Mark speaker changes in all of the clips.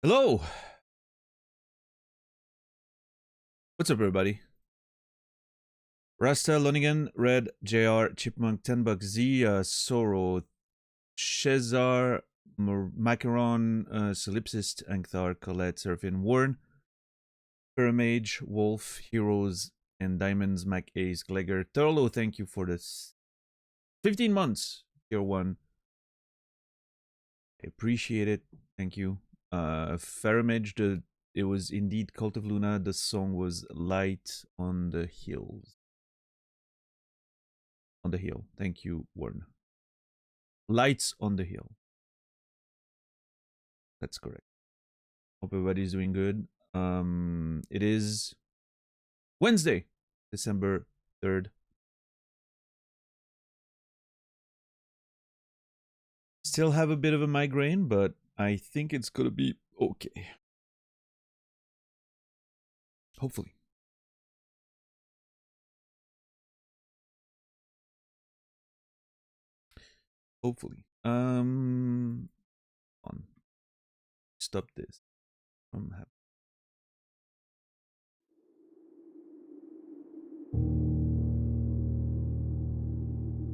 Speaker 1: Hello! What's up, everybody? Rasta, Lonigan, Red, JR, Chipmunk, 10 bucks, Z, Soro, Shezar, Macaron, Solipsist, Ankthar, Colette, Serafin, Warren, Pyramage, Wolf, Heroes, and Diamonds, Mac Ace, Glegger, Thurlow, thank you for this 15 months, Tier 1. I appreciate it. Thank you. Faramage, it was indeed Cult of Luna. The song was Light on the Hills. On the Hill. Thank you, Warren. Lights on the Hill. That's correct. Hope everybody's doing good. It is Wednesday, December 3rd. Still have a bit of a migraine, but I think it's gonna be okay. Hopefully. Hopefully. On. Stop this from happening.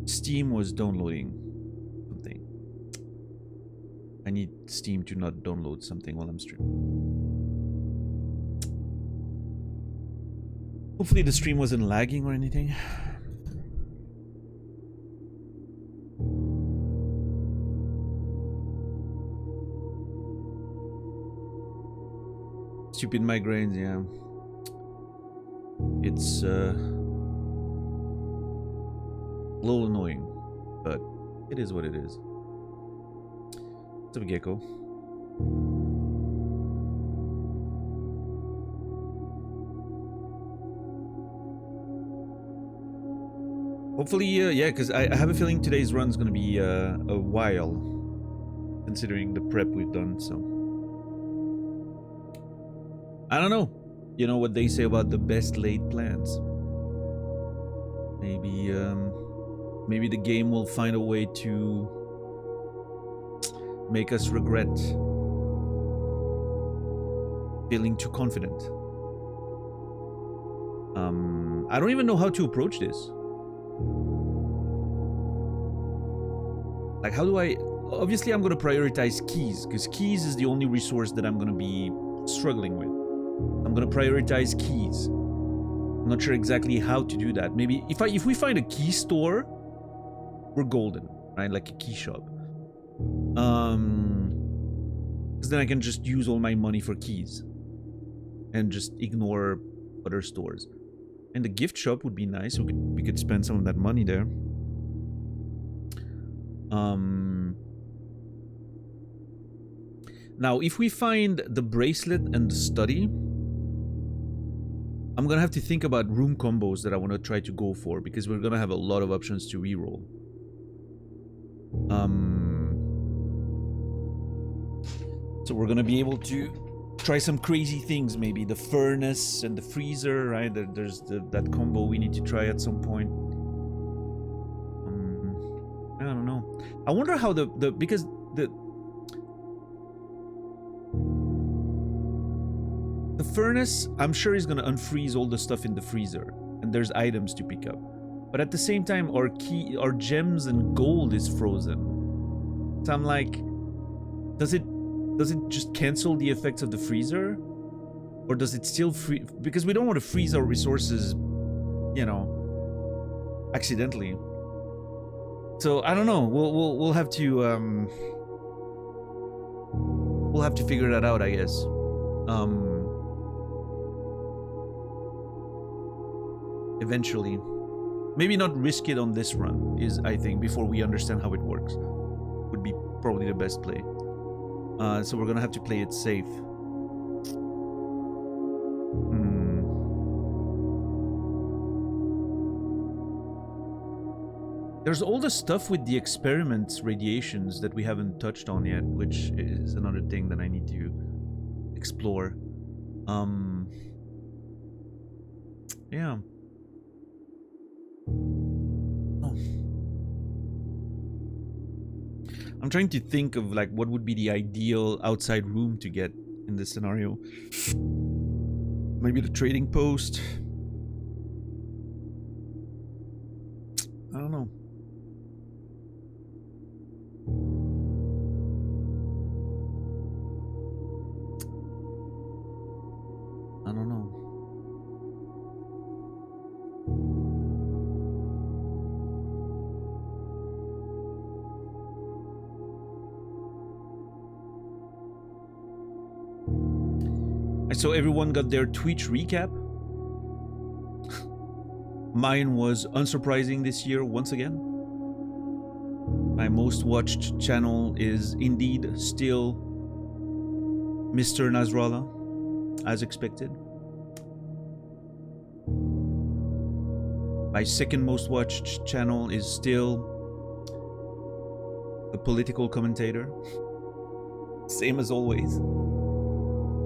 Speaker 1: Steam was downloading something. I need Steam to not download something while I'm streaming. Hopefully the stream wasn't lagging or anything. Stupid migraines, yeah. It's a little annoying, but it is what it is. What's up, Gecko? Hopefully, yeah, because I have a feeling today's run's gonna be a while, considering the prep we've done, so. I don't know. You know what they say about the best laid plans. Maybe, maybe the game will find a way to make us regret feeling too confident. I don't even know how to approach this. Like, how do I... Obviously, I'm going to prioritize keys, because keys is the only resource that I'm going to be struggling with. I'm going to prioritize keys. I'm not sure exactly how to do that. Maybe if we find a key store, we're golden, right? Like a key shop. Because then I can just use all my money for keys and just ignore other stores. And the gift shop would be nice. We could spend some of that money there. Now, if we find the bracelet and the study, I'm gonna have to think about room combos that I want to try to go for, because we're gonna have a lot of options to reroll. So we're gonna be able to try some crazy things, maybe the furnace and the freezer, right? There's that combo we need to try at some point. I don't know. I wonder how because the furnace, I'm sure is gonna unfreeze all the stuff in the freezer, and there's items to pick up. But at the same time, our gems and gold is frozen. So I'm like, does it just cancel the effects of the freezer? Or does it still freeze? Because we don't want to freeze our resources, you know, accidentally. So I don't know. We'll have to figure that out, I guess. Eventually. Maybe not risk it on this run, is, I think, before we understand how it works. Would be probably the best play. So we're gonna have to play it safe. There's all the stuff with the experiments radiations that we haven't touched on yet, which is another thing that I need to explore. Yeah. I'm trying to think of like what would be the ideal outside room to get in this scenario. Maybe the Trading Post. I don't know. I don't know. So everyone got their Twitch recap. Mine was unsurprising this year once again. My most watched channel is indeed still Mr. Nasrallah, as expected. My second most watched channel is still the political commentator. Same as always.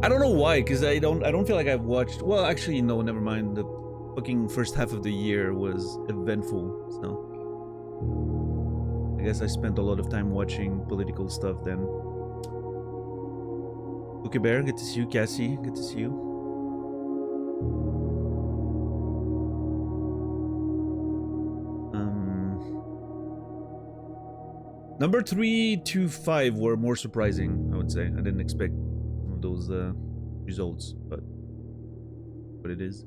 Speaker 1: I don't know why, because I don't feel like I've watched. Well, actually, no, never mind. The fucking first half of the year was eventful, so I guess I spent a lot of time watching political stuff then. Okay, Bear, good to see you. Cassie, good to see you. Number 3 to 5 were more surprising, I would say. I didn't expect some of those results, but it is.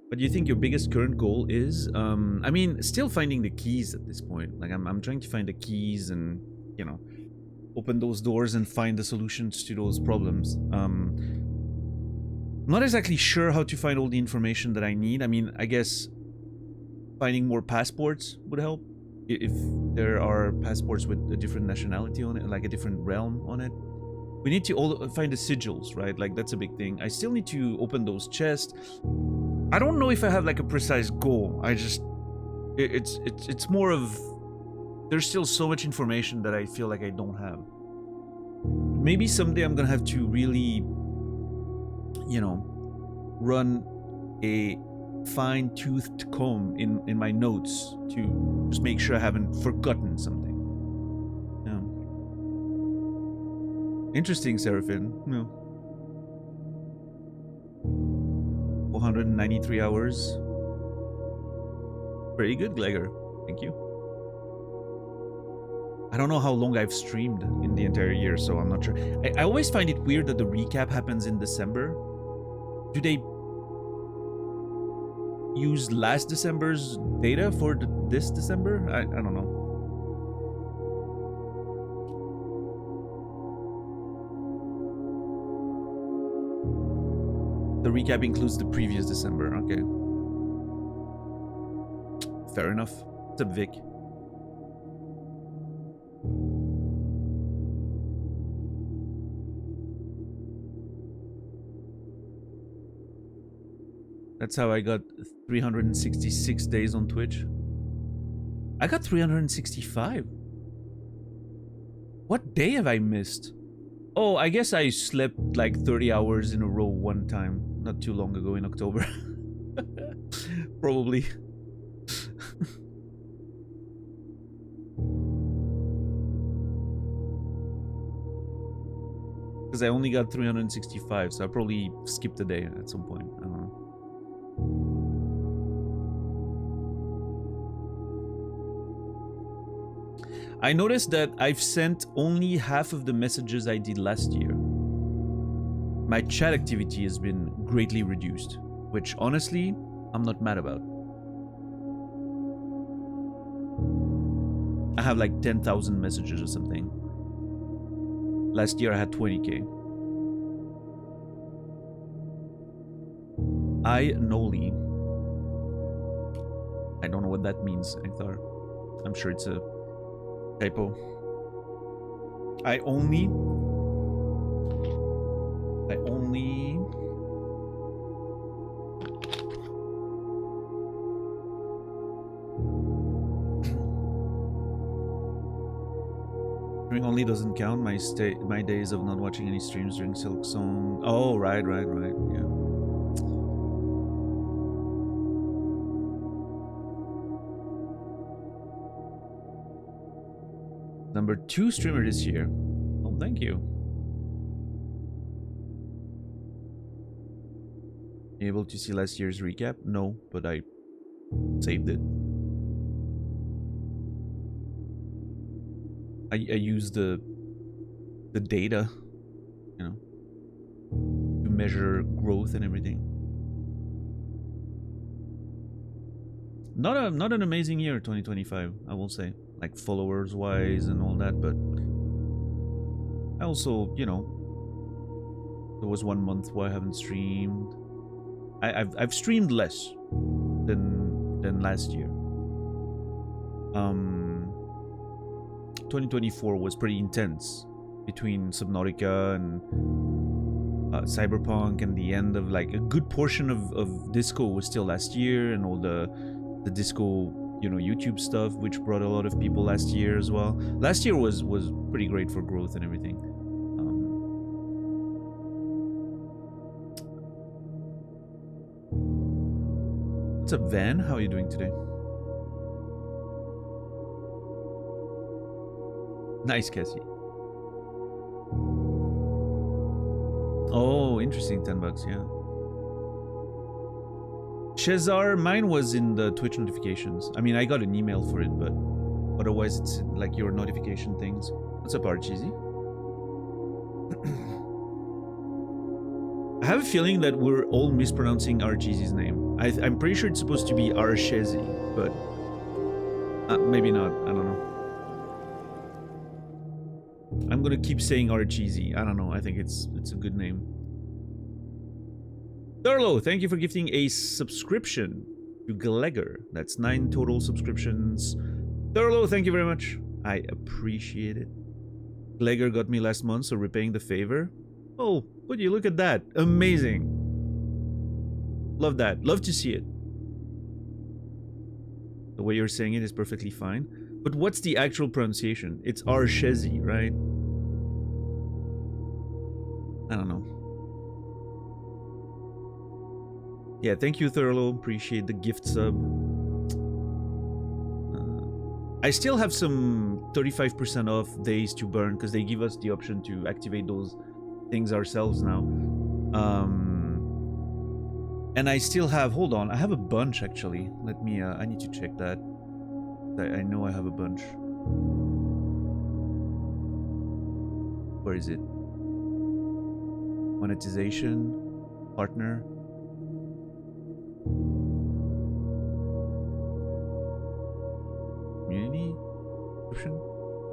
Speaker 1: What do you think your biggest current goal is? I mean, still finding the keys at this point. Like, I'm trying to find the keys and, you know, open those doors and find the solutions to those problems. I'm not exactly sure how to find all the information that I need. I mean, I guess finding more passports would help. If there are passports with a different nationality on it, like a different realm on it. We need to all find the sigils, right? Like, that's a big thing. I still need to open those chests. I don't know if I have like a precise goal. I just, it's more of, there's still so much information that I feel like I don't have. Maybe someday I'm gonna have to really, you know, run a fine-toothed comb in my notes to just make sure I haven't forgotten something. Yeah. Interesting, Seraphin. Yeah. 493 hours. Very good, Glegor. Thank you. I don't know how long I've streamed in the entire year, so I'm not sure. I always find it weird that the recap happens in December. Do they use last December's data for this December? I don't know. The recap includes the previous December. Okay. Fair enough. What's up, Vic? That's how I got 366 days on Twitch. I got 365. What day have I missed? Oh, I guess I slept like 30 hours in a row one time, not too long ago in October. Probably. Because I only got 365, so I probably skipped a day at some point. I don't know. I noticed that I've sent only half of the messages I did last year. My chat activity has been greatly reduced, which honestly, I'm not mad about. I have like 10,000 messages or something. Last year I had 20k. Noli. I don't know what that means, Ekthar. I'm sure it's a typo. I only Streaming only doesn't count. My days of not watching any streams during Silk Song. Oh, right, yeah. Number 2 streamer this year. thank you. You able to see last year's recap? No, but I saved it. I used the data, you know, to measure growth and everything. Not an amazing year, 2025, I will say, like followers wise and all that, but I also, you know, there was 1 month where I haven't streamed. I've streamed less than last year. 2024 was pretty intense between Subnautica and Cyberpunk, and the end of like a good portion of Disco was still last year, and all the Disco, you know, YouTube stuff, which brought a lot of people last year as well. Last year was pretty great for growth and everything. What's up, Van? How are you doing today? Nice, Cassie. Oh, interesting. $10, yeah. Shezar, mine was in the Twitch notifications. I mean, I got an email for it, but otherwise it's like your notification things. What's up, Archeesy? I have a feeling that we're all mispronouncing Archeesy's name. I'm pretty sure it's supposed to be Archezi, but maybe not. I don't know. I'm gonna keep saying Archeesy. I don't know. I think it's a good name. Thurlow, thank you for gifting a subscription to Glegor. That's 9 total subscriptions. Thurlow, thank you very much. I appreciate it. Glegor got me last month, so repaying the favor. Oh, would you look at that? Amazing. Love that. Love to see it. The way you're saying it is perfectly fine. But what's the actual pronunciation? It's Archezi, right? I don't know. Yeah, thank you, Thurlow. Appreciate the gift sub. I still have some 35% off days to burn because they give us the option to activate those things ourselves now. And I still have, hold on, I have a bunch actually. Let me, I need to check that. I know I have a bunch. Where is it? Monetization, partner. Community?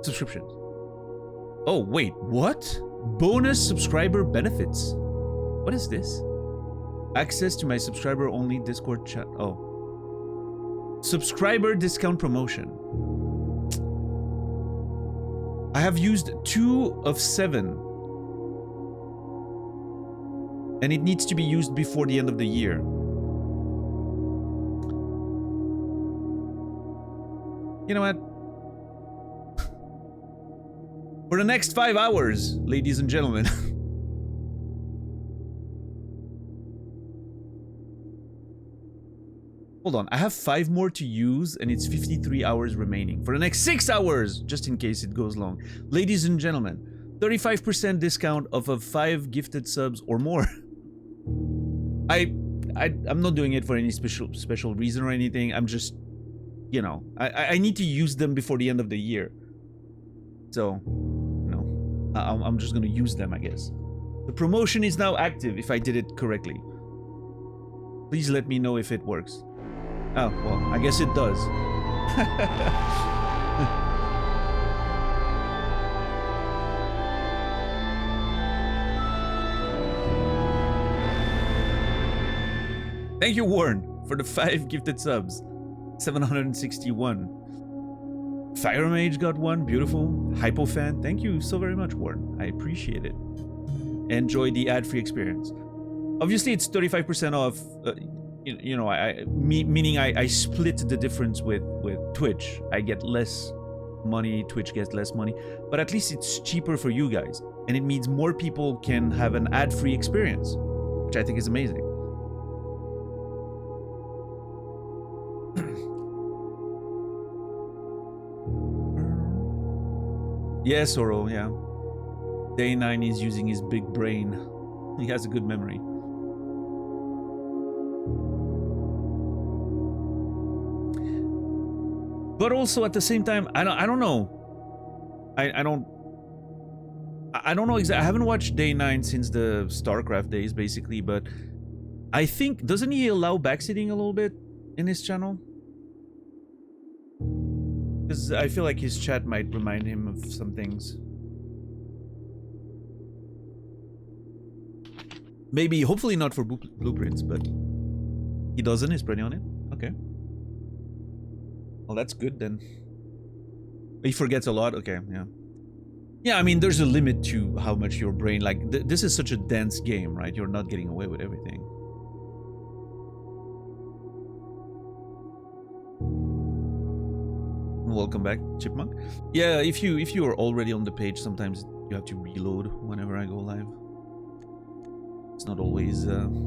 Speaker 1: Subscriptions. Oh, wait, what? Bonus subscriber benefits. What is this? Access to my subscriber only Discord chat. Oh. Subscriber discount promotion. I have used 2 of 7. And it needs to be used before the end of the year. You know what? For the next 5 hours, ladies and gentlemen. Hold on, I have 5 more to use and it's 53 hours remaining. For the next 6 hours, just in case it goes long. Ladies and gentlemen, 35% discount of 5 gifted subs or more. I'm not doing it for any special reason or anything. I'm just, you know, I need to use them before the end of the year. So, you know, I'm just gonna use them, I guess. The promotion is now active if I did it correctly. Please let me know if it works. Oh, well, I guess it does. Thank you, Warren, for the 5 gifted subs. 761. Fire Mage got 1, beautiful. Hypofan, thank you so very much, Warren. I appreciate it. Enjoy the ad-free experience. Obviously, it's 35% off. You know, meaning I split the difference with Twitch. I get less money, Twitch gets less money, but at least it's cheaper for you guys, and it means more people can have an ad-free experience, which I think is amazing. Yeah, Sorrow, yeah. Day 9 is using his big brain. He has a good memory. But also at the same time, I don't know. I don't know exactly. I haven't watched Day 9 since the StarCraft days, basically, but I think, doesn't he allow backseating a little bit in his channel? Because I feel like his chat might remind him of some things. Maybe, hopefully not for blueprints, but he doesn't. He's pretty on it. Okay. Well, that's good then. He forgets a lot. Okay, yeah. Yeah, I mean, there's a limit to how much your brain, like, this is such a dense game, right? You're not getting away with everything. Welcome back, Chipmunk. Yeah, if you are already on the page, sometimes you have to reload whenever I go live. It's not always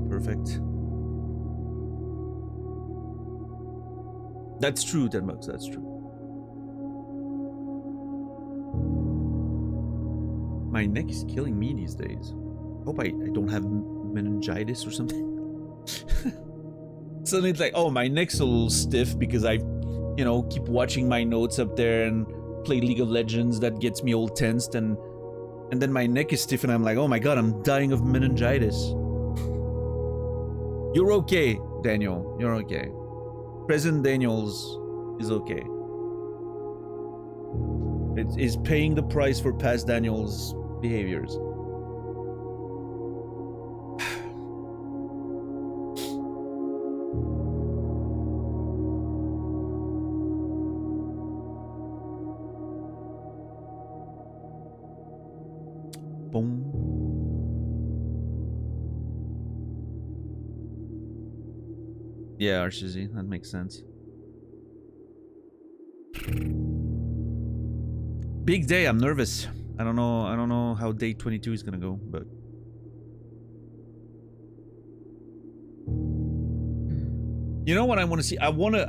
Speaker 1: perfect. That's true, 10 bucks, that's true. My neck is killing me these days. Hope I don't have meningitis or something. Suddenly it's like, oh, my neck's a little stiff because I, you know, keep watching my notes up there and play League of Legends. That gets me all tensed, and then my neck is stiff and I'm like, oh my god, I'm dying of meningitis. You're okay, Daniel. You're okay. President Daniels is okay. It is paying the price for past Daniels' behaviors. Boom. Yeah, Archizzy, that makes sense. Big day, I'm nervous. I don't know how day 22 is gonna go, but you know what I want to see? I wanna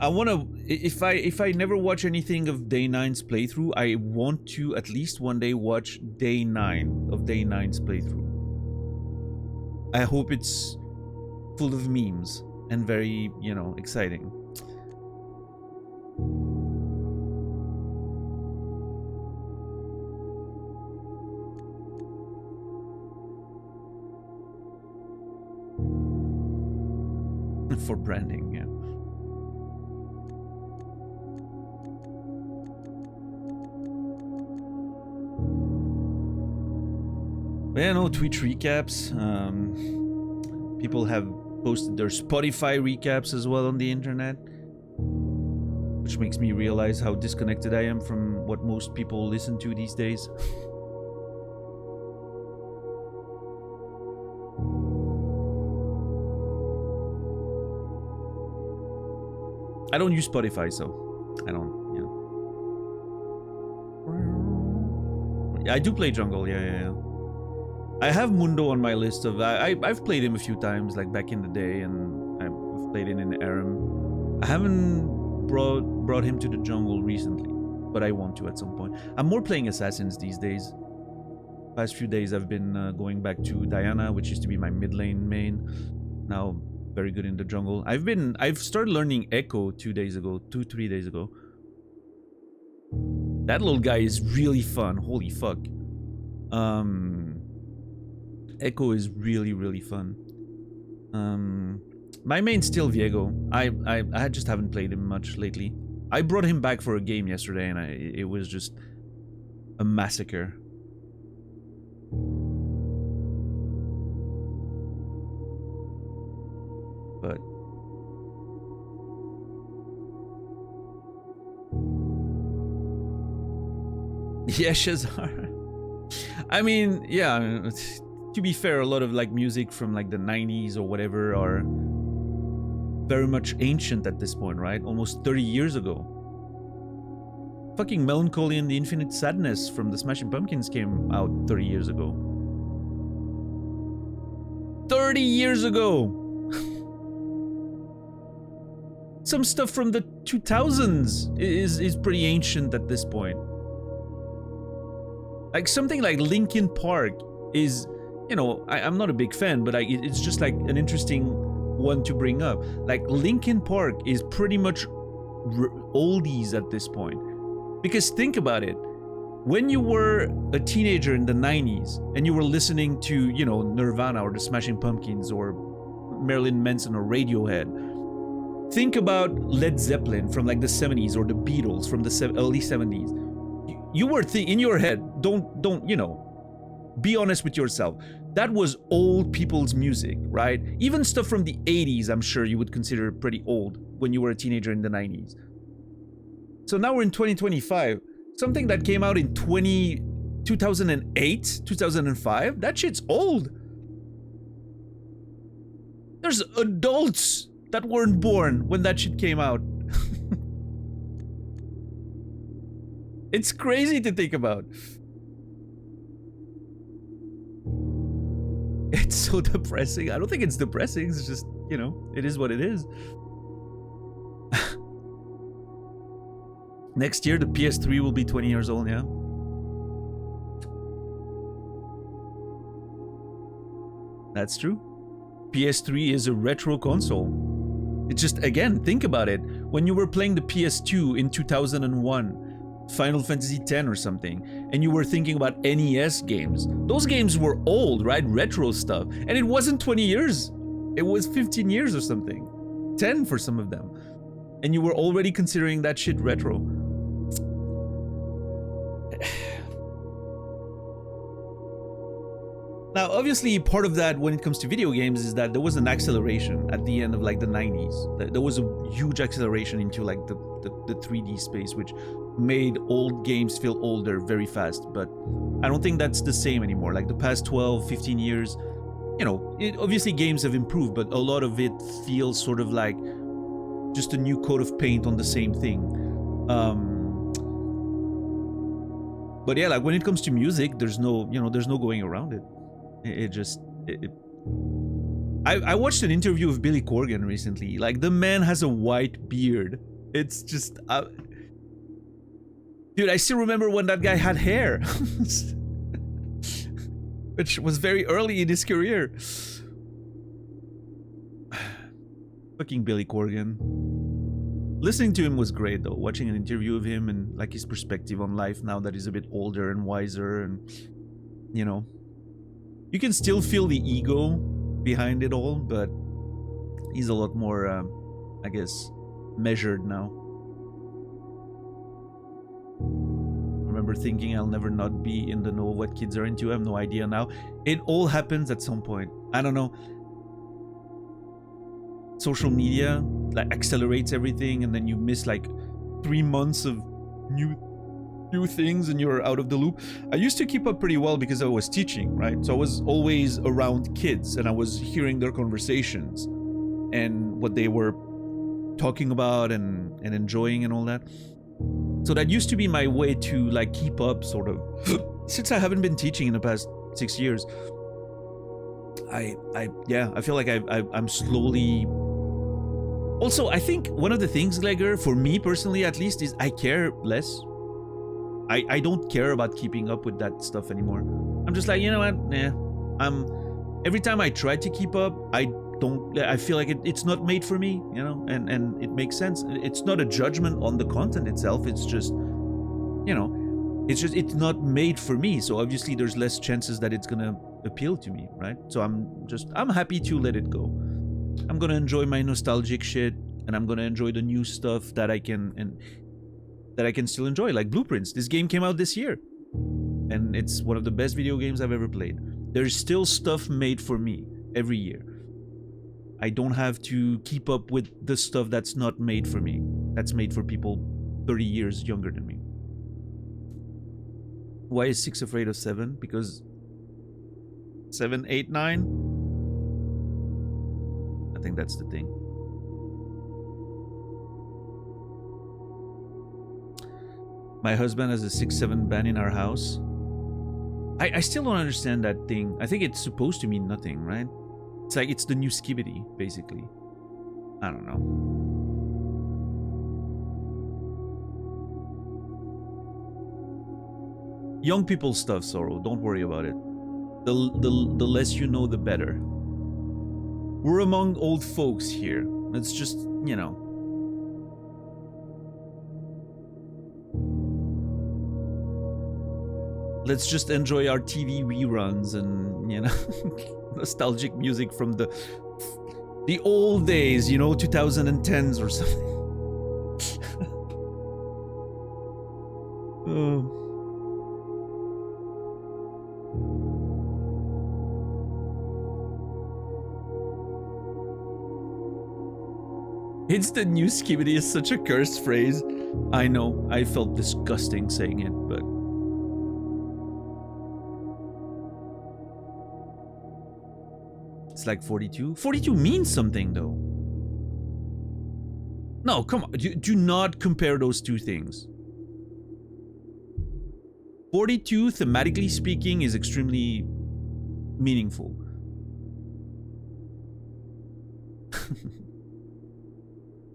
Speaker 1: if I never watch anything of day 9's playthrough, I want to at least one day watch day 9 of day 9's playthrough. I hope it's full of memes and very, you know, exciting. For branding, yeah. Yeah, no, Twitch recaps. People have posted their Spotify recaps as well on the internet, which makes me realize how disconnected I am from what most people listen to these days. I don't use Spotify, so I don't, you know. I do play jungle, yeah. I have Mundo on my list of... I've played him a few times, like back in the day, and I've played him in Aram. I haven't brought him to the jungle recently, but I want to at some point. I'm more playing assassins these days. Past few days I've been going back to Diana, which used to be my mid lane main. Now very good in the jungle. I've started learning Echo 3 days ago. That little guy is really fun. Holy fuck. Echo is really fun. My main's still Viego. I just haven't played him much lately. I brought him back for a game yesterday, and it was just a massacre. But yeah, Shazar. I mean, yeah. To be fair, a lot of like music from like the 90s or whatever are very much ancient at this point, right? Almost 30 years ago. Fucking Melancholy and the Infinite Sadness from the Smashing Pumpkins came out 30 years ago. 30 years ago! Some stuff from the 2000s is pretty ancient at this point. Like something like Linkin Park is, you know, I'm not a big fan, but it's just like an interesting one to bring up. Like Linkin Park is pretty much oldies at this point. Because think about it. When you were a teenager in the 90s and you were listening to, you know, Nirvana or the Smashing Pumpkins or Marilyn Manson or Radiohead, think about Led Zeppelin from like the 70s or the Beatles from the early 70s. You were in your head, don't, you know, be honest with yourself. That was old people's music, right? Even stuff from the 80s, I'm sure you would consider pretty old when you were a teenager in the 90s. So now we're in 2025. Something that came out in 2008, 2005, that shit's old. There's adults that weren't born when that shit came out. It's crazy to think about. It's so depressing. I don't think it's depressing. It's just, you know, it is what it is. Next year, the PS3 will be 20 years old, yeah? That's true. PS3 is a retro console. It's just, again, think about it. When you were playing the PS2 in 2001, Final Fantasy X or something, and you were thinking about NES games, those games were old, right? Retro stuff. And it wasn't 20 years. It was 15 years or something. 10 for some of them. And you were already considering that shit retro. Now, obviously, part of that when it comes to video games is that there was an acceleration at the end of like the 90s. There was a huge acceleration into like the 3D space, which made old games feel older very fast. But I don't think that's the same anymore. Like the past 12, 15 years, you know, obviously games have improved, but a lot of it feels sort of like just a new coat of paint on the same thing. But yeah, like when it comes to music, there's no going around it. I watched an interview with Billy Corgan recently. Like the man has a white beard. It's just, dude, I still remember when that guy had hair, which was very early in his career. Fucking Billy Corgan. Listening to him was great though. Watching an interview of him and like his perspective on life now that he's a bit older and wiser, and you know, you can still feel the ego behind it all, but he's a lot more, I guess, measured now. I remember thinking I'll never not be in the know of what kids are into. I have no idea now. It all happens at some point. I don't know. Social media like accelerates everything, and then you miss like 3 months of new things and you're out of the loop. I used to keep up pretty well because I was teaching, right? So I was always around kids and I was hearing their conversations and what they were talking about and enjoying and all that. So that used to be my way to like keep up sort of. Since I haven't been teaching in the past 6 years, I feel like I'm slowly. Also, I think one of the things, Glegor, for me personally at least, is I care less. I don't care about keeping up with that stuff anymore. I'm just like, you know what? Every time I try to keep up, I feel like it's not made for me, you know, and it makes sense. It's not a judgment on the content itself. It's just, you know, it's not made for me. So obviously there's less chances that it's gonna appeal to me, right? So I'm happy to let it go. I'm gonna enjoy my nostalgic shit, and I'm gonna enjoy the new stuff that I can still enjoy, like Blueprints. This game came out this year, and it's one of the best video games I've ever played. There's still stuff made for me every year. I don't have to keep up with the stuff that's not made for me. That's made for people 30 years younger than me. Why is 6 afraid of 7? Because 7, 8, 9? I think that's the thing. My husband has a 6-7 ban in our house. I still don't understand that thing. I think it's supposed to mean nothing, right? It's like it's the new Skibidi, basically. I don't know. Young people stuff, Sorrow. Don't worry about it. The less you know, the better. We're among old folks here. It's just, you know. Let's just enjoy our TV reruns and, you know, nostalgic music from the old days, you know, 2010s or something. Instant news skibidi is such a cursed phrase. I know, I felt disgusting saying it, but... It's like 42? 42 means something, though. No, come on, do not compare those two things. 42, thematically speaking, is extremely meaningful.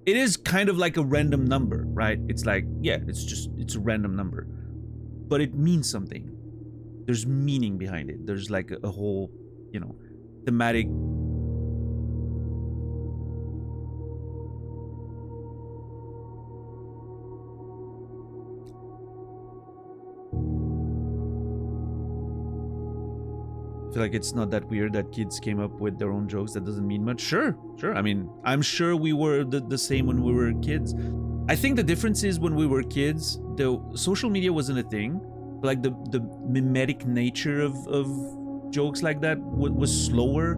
Speaker 1: It is kind of like a random number, right? It's like, yeah, it's a random number. But it means something. There's meaning behind it. There's like a whole, you know, thematic... I feel like it's not that weird that kids came up with their own jokes. That doesn't mean much. Sure. I mean, I'm sure we were the same when we were kids. I think the difference is when we were kids, the social media wasn't a thing. Like the mimetic nature of jokes like that was slower.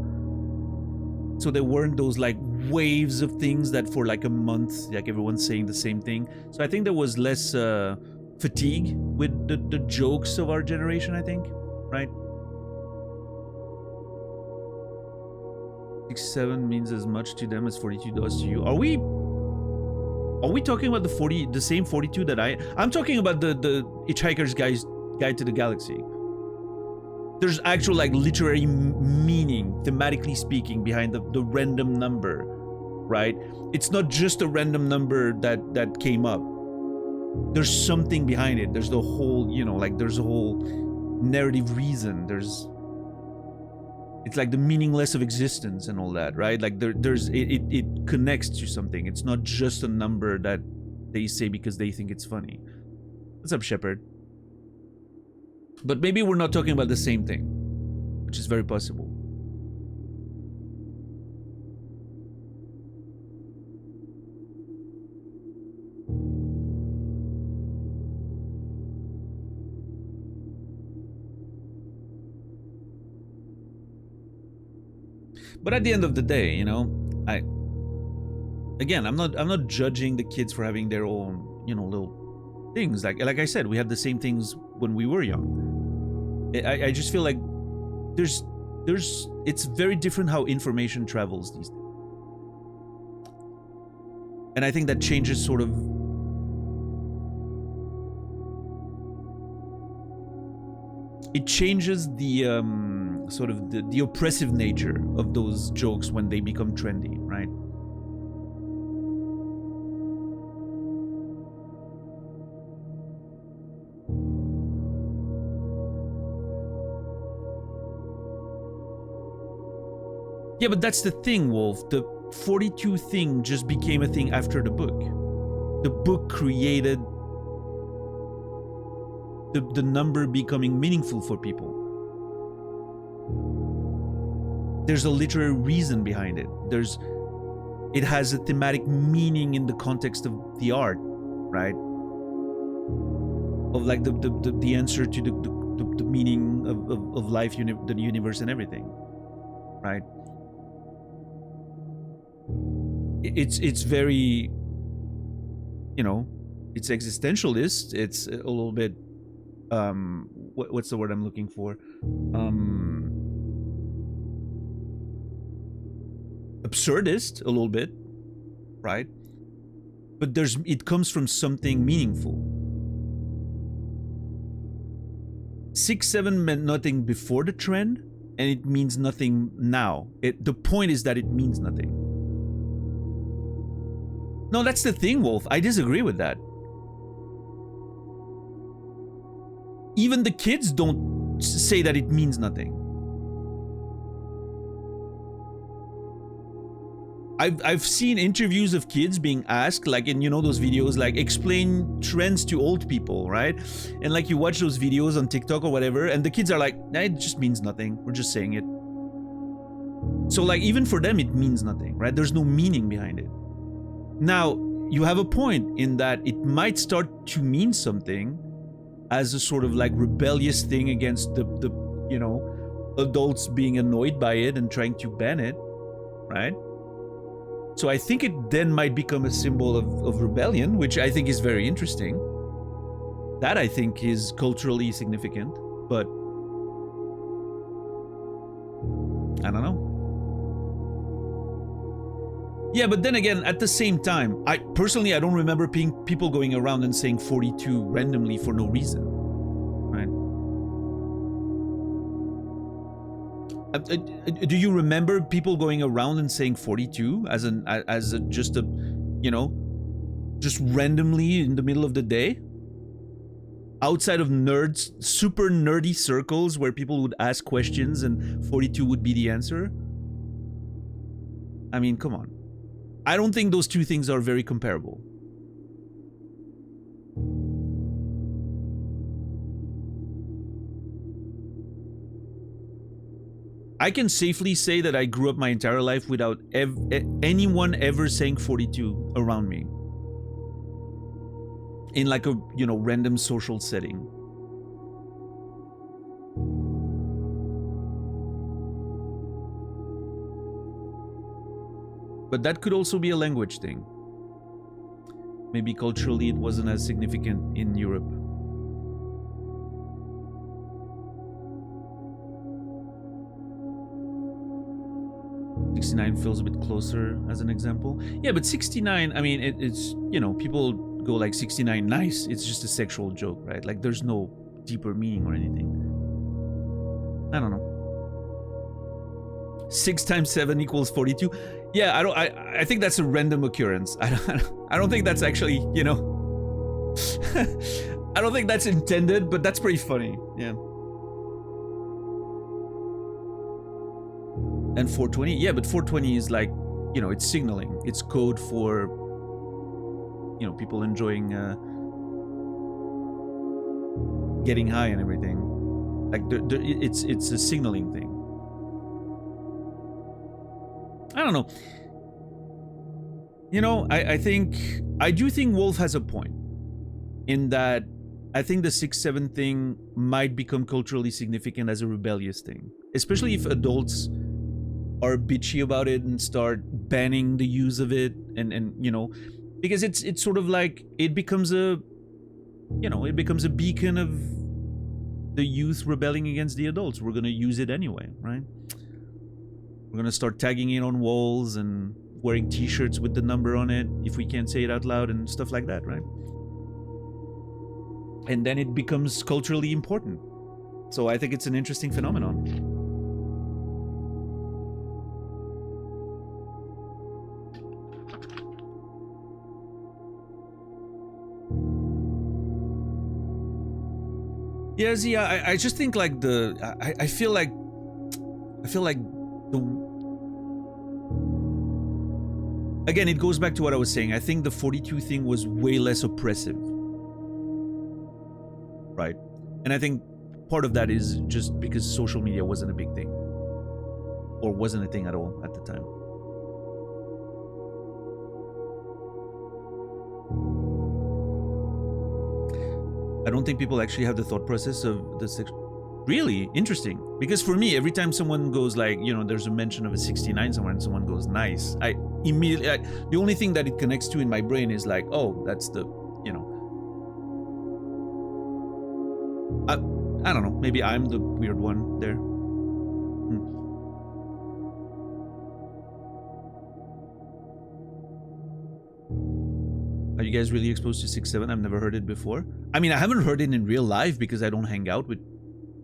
Speaker 1: So there weren't those like waves of things that for like a month, like everyone's saying the same thing. So I think there was less fatigue with the jokes of our generation, I think, right? 67 means as much to them as 42 does to you. Are we talking about the same 42 that I'm talking about the Hitchhiker's Guide to the Galaxy. There's actual like literary meaning, thematically speaking, behind the random number, right? It's not just a random number that came up. There's something behind it. There's the whole, you know, like there's a whole narrative reason. It's like the meaningless of existence and all that, right? Like it connects to something. It's not just a number that they say because they think it's funny. What's up, Shepard? But maybe we're not talking about the same thing, which is very possible. But at the end of the day, you know, I'm not judging the kids for having their own, you know, little things. Like I said, we had the same things when we were young. I just feel like it's very different how information travels these days. And I think that changes sort of the sort of the oppressive nature of those jokes when they become trendy, right? Yeah, but that's the thing, Wolf. The 42 thing just became a thing after the book. The book created the number becoming meaningful for people. There's a literary reason behind it. It has a thematic meaning in the context of the art, right? Of like the answer to the meaning of life, the universe, and everything, right? It's very, you know, it's existentialist. It's a little bit, what's the word I'm looking for? Absurdist a little bit, right? But it comes from something meaningful. 6-7 meant nothing before the trend, and it means nothing now. The point is that it means nothing. No, that's the thing, Wolf. I disagree with that. even the kids don't say that it means nothing. I've seen interviews of kids being asked, like in, you know, those videos, like explain trends to old people, right? And like you watch those videos on TikTok or whatever, and the kids are like, nah, it just means nothing. We're just saying it. So like even for them, it means nothing, right? There's no meaning behind it. Now, you have a point in that it might start to mean something as a sort of like rebellious thing against the you know, adults being annoyed by it and trying to ban it, right? So I think it then might become a symbol of rebellion, which I think is very interesting. That I think is culturally significant, but I don't know. Yeah, but then again, at the same time, I don't remember people going around and saying 42 randomly for no reason, right? Do you remember people going around and saying 42 as just a, you know, just randomly in the middle of the day? Outside of nerds, super nerdy circles where people would ask questions and 42 would be the answer? I mean, come on. I don't think those two things are very comparable. I can safely say that I grew up my entire life without anyone ever saying 42 around me. In like a, you know, random social setting. But that could also be a language thing. Maybe culturally it wasn't as significant in Europe. '69 feels a bit closer as an example. Yeah, but 69, I mean, it's, you know, people go like 69 nice. It's just a sexual joke, right? Like there's no deeper meaning or anything. I don't know. 6 times 7 equals 42. Yeah, I think that's a random occurrence. I don't think that's actually, you know. I don't think that's intended, but that's pretty funny. Yeah. And 420, yeah, but 420 is like, you know, it's signaling. It's code for, you know, people enjoying getting high and everything. Like it's a signaling thing. I don't know. You know, I do think Wolf has a point in that I think the 6-7 thing might become culturally significant as a rebellious thing, especially if adults are bitchy about it and start banning the use of it, and you know, because it's sort of like it becomes a, you know, it becomes a beacon of the youth rebelling against the adults. We're gonna use it anyway, right? We're gonna start tagging it on walls and wearing t-shirts with the number on it if we can't say it out loud and stuff like that, right? And then it becomes culturally important. So I think it's an interesting phenomenon. Yes, yeah, I just think like I feel like the, again, it goes back to what I was saying. I think the 42 thing was way less oppressive, right? And I think part of that is just because social media wasn't a big thing, or wasn't a thing at all at the time. I don't think people actually have the thought process of the sex. Really interesting, because for me, every time someone goes like, you know, there's a mention of a 69 somewhere and someone goes nice, I immediately, the only thing that it connects to in my brain is like, oh, that's the, you know, I don't know, maybe I'm the weird one there. Are you guys really exposed to 6-7? I've never heard it before. I mean, I haven't heard it in real life because I don't hang out with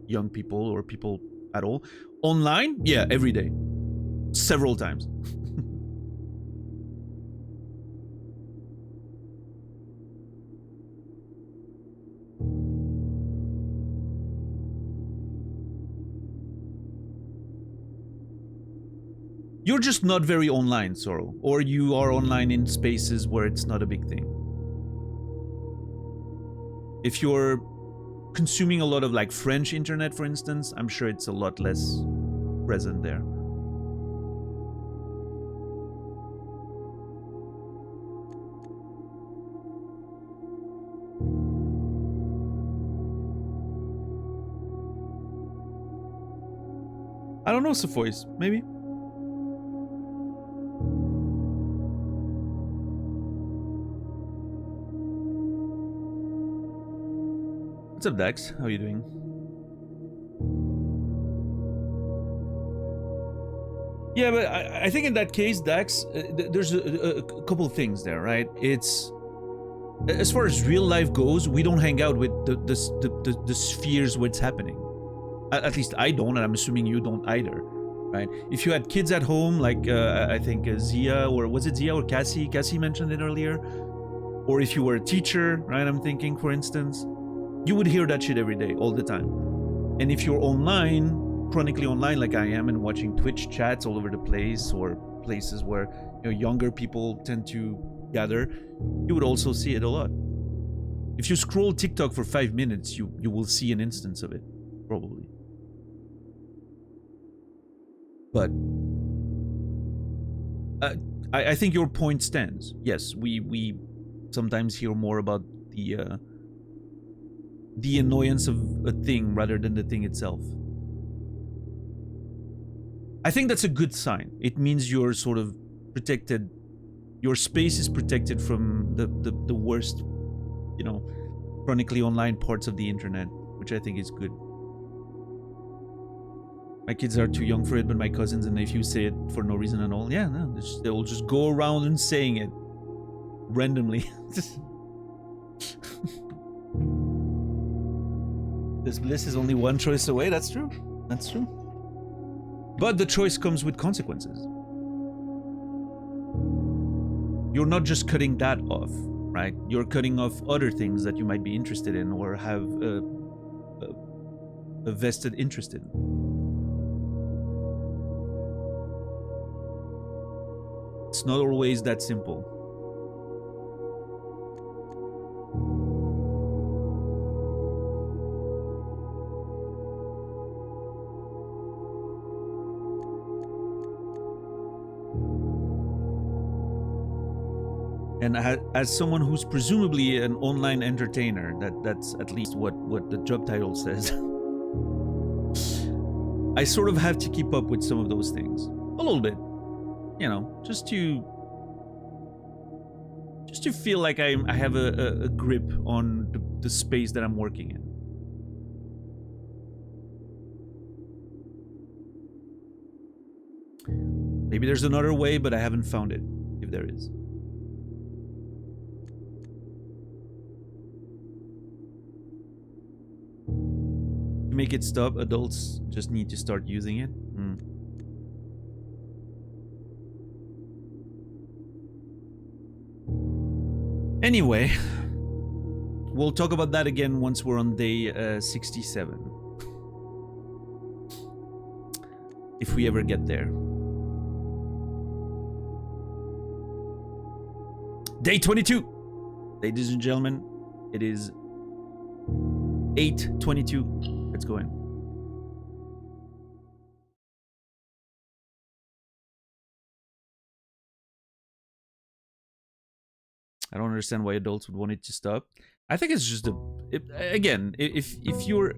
Speaker 1: young people or people at all. Online, yeah, every day. Several times. You're just not very online, Sorrow. Or you are online in spaces where it's not a big thing. If you're consuming a lot of like French internet, for instance, I'm sure it's a lot less present there. I don't know, Sephois. Maybe. What's up, Dax? How are you doing? Yeah, but I think in that case, Dax, there's a couple of things there, right? It's as far as real life goes, we don't hang out with the spheres where it's happening. At least I don't, and I'm assuming you don't either, right? If you had kids at home, like I think Zia, or was it Zia or Cassie? Cassie mentioned it earlier. Or if you were a teacher, right? I'm thinking, for instance, you would hear that shit every day, all the time. And if you're online, chronically online like I am, and watching Twitch chats all over the place, or places where younger people tend to gather, you would also see it a lot. If you scroll TikTok for 5 minutes, you will see an instance of it, probably. But I think your point stands. Yes, we sometimes hear more about the annoyance of a thing rather than the thing itself. I think that's a good sign. It means you're sort of protected. Your space is protected from the worst, chronically online parts of the internet, which I think is good. My kids are too young for it, but my cousins and nephews say it for no reason at all. Yeah, no, they'll just go around and saying it randomly. This bliss is only one choice away. That's true. That's true. But the choice comes with consequences. You're not just cutting that off, right? You're cutting off other things that you might be interested in or have a vested interest in. It's not always that simple. And as someone who's presumably an online entertainer, that's at least what the job title says, I sort of have to keep up with some of those things. A little bit. Just to feel like I have a grip on the space that I'm working in. Maybe there's another way, but I haven't found it, if there is. To make it stop, adults just need to start using it. Anyway, we'll talk about that again once we're on day 67. If we ever get there. Day 22! Ladies and gentlemen, it is 8:22. Let's go in. I don't understand why adults would want it to stop. I think it's just again, if you're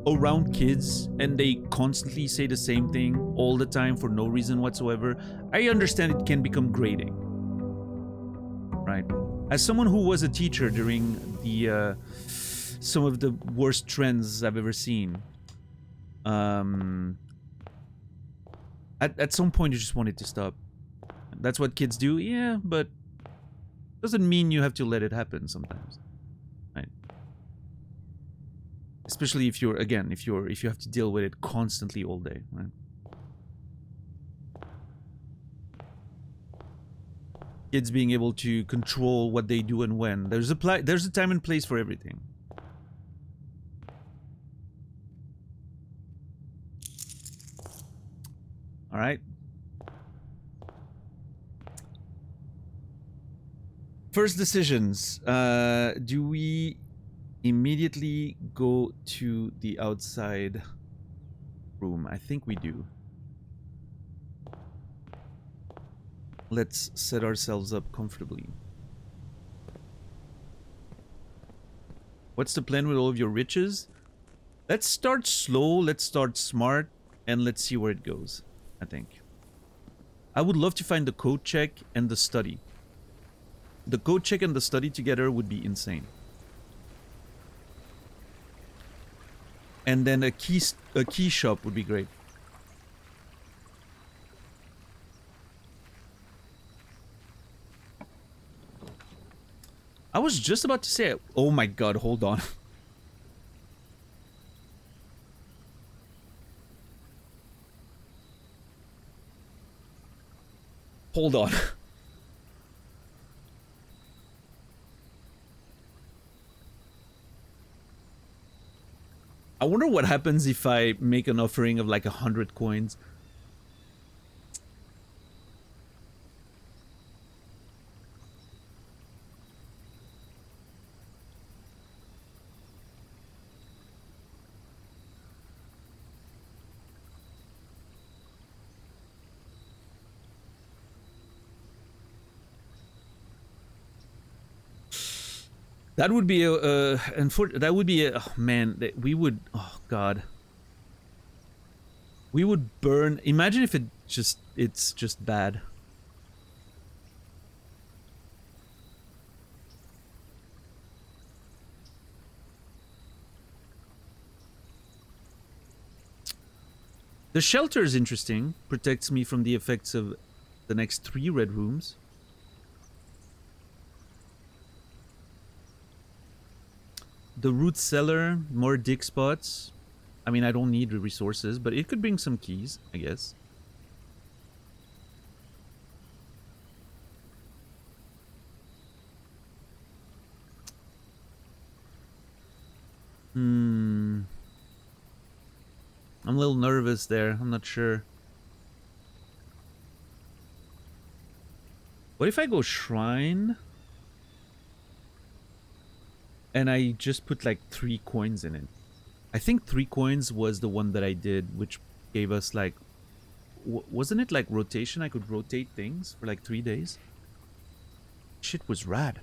Speaker 1: around kids and they constantly say the same thing all the time for no reason whatsoever, I understand it can become grating. Right? As someone who was a teacher during the some of the worst trends I've ever seen, at some point you just want it to stop. That's what kids do, yeah, but doesn't mean you have to let it happen sometimes, right? Especially if you're, again, if you have to deal with it constantly all day, right? Kids being able to control what they do and when. There's a time and place for everything. All right. First decisions. Do we immediately go to the outside room? I think we do. Let's set ourselves up comfortably. What's the plan with all of your riches? Let's start slow, let's start smart, and let's see where it goes, I think. I would love to find the code check and the study. The code check and the study together would be insane. And then a key shop would be great. I was just about to say, oh my god, hold on. Hold on. I wonder what happens if I make an offering of like 100 coins. That would be that would be a, oh man, we would, oh god. We would burn, imagine if it's just bad. The shelter is interesting, protects me from the effects of the next 3 red rooms. The root cellar, more dig spots. I mean, I don't need the resources, but it could bring some keys, I guess. I'm a little nervous there. I'm not sure. What if I go shrine? And I just put like 3 coins in it. I think 3 coins was the one that I did, which gave us like... wasn't it like rotation? I could rotate things for like 3 days. Shit was rad.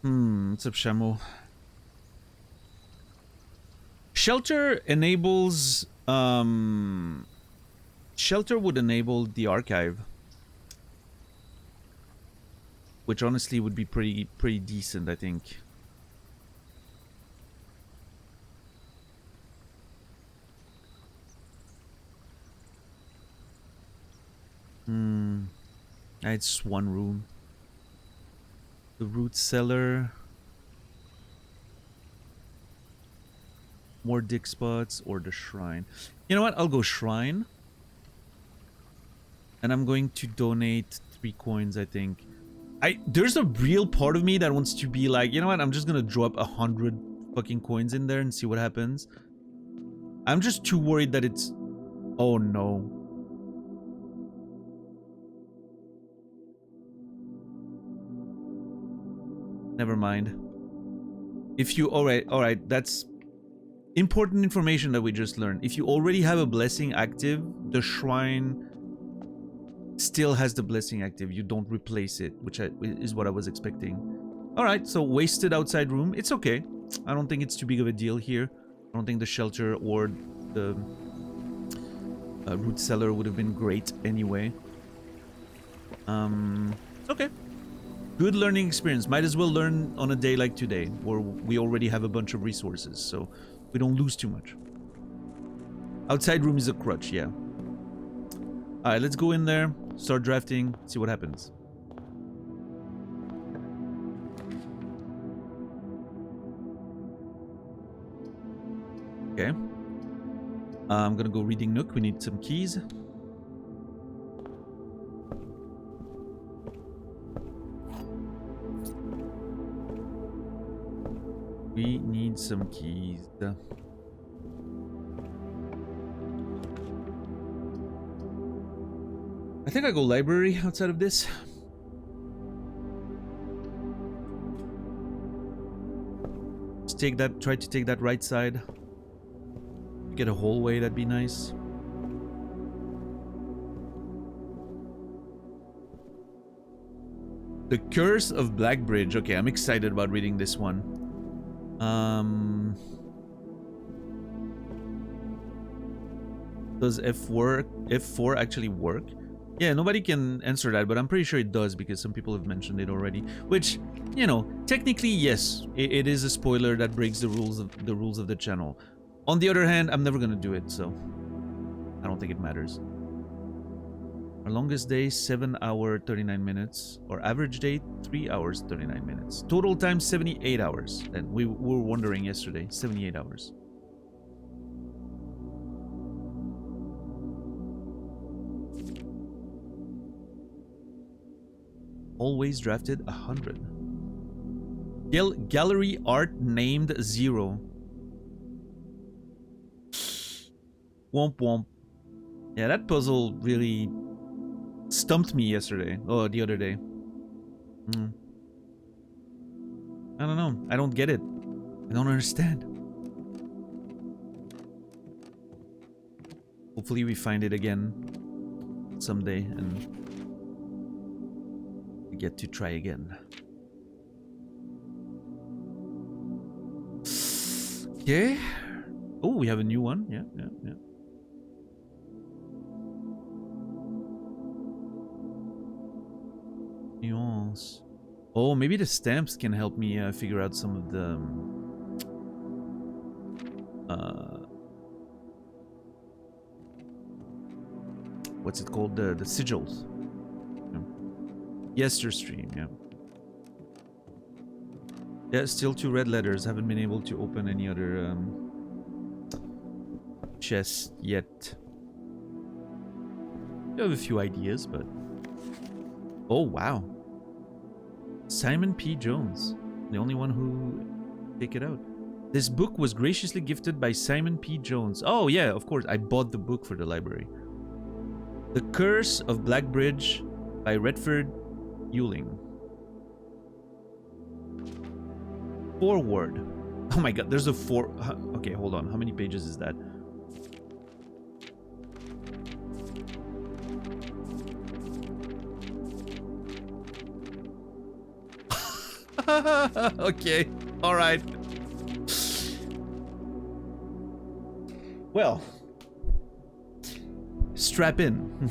Speaker 1: What's up, Shamo? Shelter enables, Shelter would enable the archive. Which honestly would be pretty decent, I think. It's 1 room. The root cellar. More dig spots or the shrine. You know what? I'll go shrine. And I'm going to donate 3 coins, I think. There's a real part of me that wants to be like, you know what? I'm just gonna drop 100 fucking coins in there and see what happens. I'm just too worried that it's... oh no. Never mind. If you... alright, that's important information that we just learned. If you already have a blessing active, the shrine still has the blessing active. You don't replace it, which is what I was expecting. Alright, so wasted outside room. It's okay. I don't think it's too big of a deal here. I don't think the shelter or the root cellar would have been great anyway. It's okay. Good learning experience. Might as well learn on a day like today, where we already have a bunch of resources, so we don't lose too much. Outside room is a crutch, yeah. Alright, let's go in there, start drafting, see what happens. Okay. I'm gonna go reading nook. We need some keys. We need some keys. I think I go library outside of this. Just take that, try to take that right side. Get a hallway, that'd be nice. The Curse of Blackbridge. Okay, I'm excited about reading this one. Does F4 actually work? Yeah, nobody can answer that, but I'm pretty sure it does because some people have mentioned it already. Which, you know, technically, yes, it is a spoiler that breaks the rules of the channel. On the other hand, I'm never gonna do it, so I don't think it matters. Our longest day, 7 hours 39 minutes. Our average day, 3 hours 39 minutes. Total time, 78 hours. And we were wondering yesterday, 78 hours. Always drafted 100. Gallery art named 0. Womp womp. Yeah, that puzzle really stumped me yesterday. Oh, the other day. I don't know. I don't get it. I don't understand. Hopefully we find it again someday and we get to try again. Okay. Oh, we have a new one. Yeah. Nuance. Oh, maybe the stamps can help me figure out some of the what's it called? The sigils. Yeah. Yesterstream, yeah. Yeah, still 2 red letters. Haven't been able to open any other chest yet. I have a few ideas, but oh wow. Simon P. Jones, the only one who take it out. This book was graciously gifted by Simon P. Jones. Oh yeah, of course. I bought the book for the library. The Curse of Blackbridge by Redford Ewing. Forward. Oh my god, there's a 4. Okay, hold on. How many pages is that? Okay, all right. Well, strap in.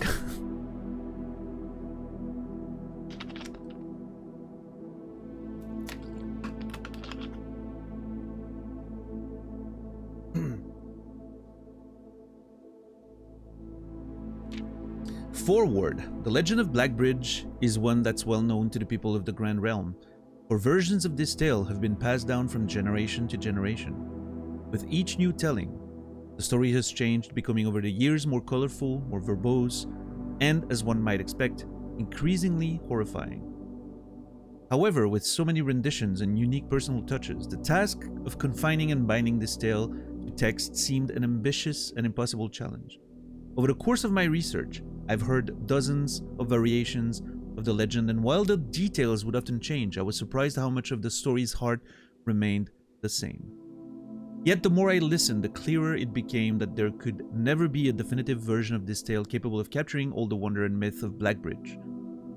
Speaker 1: Forward. The legend of Blackbridge is one that's well known to the people of the Grand Realm. For versions of this tale have been passed down from generation to generation. With each new telling, the story has changed, becoming over the years more colorful, more verbose, and, as one might expect, increasingly horrifying. However, with so many renditions and unique personal touches, the task of confining and binding this tale to text seemed an ambitious and impossible challenge. Over the course of my research, I've heard dozens of variations of the legend, and while the details would often change, I was surprised how much of the story's heart remained the same. Yet the more I listened, the clearer it became that there could never be a definitive version of this tale capable of capturing all the wonder and myth of Blackbridge.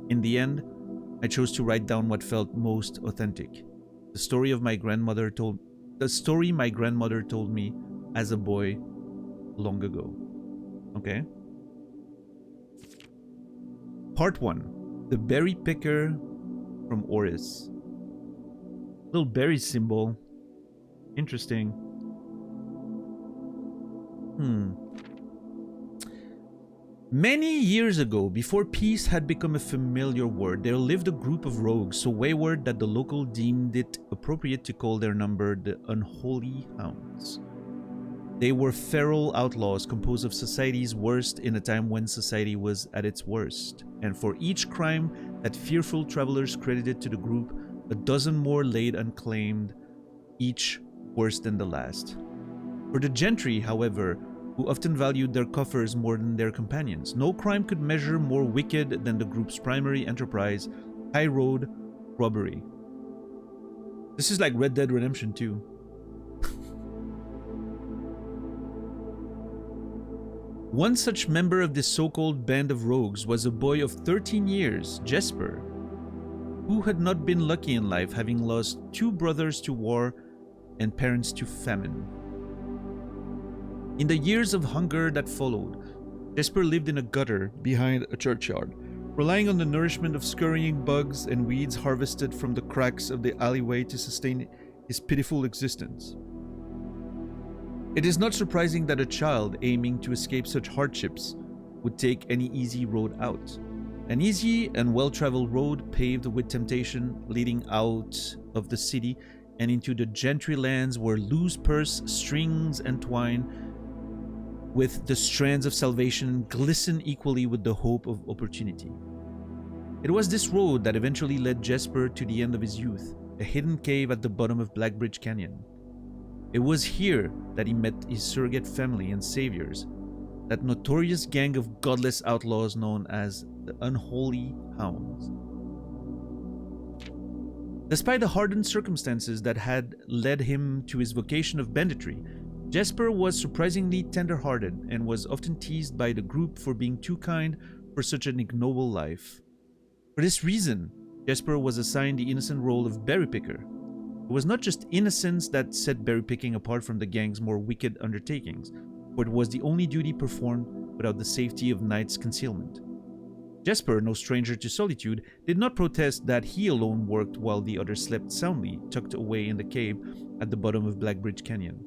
Speaker 1: In the end, I chose to write down what felt most authentic. The story my grandmother told me as a boy long ago. Okay. Part 1. The Berry Picker from Oris. Little berry symbol. Interesting. Many years ago, before peace had become a familiar word, there lived a group of rogues so wayward that the local deemed it appropriate to call their number the Unholy Hounds. They were feral outlaws composed of society's worst in a time when society was at its worst. And for each crime that fearful travelers credited to the group, a dozen more laid unclaimed, each worse than the last. For the gentry, however, who often valued their coffers more than their companions, no crime could measure more wicked than the group's primary enterprise, high road robbery. This is like Red Dead Redemption 2. One such member of this so-called band of rogues was a boy of 13 years, Jesper, who had not been lucky in life, having lost 2 brothers to war and parents to famine. In the years of hunger that followed, Jesper lived in a gutter behind a churchyard, relying on the nourishment of scurrying bugs and weeds harvested from the cracks of the alleyway to sustain his pitiful existence. It is not surprising that a child aiming to escape such hardships would take any easy road out. An easy and well-traveled road paved with temptation, leading out of the city and into the gentry lands where loose purse strings entwine with the strands of salvation glisten equally with the hope of opportunity. It was this road that eventually led Jesper to the end of his youth, a hidden cave at the bottom of Blackbridge Canyon. It was here that he met his surrogate family and saviors, that notorious gang of godless outlaws known as the Unholy Hounds. Despite the hardened circumstances that had led him to his vocation of banditry, Jesper was surprisingly tender-hearted and was often teased by the group for being too kind for such an ignoble life. For this reason, Jesper was assigned the innocent role of berry picker. It was not just innocence that set berry picking apart from the gang's more wicked undertakings, for it was the only duty performed without the safety of night's concealment. Jesper, no stranger to solitude, did not protest that he alone worked while the others slept soundly, tucked away in the cave at the bottom of Blackbridge Canyon.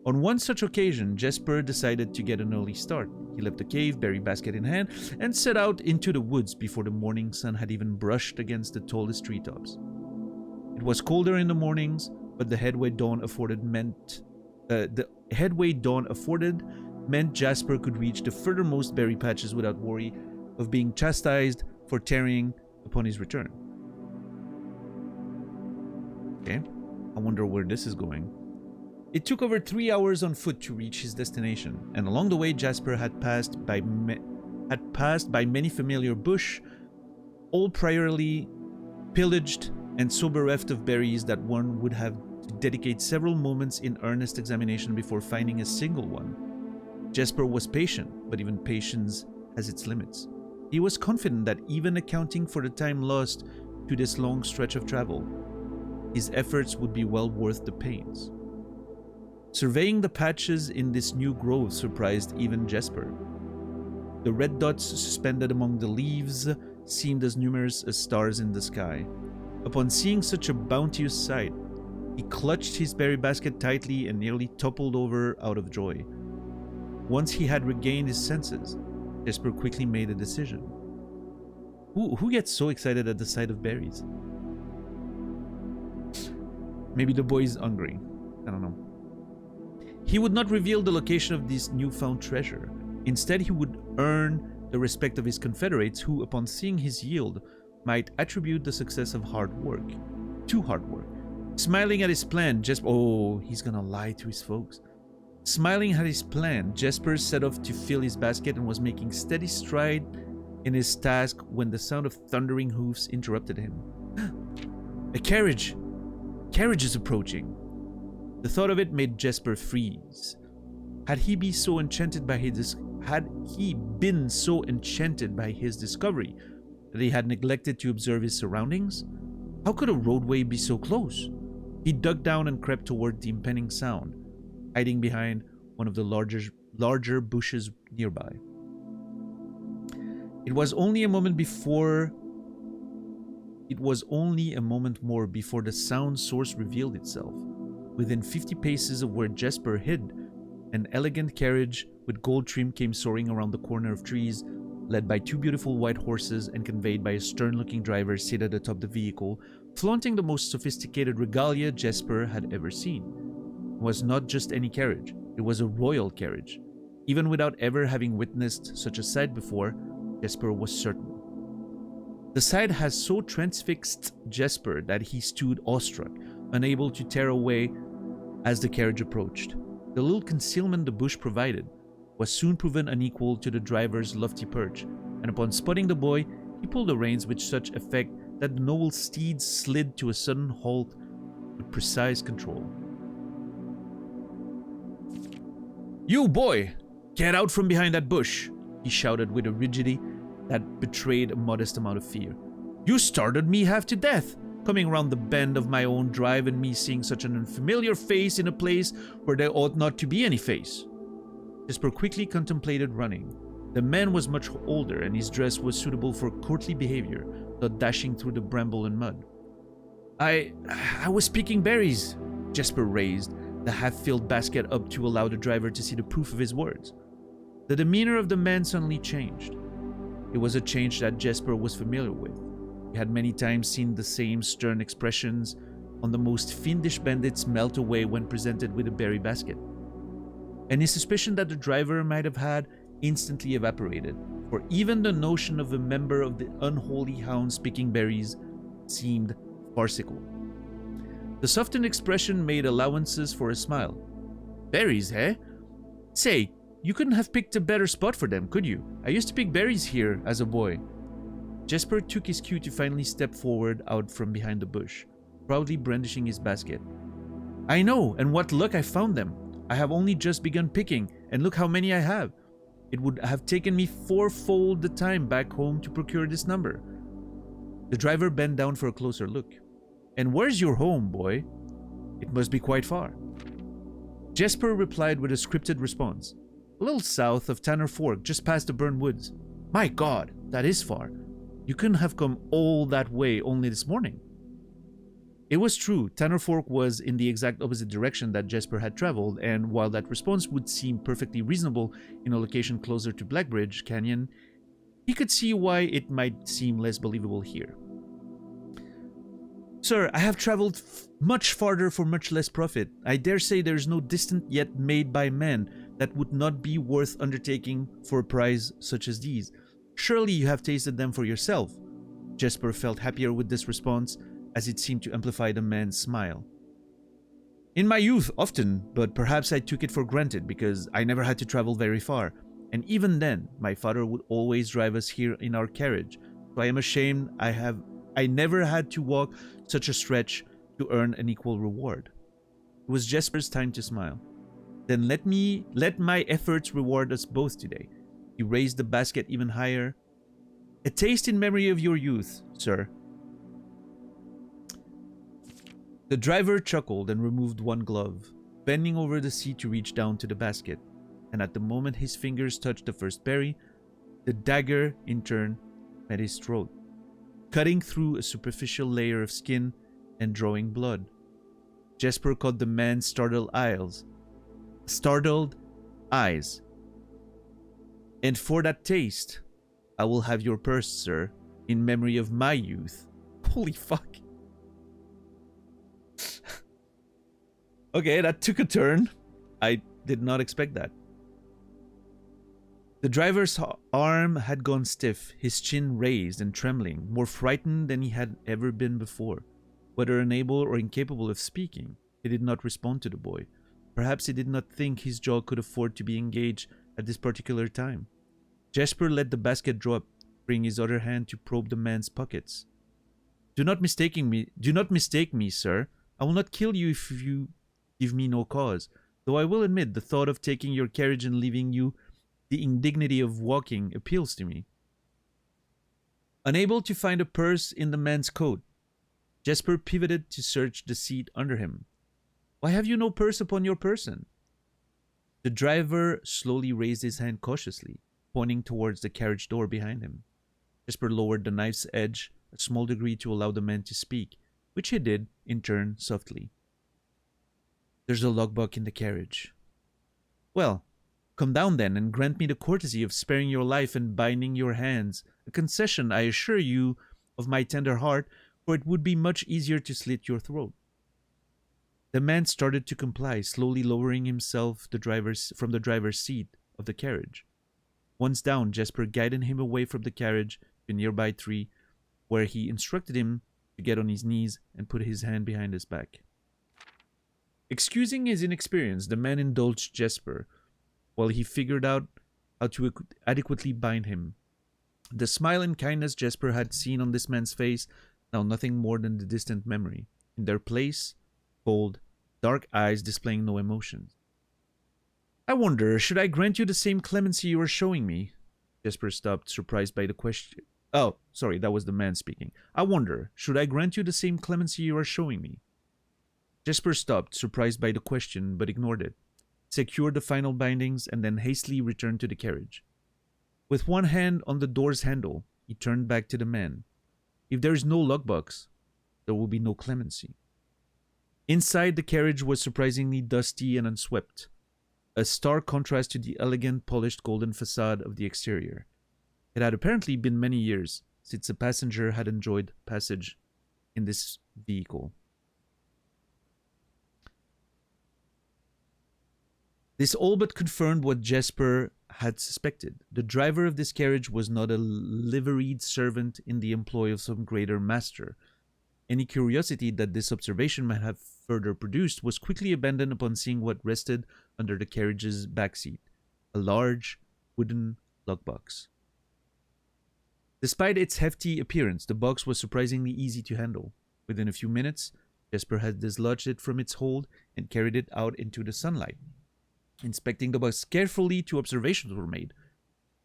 Speaker 1: On one such occasion, Jesper decided to get an early start. He left the cave, berry basket in hand, and set out into the woods before the morning sun had even brushed against the tallest treetops. It was colder in the mornings, but the headway dawn afforded meant Jasper could reach the furthermost berry patches without worry of being chastised for tarrying upon his return. Okay, I wonder where this is going. It took over 3 hours on foot to reach his destination, and along the way Jasper had passed by many familiar bush, all priorly pillaged and so bereft of berries that one would have to dedicate several moments in earnest examination before finding a single one. Jesper was patient, but even patience has its limits. He was confident that even accounting for the time lost to this long stretch of travel, his efforts would be well worth the pains. Surveying the patches in this new growth surprised even Jesper. The red dots suspended among the leaves seemed as numerous as stars in the sky. Upon seeing such a bounteous sight, he clutched his berry basket tightly and nearly toppled over out of joy. Once he had regained his senses, Jesper quickly made a decision. Who gets so excited at the sight of berries? Maybe the boy's hungry. I don't know. He would not reveal the location of this newfound treasure. Instead, he would earn the respect of his confederates who, upon seeing his yield, might attribute the success of hard work. Smiling at his plan, he's gonna lie to his folks. Smiling at his plan, Jesper set off to fill his basket and was making steady stride in his task when the sound of thundering hoofs interrupted him. A carriage! Carriage is approaching! The thought of it made Jesper freeze. Had he been so enchanted by his discovery that he had neglected to observe his surroundings? How could a roadway be so close? He dug down and crept toward the impending sound, hiding behind one of the larger bushes nearby. It was only a moment more before the sound source revealed itself. Within 50 paces of where Jesper hid, an elegant carriage with gold trim came soaring around the corner of trees, led by 2 beautiful white horses and conveyed by a stern-looking driver seated atop the vehicle, flaunting the most sophisticated regalia Jesper had ever seen. It was not just any carriage, it was a royal carriage. Even without ever having witnessed such a sight before, Jesper was certain. The sight had so transfixed Jesper that he stood awestruck, unable to tear away as the carriage approached. The little concealment the bush provided was soon proven unequal to the driver's lofty perch, and upon spotting the boy, he pulled the reins with such effect that the noble steed slid to a sudden halt with precise control. "You boy! Get out from behind that bush!" he shouted with a rigidity that betrayed a modest amount of fear. "You startled me half to death, coming round the bend of my own drive and me seeing such an unfamiliar face in a place where there ought not to be any face." Jesper quickly contemplated running. The man was much older, and his dress was suitable for courtly behavior, not dashing through the bramble and mud. I was picking berries." Jesper raised the half-filled basket up to allow the driver to see the proof of his words. The demeanor of the man suddenly changed. It was a change that Jesper was familiar with. He had many times seen the same stern expressions on the most fiendish bandits melt away when presented with a berry basket. And his suspicion that the driver might have had instantly evaporated, for even the notion of a member of the unholy hounds picking berries seemed farcical. The softened expression made allowances for a smile. "Berries, eh? Say, you couldn't have picked a better spot for them, could you? I used to pick berries here as a boy." Jesper took his cue to finally step forward out from behind the bush, proudly brandishing his basket. "I know, and what luck I found them. I have only just begun picking, and look how many I have. It would have taken me fourfold the time back home to procure this number." The driver bent down for a closer look. "And where's your home, boy? It must be quite far." Jesper replied with a scripted response. "A little south of Tanner Fork, just past the burned woods." "My God, that is far. You couldn't have come all that way only this morning." It was true, Tanner Fork was in the exact opposite direction that Jesper had traveled, and while that response would seem perfectly reasonable in a location closer to Blackbridge Canyon, he could see why it might seem less believable here. "Sir, I have traveled much farther for much less profit. I dare say there is no distance yet made by man that would not be worth undertaking for a prize such as these. Surely you have tasted them for yourself." Jesper felt happier with this response, as it seemed to amplify the man's smile. "In my youth, often, but perhaps I took it for granted because I never had to travel very far, and even then, my father would always drive us here in our carriage, so I am ashamed I never had to walk such a stretch to earn an equal reward." It was Jesper's time to smile. "Then let my efforts reward us both today." He raised the basket even higher. "A taste in memory of your youth, sir." The driver chuckled and removed one glove, bending over the seat to reach down to the basket, and at the moment his fingers touched the first berry, the dagger, in turn, met his throat, cutting through a superficial layer of skin and drawing blood. Jesper caught the man's startled eyes. "And for that taste, I will have your purse, sir, in memory of my youth." Holy fuck. Okay, that took a turn. I did not expect that. The driver's arm had gone stiff, his chin raised and trembling, more frightened than he had ever been before. Whether unable or incapable of speaking, he did not respond to the boy. Perhaps he did not think his jaw could afford to be engaged at this particular time. Jesper let the basket drop, freeing his other hand to probe the man's pockets. Do not mistake me, sir. I will not kill you if you give me no cause, though I will admit the thought of taking your carriage and leaving you the indignity of walking appeals to me." Unable to find a purse in the man's coat, Jesper pivoted to search the seat under him. "Why have you no purse upon your person?" The driver slowly raised his hand cautiously, pointing towards the carriage door behind him. Jesper lowered the knife's edge a small degree to allow the man to speak, which he did, in turn, softly. "There's a logbook in the carriage." "Well, come down then and grant me the courtesy of sparing your life and binding your hands, a concession, I assure you, of my tender heart, for it would be much easier to slit your throat." The man started to comply, slowly lowering himself from the driver's seat of the carriage. Once down, Jesper guided him away from the carriage to a nearby tree, where he instructed him to get on his knees and put his hand behind his back. Excusing his inexperience, the man indulged Jesper while he figured out how to adequately bind him. The smile and kindness Jesper had seen on this man's face, now nothing more than the distant memory. In their place, cold, dark eyes displaying no emotions. I wonder, should I grant you the same clemency you are showing me? Jesper stopped, surprised by the question. Oh, sorry, that was the man speaking. I wonder, should I grant you the same clemency you are showing me? Jesper stopped, surprised by the question, but ignored it, secured the final bindings, and then hastily returned to the carriage. With one hand on the door's handle, he turned back to the man. If there is no lockbox, there will be no clemency. Inside, the carriage was surprisingly dusty and unswept, a stark contrast to the elegant, polished golden facade of the exterior. It had apparently been many years since a passenger had enjoyed passage in this vehicle. This all but confirmed what Jesper had suspected. The driver of this carriage was not a liveried servant in the employ of some greater master. Any curiosity that this observation might have further produced was quickly abandoned upon seeing what rested under the carriage's back seat, a large wooden lockbox. Despite its hefty appearance, the box was surprisingly easy to handle. Within a few minutes, Jesper had dislodged it from its hold and carried it out into the sunlight. Inspecting the box carefully, 2 observations were made.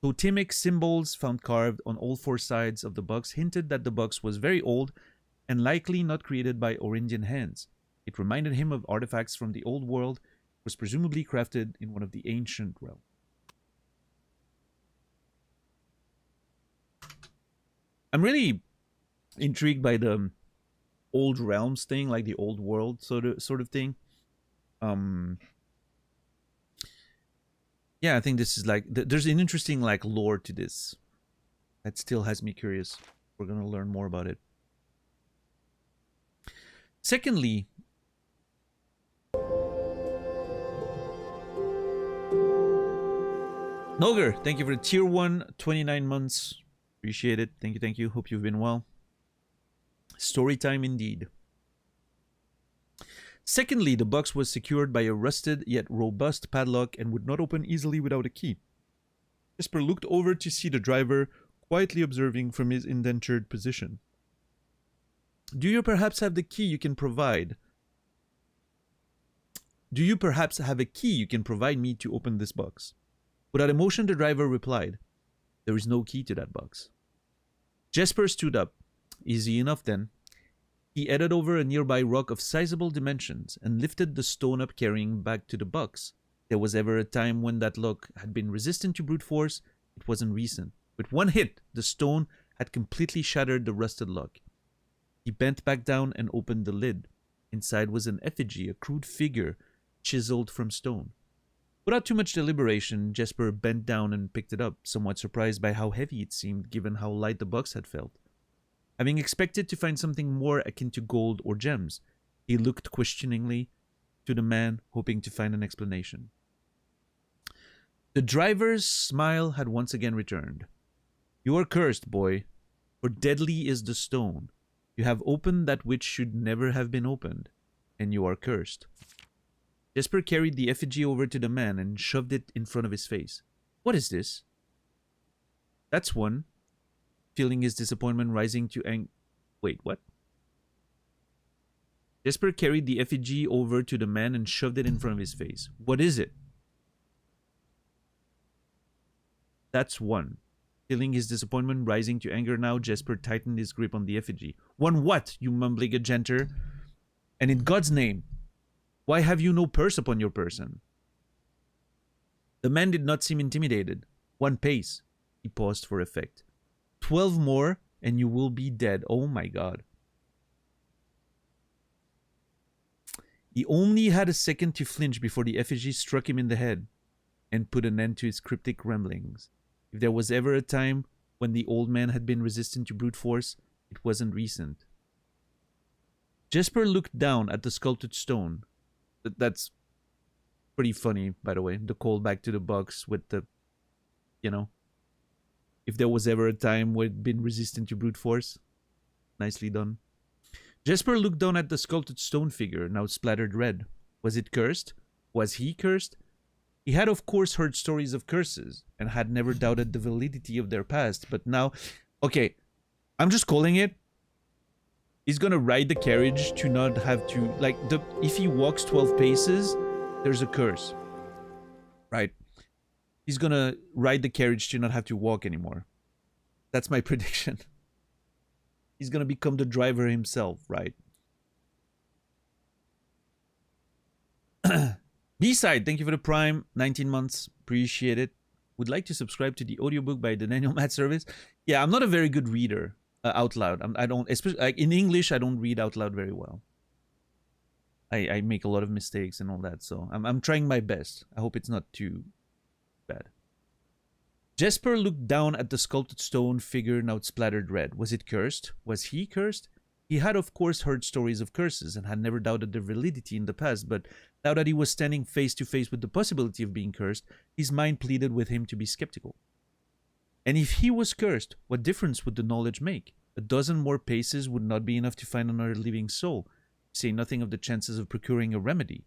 Speaker 1: Totemic symbols found carved on all 4 sides of the box hinted that the box was very old and likely not created by Orindian hands. It reminded him of artifacts from the old world, was presumably crafted in one of the ancient realms. I'm really intrigued by the old realms thing, like the old world sort of thing. Yeah, I think this is like there's an interesting like lore to this that still has me curious. We're gonna learn more about it. Secondly, Noger, thank you for the tier 1, 29 months. Appreciate it. Thank you. Hope you've been well. Story time indeed. Secondly, the box was secured by a rusted yet robust padlock and would not open easily without a key. Jesper looked over to see the driver quietly observing from his indentured position. Do you perhaps have the key you can provide? Do you perhaps have a key you can provide me to open this box? Without emotion, the driver replied, there is no key to that box. Jesper stood up. Easy enough then. He headed over a nearby rock of sizable dimensions and lifted the stone up, carrying back to the box. There was ever a time when that lock had been resistant to brute force. It wasn't recent. With one hit, the stone had completely shattered the rusted lock. He bent back down and opened the lid. Inside was an effigy, a crude figure chiseled from stone. Without too much deliberation, Jesper bent down and picked it up, somewhat surprised by how heavy it seemed given how light the box had felt. Having expected to find something more akin to gold or gems, he looked questioningly to the man, hoping to find an explanation. The driver's smile had once again returned. You are cursed, boy, for deadly is the stone. You have opened that which should never have been opened, and you are cursed. Jesper carried the effigy over to the man and shoved it in front of his face. What is this? That's one. Feeling his disappointment rising to Wait, what? Jesper carried the effigy over to the man and shoved it in front of his face. What is it? That's one. Feeling his disappointment rising to anger now, Jesper tightened his grip on the effigy. One what, you mumbling agenter? And in God's name, why have you no purse upon your person? The man did not seem intimidated. One pace. He paused for effect. 12 more, and you will be dead. Oh my God. He only had a second to flinch before the effigy struck him in the head and put an end to his cryptic ramblings. If there was ever a time when the old man had been resistant to brute force, it wasn't recent. Jesper looked down at the sculpted stone. That's pretty funny, by the way. The callback to the box with the, you know, if there was ever a time where it'd been resistant to brute force. Nicely done. Jesper looked down at the sculpted stone figure, now splattered red. Was it cursed? Was he cursed? He had, of course, heard stories of curses and had never doubted the validity of their past, but now, okay, I'm just calling it. He's gonna ride the carriage to not have to, like, if he walks 12 paces, there's a curse, right? He's gonna ride the carriage to not have to walk anymore. That's my prediction. He's gonna become the driver himself, right? B-side, thank you for the prime. 19 months, appreciate it. Would like to subscribe to the audiobook by the Daniel Matt service. Yeah, I'm not a very good reader out loud. I don't, especially like in English, I don't read out loud very well. I make a lot of mistakes and all that, so I'm trying my best. I hope it's not too bad. Jesper looked down at the sculpted stone figure now splattered red. Was it cursed? Was he cursed? He had, of course, heard stories of curses and had never doubted their validity in the past, but now that he was standing face to face with the possibility of being cursed, his mind pleaded with him to be skeptical. And if he was cursed, what difference would the knowledge make? A dozen more paces would not be enough to find another living soul, to say nothing of the chances of procuring a remedy.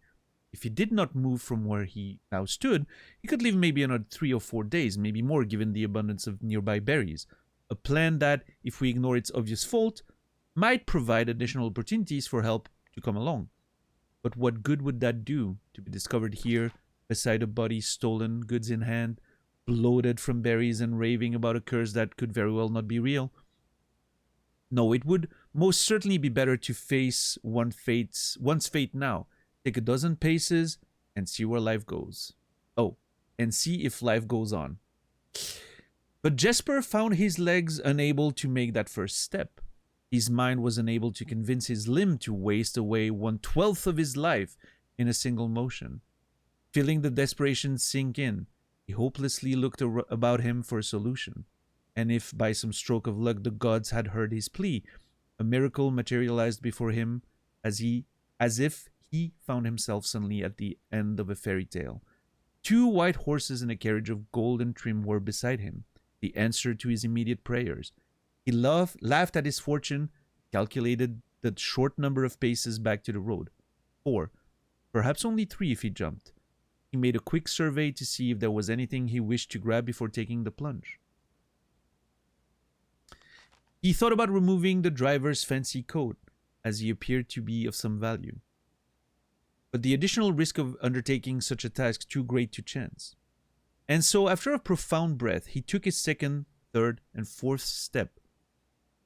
Speaker 1: If he did not move from where he now stood, he could live maybe another 3 or 4 days, maybe more given the abundance of nearby berries. A plan that, if we ignore its obvious fault, might provide additional opportunities for help to come along. But what good would that do, to be discovered here, beside a body stolen, goods in hand, bloated from berries and raving about a curse that could very well not be real? No, it would most certainly be better to face one's fate now, take a dozen paces, and see where life goes. Oh, and see if life goes on. But Jesper found his legs unable to make that first step. His mind was unable to convince his limb to waste away 1/12 of his life in a single motion. Feeling the desperation sink in, he hopelessly looked about him for a solution. And if by some stroke of luck the gods had heard his plea, a miracle materialized before him as if he found himself suddenly at the end of a fairy tale. 2 white horses in a carriage of golden trim were beside him, the answer to his immediate prayers. He laughed at his fortune, calculated the short number of paces back to the road. 4, perhaps only 3 if he jumped. He made a quick survey to see if there was anything he wished to grab before taking the plunge. He thought about removing the driver's fancy coat, as he appeared to be of some value. But the additional risk of undertaking such a task too great to chance. And so, after a profound breath, he took his second, third, and fourth step,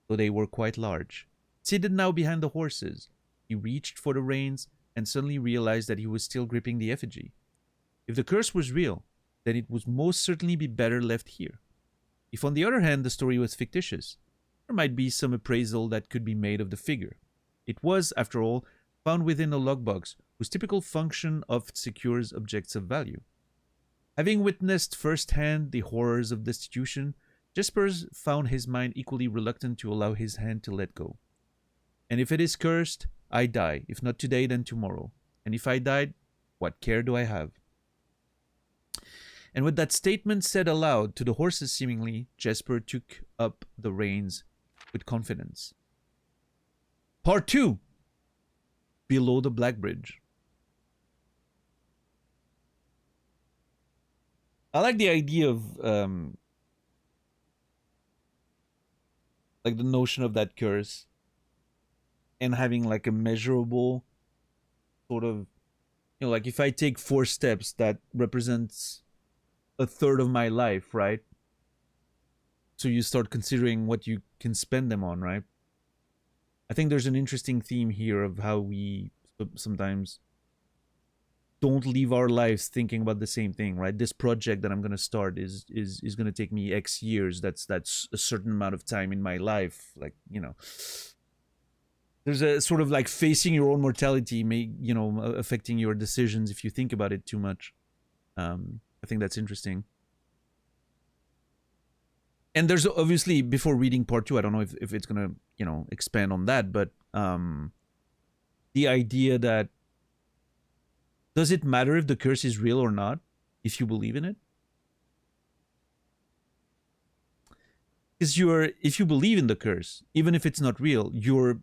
Speaker 1: though they were quite large. Seated now behind the horses, he reached for the reins and suddenly realized that he was still gripping the effigy. If the curse was real, then it would most certainly be better left here. If, on the other hand, the story was fictitious, there might be some appraisal that could be made of the figure. It was, after all, found within a lockbox whose typical function oft secures objects of value. Having witnessed firsthand the horrors of destitution, Jesper found his mind equally reluctant to allow his hand to let go. And if it is cursed, I die, if not today, then tomorrow. And if I died, what care do I have? And with that statement said aloud to the horses seemingly, Jesper took up the reins with confidence. Part 2. Below the Black Bridge. I like the idea of like the notion of that curse and having like a measurable sort of, you know, like if I take 4 steps, that represents a third of my life, right? So you start considering what you can spend them on, right? I think there's an interesting theme here of how we sometimes don't live our lives thinking about the same thing, right? This project that I'm going to start is going to take me X years. That's a certain amount of time in my life. Like, you know, there's a sort of like facing your own mortality may, you know, affecting your decisions if you think about it too much. I think that's interesting. And there's obviously, before reading part 2, I don't know if it's going to, you know, expand on that, but the idea that, does it matter if the curse is real or not, if you believe in it? Because if you believe in the curse, even if it's not real, you're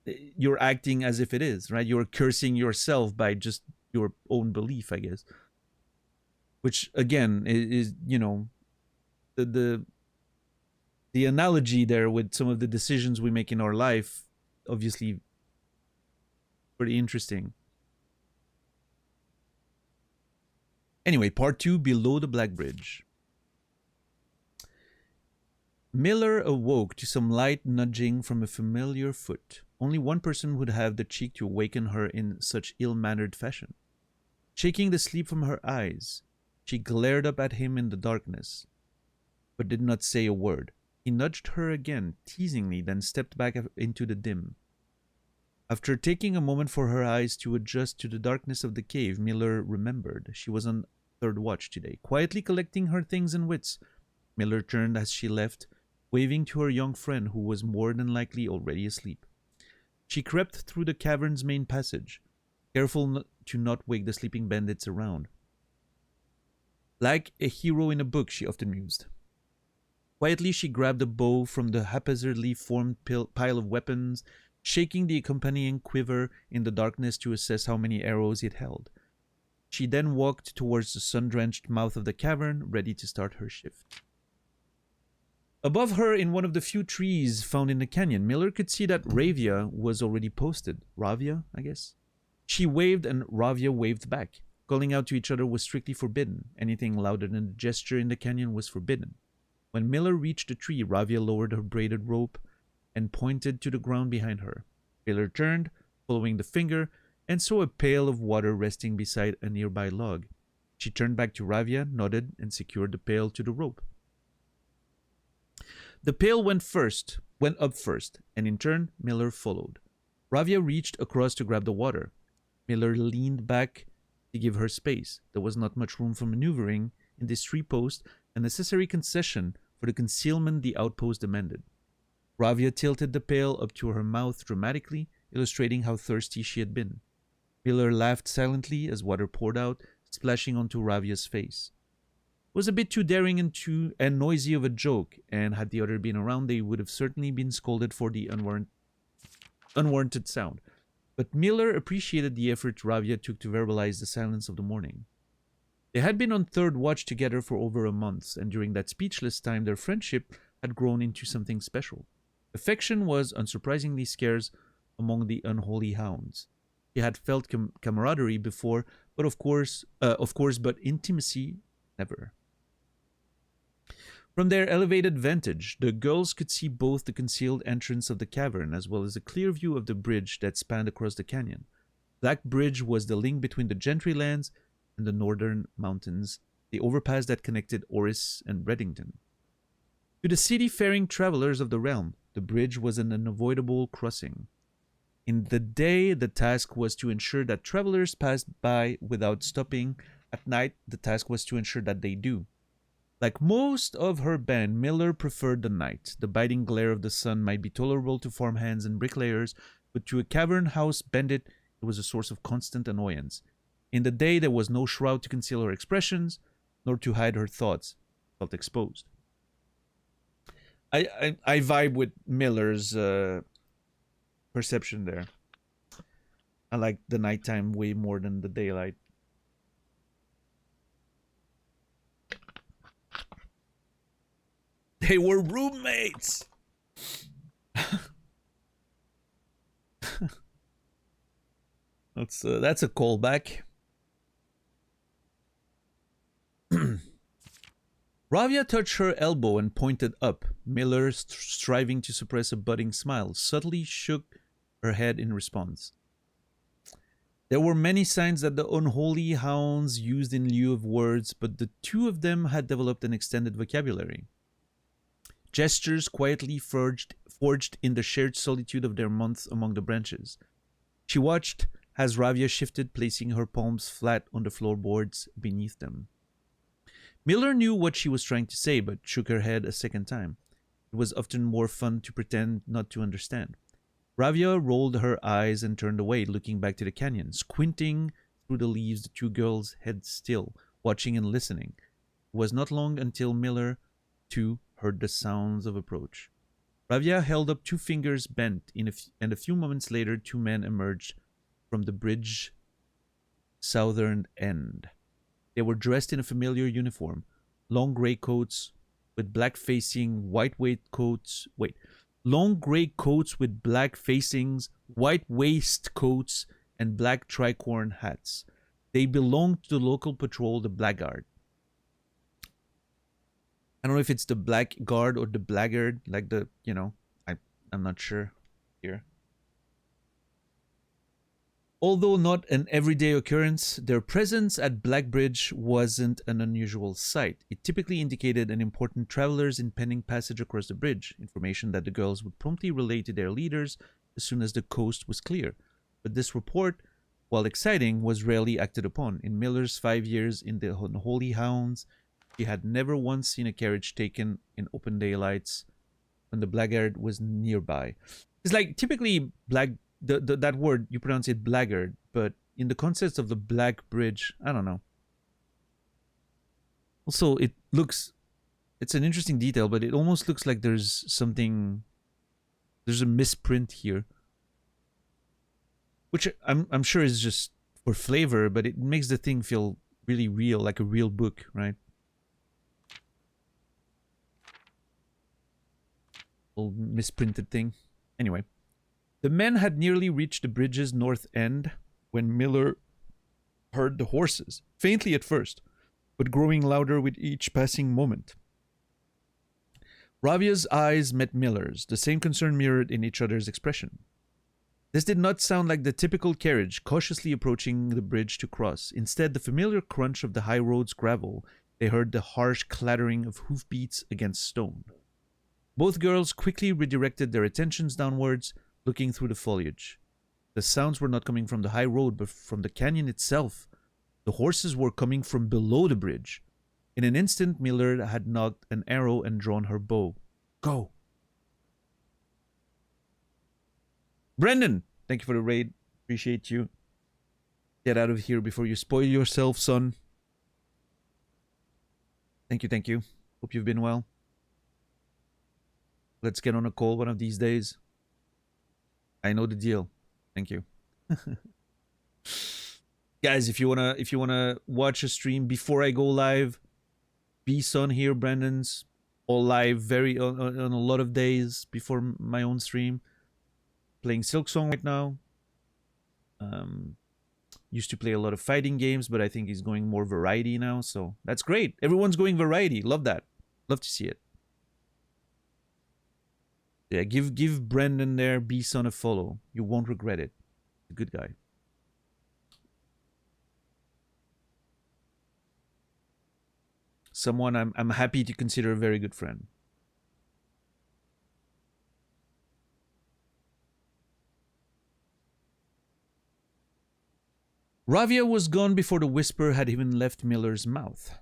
Speaker 1: you're acting as if it is, right? You're cursing yourself by just your own belief, I guess. Which again is the the analogy there with some of the decisions we make in our life, obviously pretty interesting. Anyway, part 2, Below the Black Bridge. Miller awoke to some light nudging from a familiar foot. Only one person would have the cheek to awaken her in such ill-mannered fashion. Shaking the sleep from her eyes, she glared up at him in the darkness, but did not say a word. He nudged her again, teasingly, then stepped back into the dim. After taking a moment for her eyes to adjust to the darkness of the cave, Miller remembered she was on third watch today. Quietly collecting her things and wits, Miller turned as she left, waving to her young friend who was more than likely already asleep. She crept through the cavern's main passage, careful to not wake the sleeping bandits around. Like a hero in a book, she often mused. Quietly, she grabbed a bow from the haphazardly formed pile of weapons, shaking the accompanying quiver in the darkness to assess how many arrows it held. She then walked towards the sun-drenched mouth of the cavern, ready to start her shift. Above her, in one of the few trees found in the canyon, Miller could see that Ravia was already posted. Ravia, I guess? She waved and Ravia waved back. Calling out to each other was strictly forbidden. Anything louder than a gesture in the canyon was forbidden. When Miller reached the tree, Ravia lowered her braided rope and pointed to the ground behind her. Miller turned, following the finger, and saw a pail of water resting beside a nearby log. She turned back to Ravia, nodded, and secured the pail to the rope. The pail went up first, and in turn, Miller followed. Ravia reached across to grab the water. Miller leaned back to give her space. There was not much room for maneuvering in this tree post, a necessary concession for the concealment the outpost demanded. Ravia tilted the pail up to her mouth dramatically, illustrating how thirsty she had been. Miller laughed silently as water poured out, splashing onto Ravia's face. It was a bit too daring and noisy of a joke, and had the other been around, they would have certainly been scolded for the unwarranted sound. But Miller appreciated the effort Ravia took to verbalize the silence of the morning. They had been on third watch together for over a month, and during that speechless time their friendship had grown into something special. Affection was unsurprisingly scarce among the unholy hounds. She had felt camaraderie before, but of course, but intimacy never. From their elevated vantage, the girls could see both the concealed entrance of the cavern as well as a clear view of the bridge that spanned across the canyon. Black Bridge was the link between the Gentry lands and the northern mountains, the overpass that connected Oris and Reddington. To the city-faring travelers of the realm, the bridge was an unavoidable crossing. In the day, the task was to ensure that travelers passed by without stopping. At night, the task was to ensure that they do. Like most of her band, Miller preferred the night. The biting glare of the sun might be tolerable to farmhands and bricklayers, but to a cavern house bandit, it was a source of constant annoyance. In the day, there was no shroud to conceal her expressions, nor to hide her thoughts. Felt exposed. I vibe with Miller's perception there. I like the nighttime way more than the daylight. They were roommates. That's a callback. Ravia touched her elbow and pointed up. Miller, striving to suppress a budding smile, subtly shook her head in response. There were many signs that the unholy hounds used in lieu of words, but the two of them had developed an extended vocabulary. Gestures quietly forged in the shared solitude of their months among the branches. She watched as Ravia shifted, placing her palms flat on the floorboards beneath them. Miller knew what she was trying to say, but shook her head a second time. It was often more fun to pretend not to understand. Ravia rolled her eyes and turned away, looking back to the canyon. Squinting through the leaves, the two girls held still, watching and listening. It was not long until Miller, too, heard the sounds of approach. Ravia held up 2 fingers bent, and a few moments later, 2 men emerged from the bridge southern end. They were dressed in a familiar uniform, long gray coats with black facing, white waistcoats. Long gray coats with black facings, white waistcoats, and black tricorn hats. They belonged to the local patrol, the Blackguard. I don't know if it's the Blackguard or the Blackguard, like I'm not sure here. Although not an everyday occurrence, their presence at Blackbridge wasn't an unusual sight. It typically indicated an important traveler's impending passage across the bridge, information that the girls would promptly relay to their leaders as soon as the coast was clear. But this report, while exciting, was rarely acted upon. In Miller's 5 years in the Unholy Hounds, he had never once seen a carriage taken in open daylights when the Blackguard was nearby. It's like typically that word, you pronounce it Blackguard, but in the context of the Black Bridge, I don't know. Also, it's an interesting detail, but it almost looks like there's a misprint here, which I'm sure is just for flavor, but it makes the thing feel really real, like a real book, right? Old misprinted thing. Anyway, the men had nearly reached the bridge's north end when Miller heard the horses, faintly at first, but growing louder with each passing moment. Ravia's eyes met Miller's, the same concern mirrored in each other's expression. This did not sound like the typical carriage cautiously approaching the bridge to cross. Instead, the familiar crunch of the high road's gravel, they heard the harsh clattering of hoofbeats against stone. Both girls quickly redirected their attentions downwards, looking through the foliage. The sounds were not coming from the high road, but from the canyon itself. The horses were coming from below the bridge. In an instant, Miller had knocked an arrow and drawn her bow. Go! Brendan, thank you for the raid. Appreciate you. Get out of here before you spoil yourself, son. Thank you, thank you. Hope you've been well. Let's get on a call one of these days. I know the deal. Thank you. Guys, if you wanna watch a stream before I go live, B-Son here, Brandon's all live on a lot of days before my own stream. Playing Silksong right now. Used to play a lot of fighting games, but I think he's going more variety now, so that's great. Everyone's going variety. Love that. Love to see it. Yeah, give Brendan there, B-Son a follow. You won't regret it. A good guy. Someone I'm happy to consider a very good friend. Ravia was gone before the whisper had even left Miller's mouth.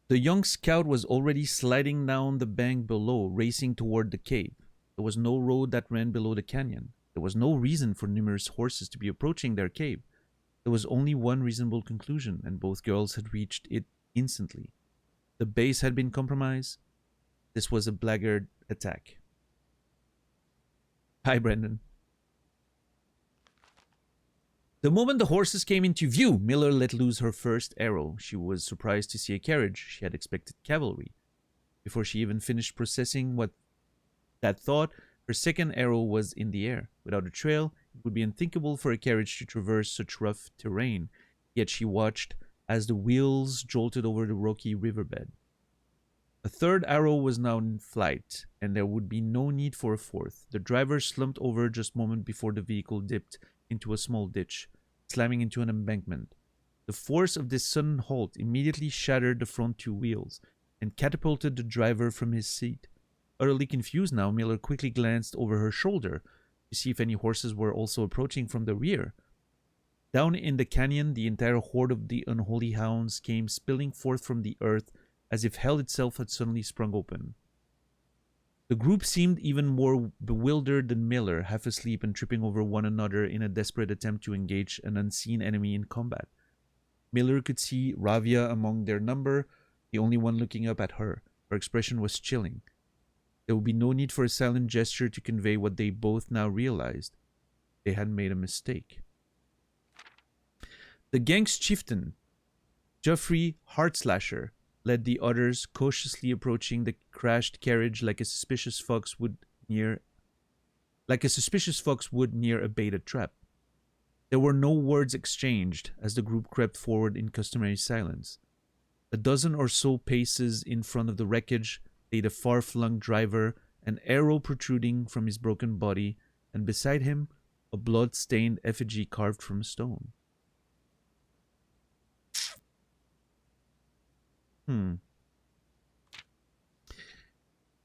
Speaker 1: The young scout was already sliding down the bank below, racing toward the cave. There was no road that ran below the canyon. There was no reason for numerous horses to be approaching their cave. There was only one reasonable conclusion, and both girls had reached it instantly. The base had been compromised. This was a Blackguard attack. Hi, Brendan. The moment the horses came into view, Miller let loose her first arrow. She was surprised to see a carriage. She had expected cavalry. Before she even finished processing that thought, her second arrow was in the air. Without a trail, it would be unthinkable for a carriage to traverse such rough terrain. Yet she watched as the wheels jolted over the rocky riverbed. A third arrow was now in flight, and there would be no need for a fourth. The driver slumped over just a moment before the vehicle dipped into a small ditch, slamming into an embankment. The force of this sudden halt immediately shattered the front 2 wheels and catapulted the driver from his seat. Utterly confused now, Miller quickly glanced over her shoulder to see if any horses were also approaching from the rear. Down in the canyon, the entire horde of the Unholy Hounds came spilling forth from the earth as if hell itself had suddenly sprung open. The group seemed even more bewildered than Miller, half asleep and tripping over one another in a desperate attempt to engage an unseen enemy in combat. Miller could see Ravia among their number, the only one looking up at her. Her expression was chilling. There would be no need for a silent gesture to convey what they both now realized. They had made a mistake. The gang's chieftain, Geoffrey Heartslasher, led the others, cautiously approaching the crashed carriage like a suspicious fox would near a baited trap. There were no words exchanged as the group crept forward in customary silence. A dozen or so paces in front of the wreckage lay the far-flung driver, an arrow protruding from his broken body, and beside him, a blood-stained effigy carved from stone.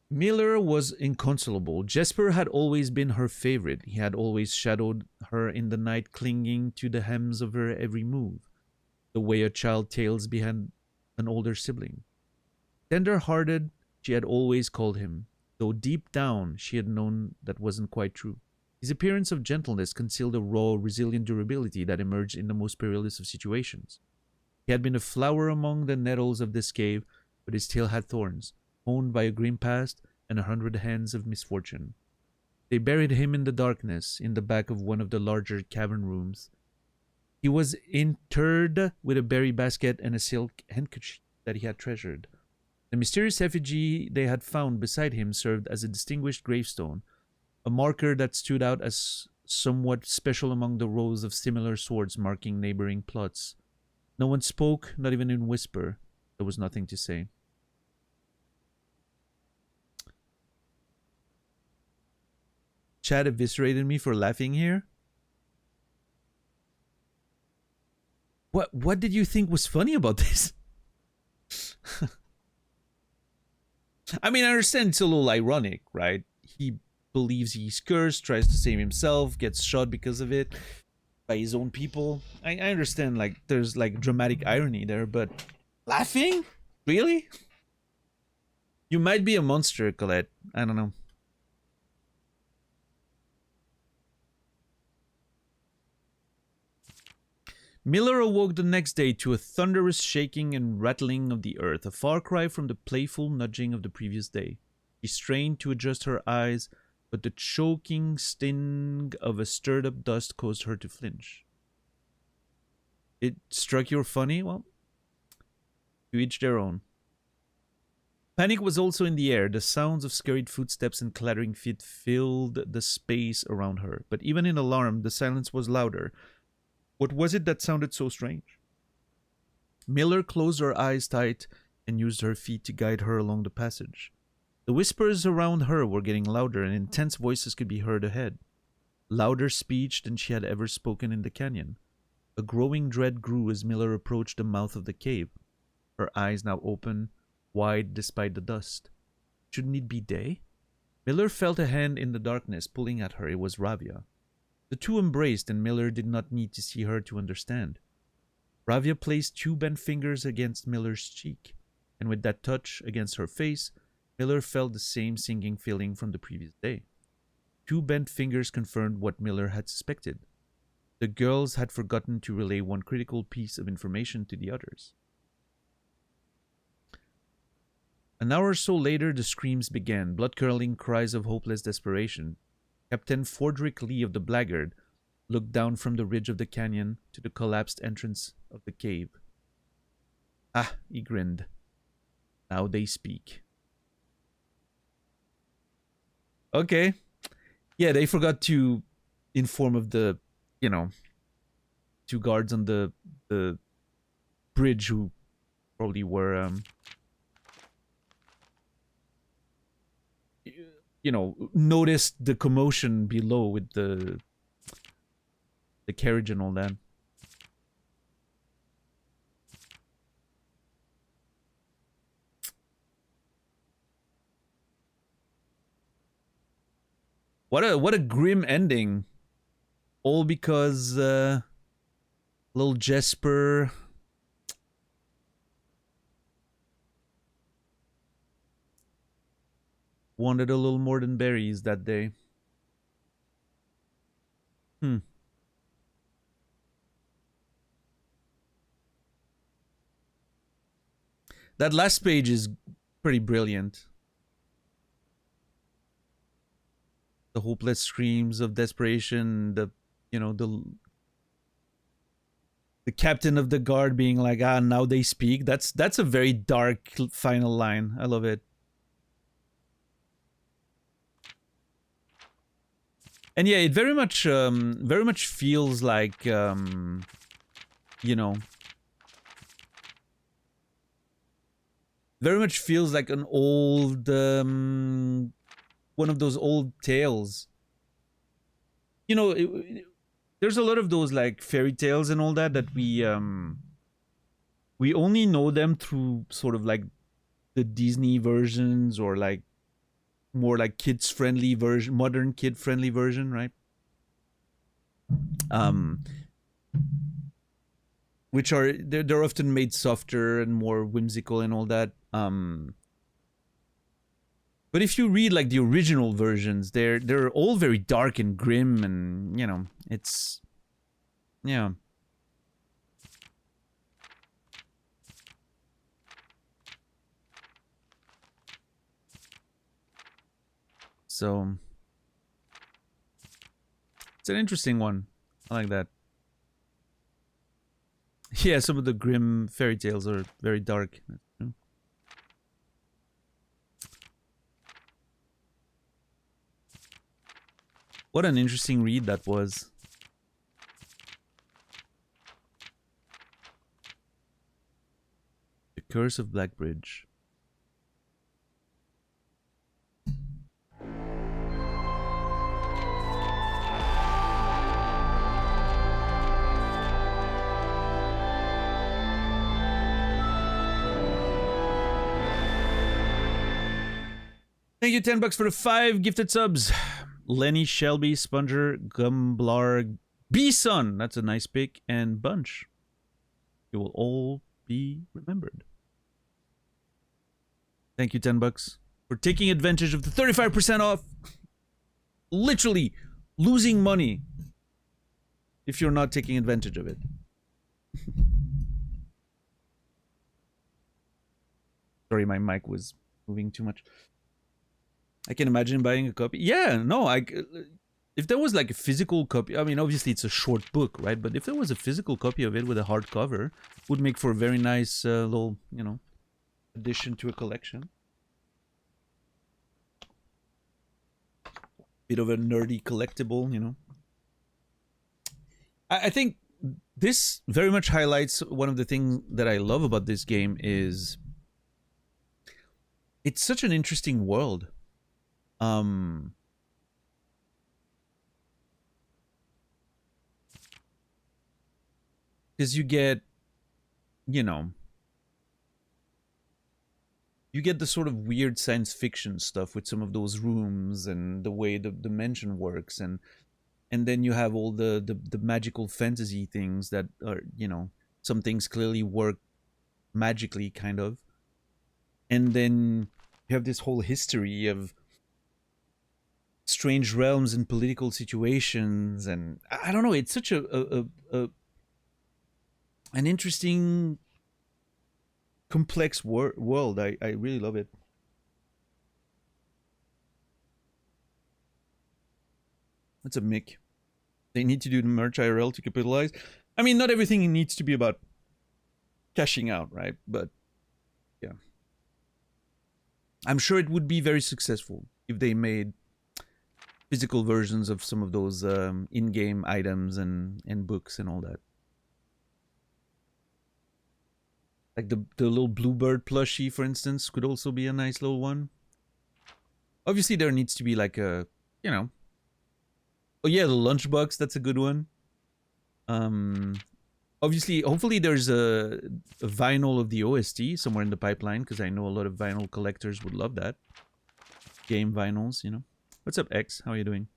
Speaker 1: Miller was inconsolable. Jesper had always been her favorite. He had always shadowed her in the night, clinging to the hems of her every move, the way a child tails behind an older sibling. Tender-hearted, she had always called him, though deep down she had known that wasn't quite true. His appearance of gentleness concealed a raw, resilient durability that emerged in the most perilous of situations. He had been a flower among the nettles of this cave, but his tail had thorns, honed by a grim past and 100 hands of misfortune. They buried him in the darkness, in the back of one of the larger cavern rooms. He was interred with a berry basket and a silk handkerchief that he had treasured. The mysterious effigy they had found beside him served as a distinguished gravestone, a marker that stood out as somewhat special among the rows of similar swords marking neighboring plots. No one spoke, not even in whisper. There was nothing to say. Chad eviscerated me for laughing here. What did you think was funny about this? I mean, I understand it's a little ironic, right? He believes he's cursed, tries to save himself, gets shot because of it by his own people. I understand, like, there's like dramatic irony there, but laughing? Really? You might be a monster, Colette. I don't know. Miller awoke the next day to a thunderous shaking and rattling of the earth, a far cry from the playful nudging of the previous day. She strained to adjust her eyes, but the choking sting of a stirred-up dust caused her to flinch. It struck you funny? Well, to each their own. Panic was also in the air. The sounds of scurried footsteps and clattering feet filled the space around her. But even in alarm, the silence was louder. What was it that sounded so strange? Miller closed her eyes tight and used her feet to guide her along the passage. The whispers around her were getting louder, and intense voices could be heard ahead. Louder speech than she had ever spoken in the canyon. A growing dread grew as Miller approached the mouth of the cave, her eyes now open, wide despite the dust. Shouldn't it be day? Miller felt a hand in the darkness pulling at her. It was Ravia. The two embraced, and Miller did not need to see her to understand. Ravia placed two bent fingers against Miller's cheek, and with that touch against her face, Miller felt the same sinking feeling from the previous day. Two bent fingers confirmed what Miller had suspected. The girls had forgotten to relay one critical piece of information to the others. An hour or so later, the screams began, blood-curdling cries of hopeless desperation. Captain Fordrick Lee of the Blackguard looked down from the ridge of the canyon to the collapsed entrance of the cave. Ah, he grinned. Now they speak. Okay. Yeah, they forgot to inform of the, two guards on the bridge who probably were, noticed the commotion below with the carriage and all that. What a grim ending. All because little Jesper wanted a little more than berries that day. That last page is pretty brilliant. the hopeless screams of desperation, the, you know, the captain of the guard being like, ah, now they speak. That's a very dark final line. I love it. And yeah, it very much feels like, you know, very much feels like an old, one of those old tales. You know, there's a lot of those like fairy tales and all that we only know them through sort of like the Disney versions, or like more like kids friendly version, modern kid friendly version, right? Which are they're often made softer and more whimsical and all that. But if you read like the original versions, they're all very dark and grim, and you know, it's, yeah. So it's an interesting one. I like that. Yeah, some of the grim fairy tales are very dark. What an interesting read that was. The Curse of Blackbridge. Thank you, $10 for the 5 gifted subs. Lenny, Shelby, Sponger, Gumblar, B-Sun, that's a nice pick, and Bunch. You will all be remembered. Thank you, $10 for taking advantage of the 35% off. Literally losing money if you're not taking advantage of it. Sorry, my mic was moving too much. I can imagine buying a copy. Yeah, no, if there was like a physical copy, I mean, obviously it's a short book, right? But if there was a physical copy of it with a hardcover, it would make for a very nice little, you know, addition to a collection. Bit of a nerdy collectible, you know. I think this very much highlights one of the things that I love about this game is it's such an interesting world. Because you get, you know, you get the sort of weird science fiction stuff with some of those rooms and the way the dimension works, and then you have all the magical fantasy things that are, you know, some things clearly work magically, kind of, and then you have this whole history of strange realms and political situations, and I don't know, it's such an interesting, complex world. I really love it. That's a Mick. They need to do the merch IRL to capitalize. I mean, not everything needs to be about cashing out, right? But yeah, I'm sure it would be very successful if they made physical versions of some of those in-game items and books and all that. Like the little bluebird plushie, for instance, could also be a nice little one. Obviously, there needs to be like a, you know... Oh yeah, the lunchbox, that's a good one. Obviously, hopefully there's a vinyl of the OST somewhere in the pipeline, because I know a lot of vinyl collectors would love that. Game vinyls, you know. What's up, X? How are you doing?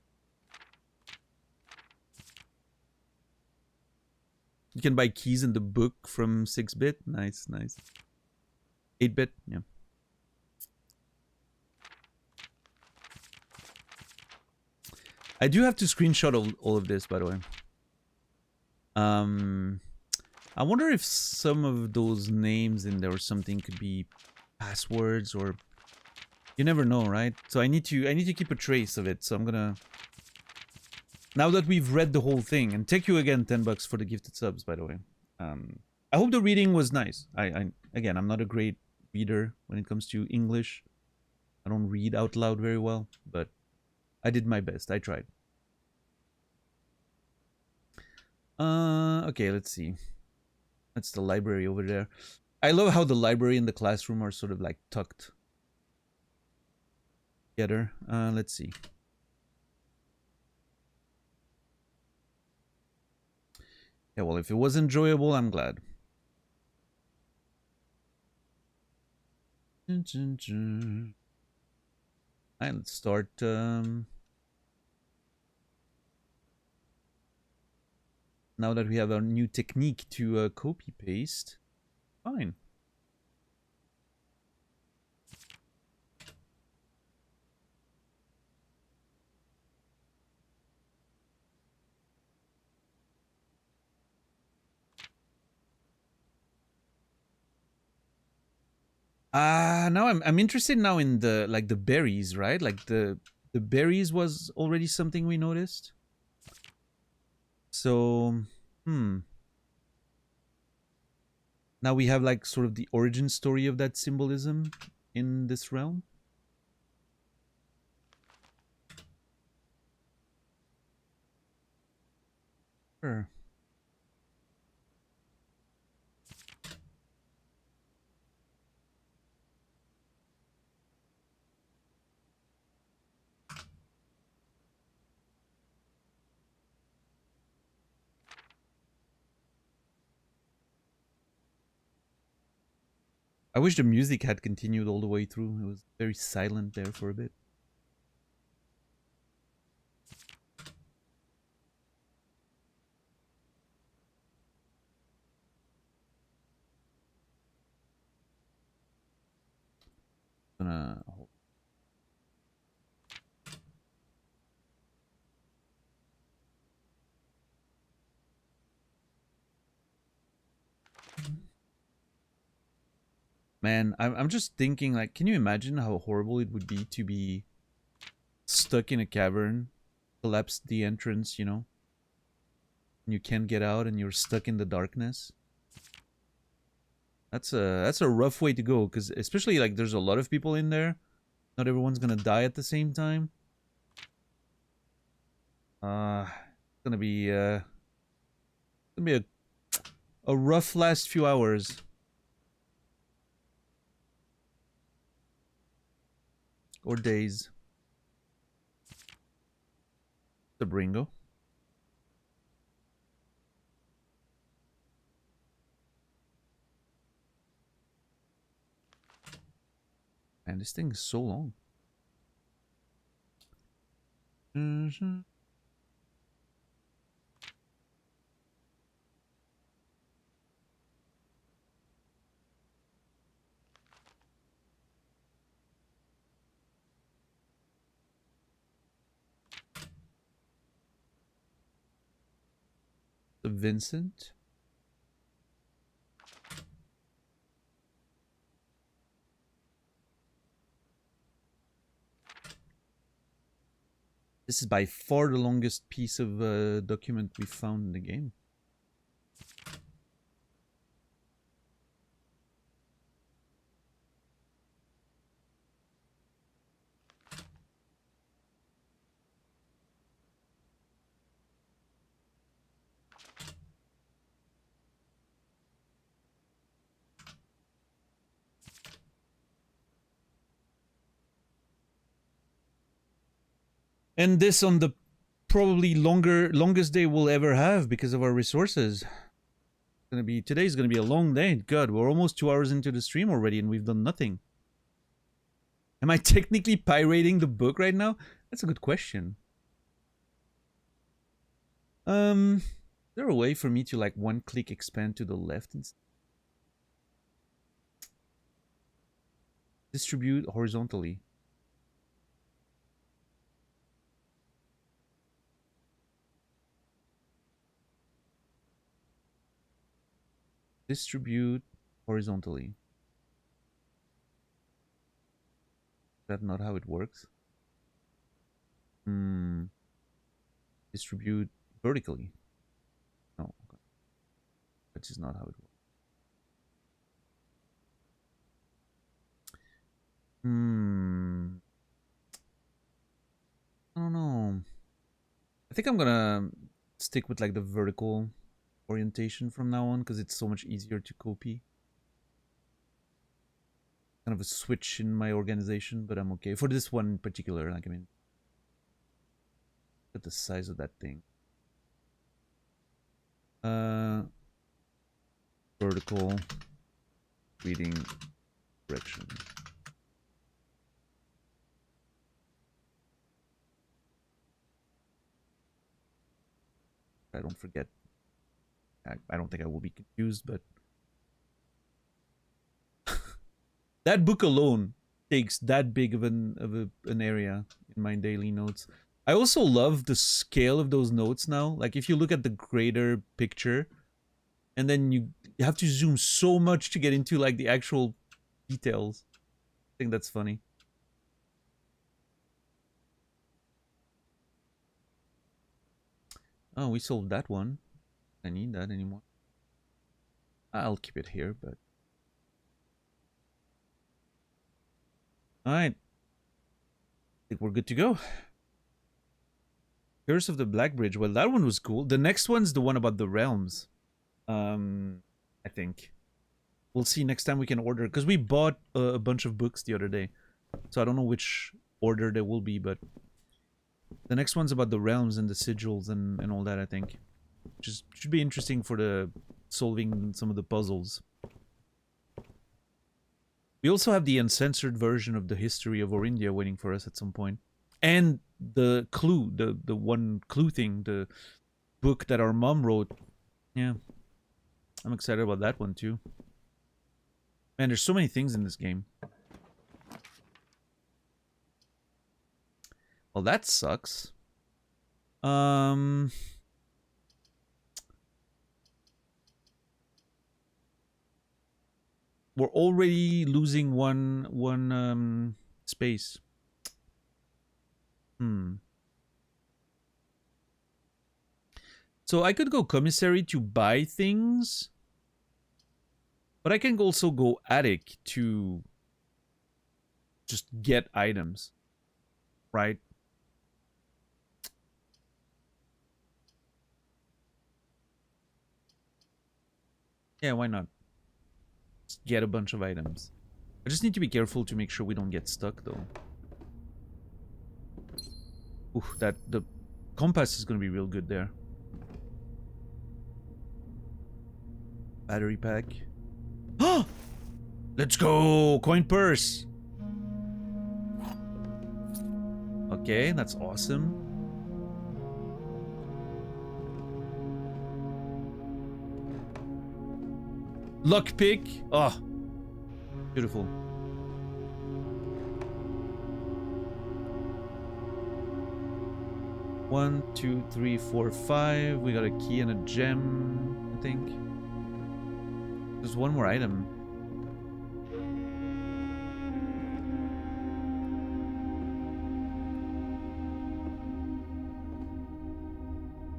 Speaker 1: You can buy keys in the book from 6-bit. Nice, nice. 8-bit, yeah. I do have to screenshot all of this, by the way. I wonder if some of those names in there or something could be passwords, or You never know, right? So I need to keep a trace of it. So I'm gonna, now that we've read the whole thing, and thank you again, $10 for the gifted subs, by the way. I hope the reading was nice. Again, I'm not a great reader when it comes to English. I don't read out loud very well, but I did my best. I tried. Okay, let's see. That's the library over there. I love how the library and the classroom are sort of like tucked together. Let's see. Yeah, well, if it was enjoyable, I'm glad. And let's start. Now that we have a new technique to copy paste, fine. Now I'm interested now in the like the berries, right? Like the berries was already something we noticed. So, now we have like sort of the origin story of that symbolism in this realm. Sure. I wish the music had continued all the way through. It was very silent there for a bit. Gonna hold. Man, I'm just thinking, like, can you imagine how horrible it would be to be stuck in a cavern, collapsed the entrance, you know, and you can't get out and you're stuck in the darkness? That's a rough way to go, because especially like there's a lot of people in there. Not everyone's gonna die at the same time. It's gonna be a rough last few hours. Or days. The Bringo. Man, this thing is so long. The Vincent. This is by far the longest piece of document we found in the game. And this on the probably longest day we'll ever have because of our resources. Today's gonna be a long day. God, we're almost 2 hours into the stream already and we've done nothing. Am I technically pirating the book right now? That's a good question. Is there a way for me to like one click expand to the left and distribute horizontally? Distribute horizontally. That's not how it works. Distribute vertically. No, okay. That is not how it works. I don't know. I think I'm gonna stick with like the vertical orientation from now on because it's so much easier to copy. Kind of a switch in my organization, but I'm okay for this one in particular. Like, I mean, look at the size of that thing. Vertical reading direction. I don't forget. I don't think I will be confused, but that book alone takes that big of an area in my daily notes. I also love the scale of those notes now. Like if you look at the greater picture, and then you have to zoom so much to get into like the actual details. I think that's funny. Oh, we solved that one. I need that anymore. I'll keep it here, but... Alright. I think we're good to go. Curse of the Black Bridge. Well, that one was cool. The next one's the one about the realms. I think. We'll see next time we can order. Because we bought a bunch of books the other day. So I don't know which order there will be, but... The next one's about the realms and the sigils and all that, I think. Which should be interesting for the solving some of the puzzles. We also have the uncensored version of the history of Orindia waiting for us at some point. And the clue, the one clue thing, the book that our mom wrote. Yeah. I'm excited about that one too. Man, there's so many things in this game. Well, that sucks. We're already losing one space. So I could go commissary to buy things, but I can also go attic to just get items, right? Yeah, why not? Just get a bunch of items. I just need to be careful to make sure we don't get stuck, though. Ooh, the compass is gonna be real good there. Battery pack. Oh! Let's go! Coin purse! Okay, that's awesome. Lockpick. Oh, beautiful. One, two, three, four, five. We got a key and a gem, I think. There's one more item.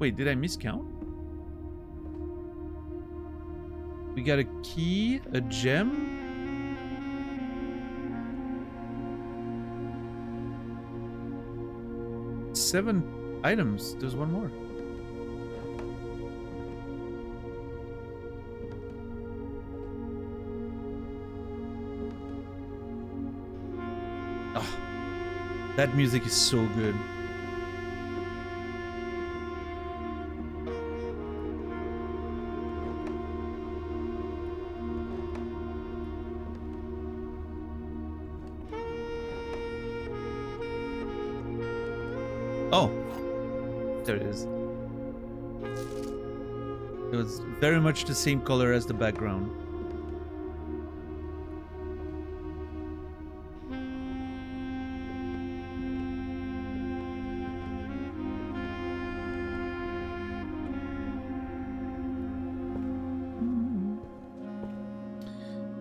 Speaker 1: Wait, did I miscount? We got a key, a gem. Seven items. There's one more. Oh, that music is so good. Oh, there it is. It was very much the same color as the background.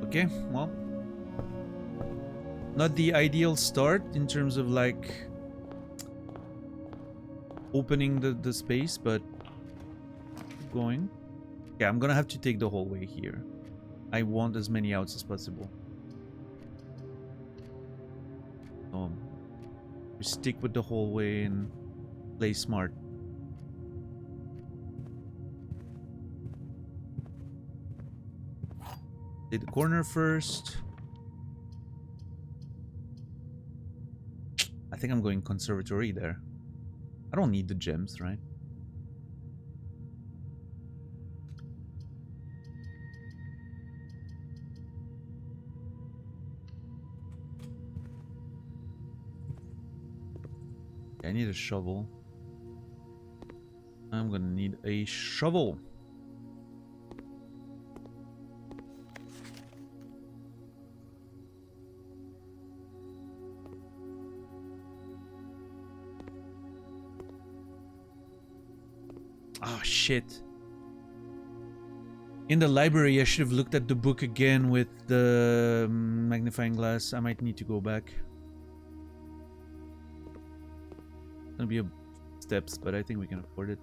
Speaker 1: Okay, well. Not the ideal start in terms of like opening the space, but keep going. Yeah, I'm gonna have to take the whole way here. I want as many outs as possible. We stick with the whole way and play smart. Did the corner first. I think I'm going conservatory there. I don't need the gems, right? I need a shovel. I'm gonna need a shovel. Oh shit. In the library, I should have looked at the book again with the magnifying glass. I might need to go back. Gonna be a steps, but I think we can afford it.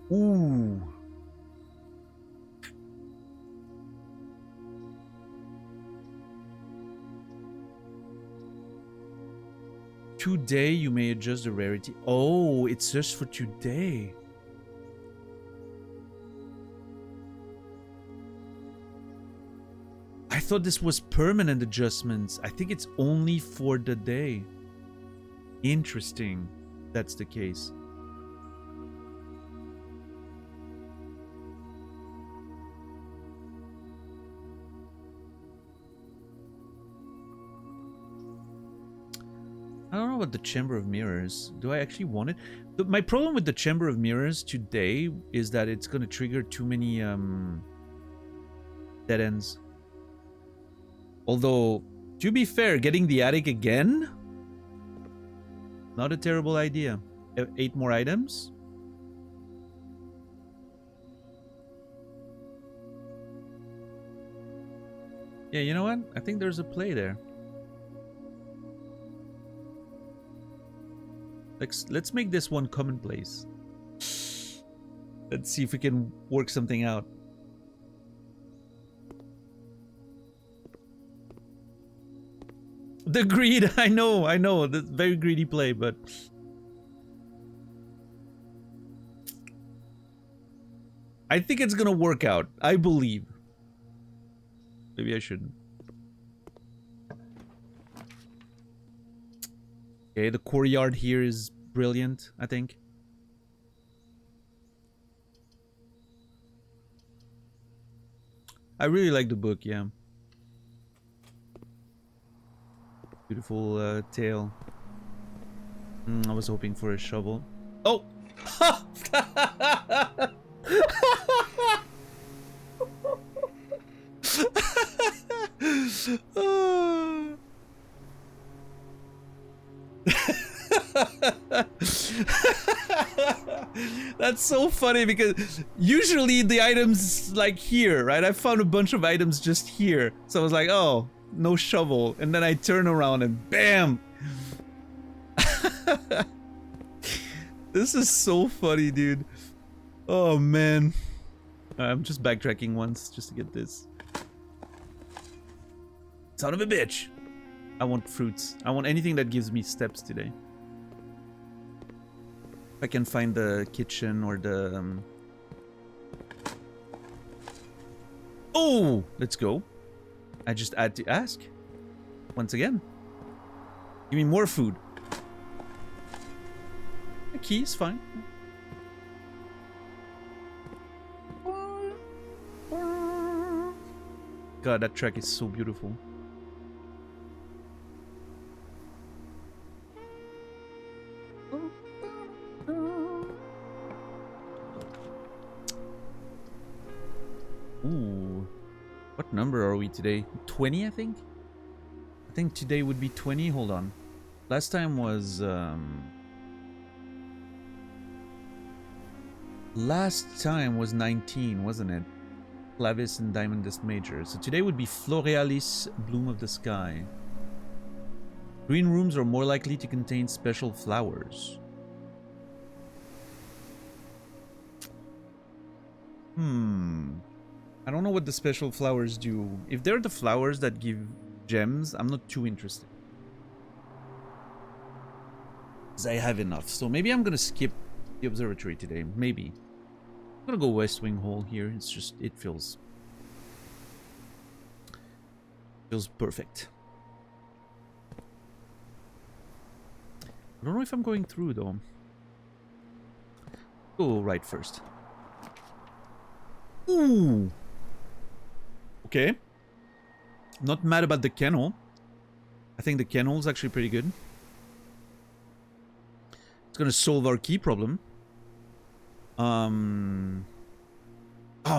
Speaker 1: Ooh. Today you may adjust the rarity. Oh, it's just for today. I thought this was permanent adjustments. I think it's only for the day. Interesting. That's the case. I don't know about the Chamber of Mirrors. Do I actually want it? My problem with the Chamber of Mirrors today is that it's going to trigger too many dead ends. Although, to be fair, getting the attic again? Not a terrible idea. 8 more items? Yeah, you know what? I think there's a play there. Let's make this one commonplace. Let's see if we can work something out. The greed, I know, that's very greedy play, but I think it's gonna work out. I believe. Maybe I shouldn't. Okay, the courtyard here is brilliant, I think. I really like the book, yeah. Beautiful tale. I was hoping for a shovel. Oh! That's so funny because usually the items like here, right? I found a bunch of items just here. So I was like, oh, no shovel. And then I turn around and bam! This is so funny, dude. Oh, man. I'm just backtracking once just to get this. Son of a bitch. I want fruits. I want anything that gives me steps today. If I can find the kitchen or the... Oh! Let's go. I just had to ask. Once again. Give me more food. A key is fine. God, that track is so beautiful. Ooh. What number are we today? 20, I think? I think today would be 20. Hold on. Last time was... Last time was 19, wasn't it? Clavis and Diamondus Major. So today would be Florealis, Bloom of the Sky. Green rooms are more likely to contain special flowers. I don't know what the special flowers do. If they're the flowers that give gems, I'm not too interested. Because I have enough. So maybe I'm gonna skip the observatory today. Maybe. I'm gonna go West Wing Hall here. It's just, it feels perfect. I don't know if I'm going through though. Go right first. Ooh. Okay. Not mad about the kennel. I think the kennel is actually pretty good. It's gonna solve our key problem. Oh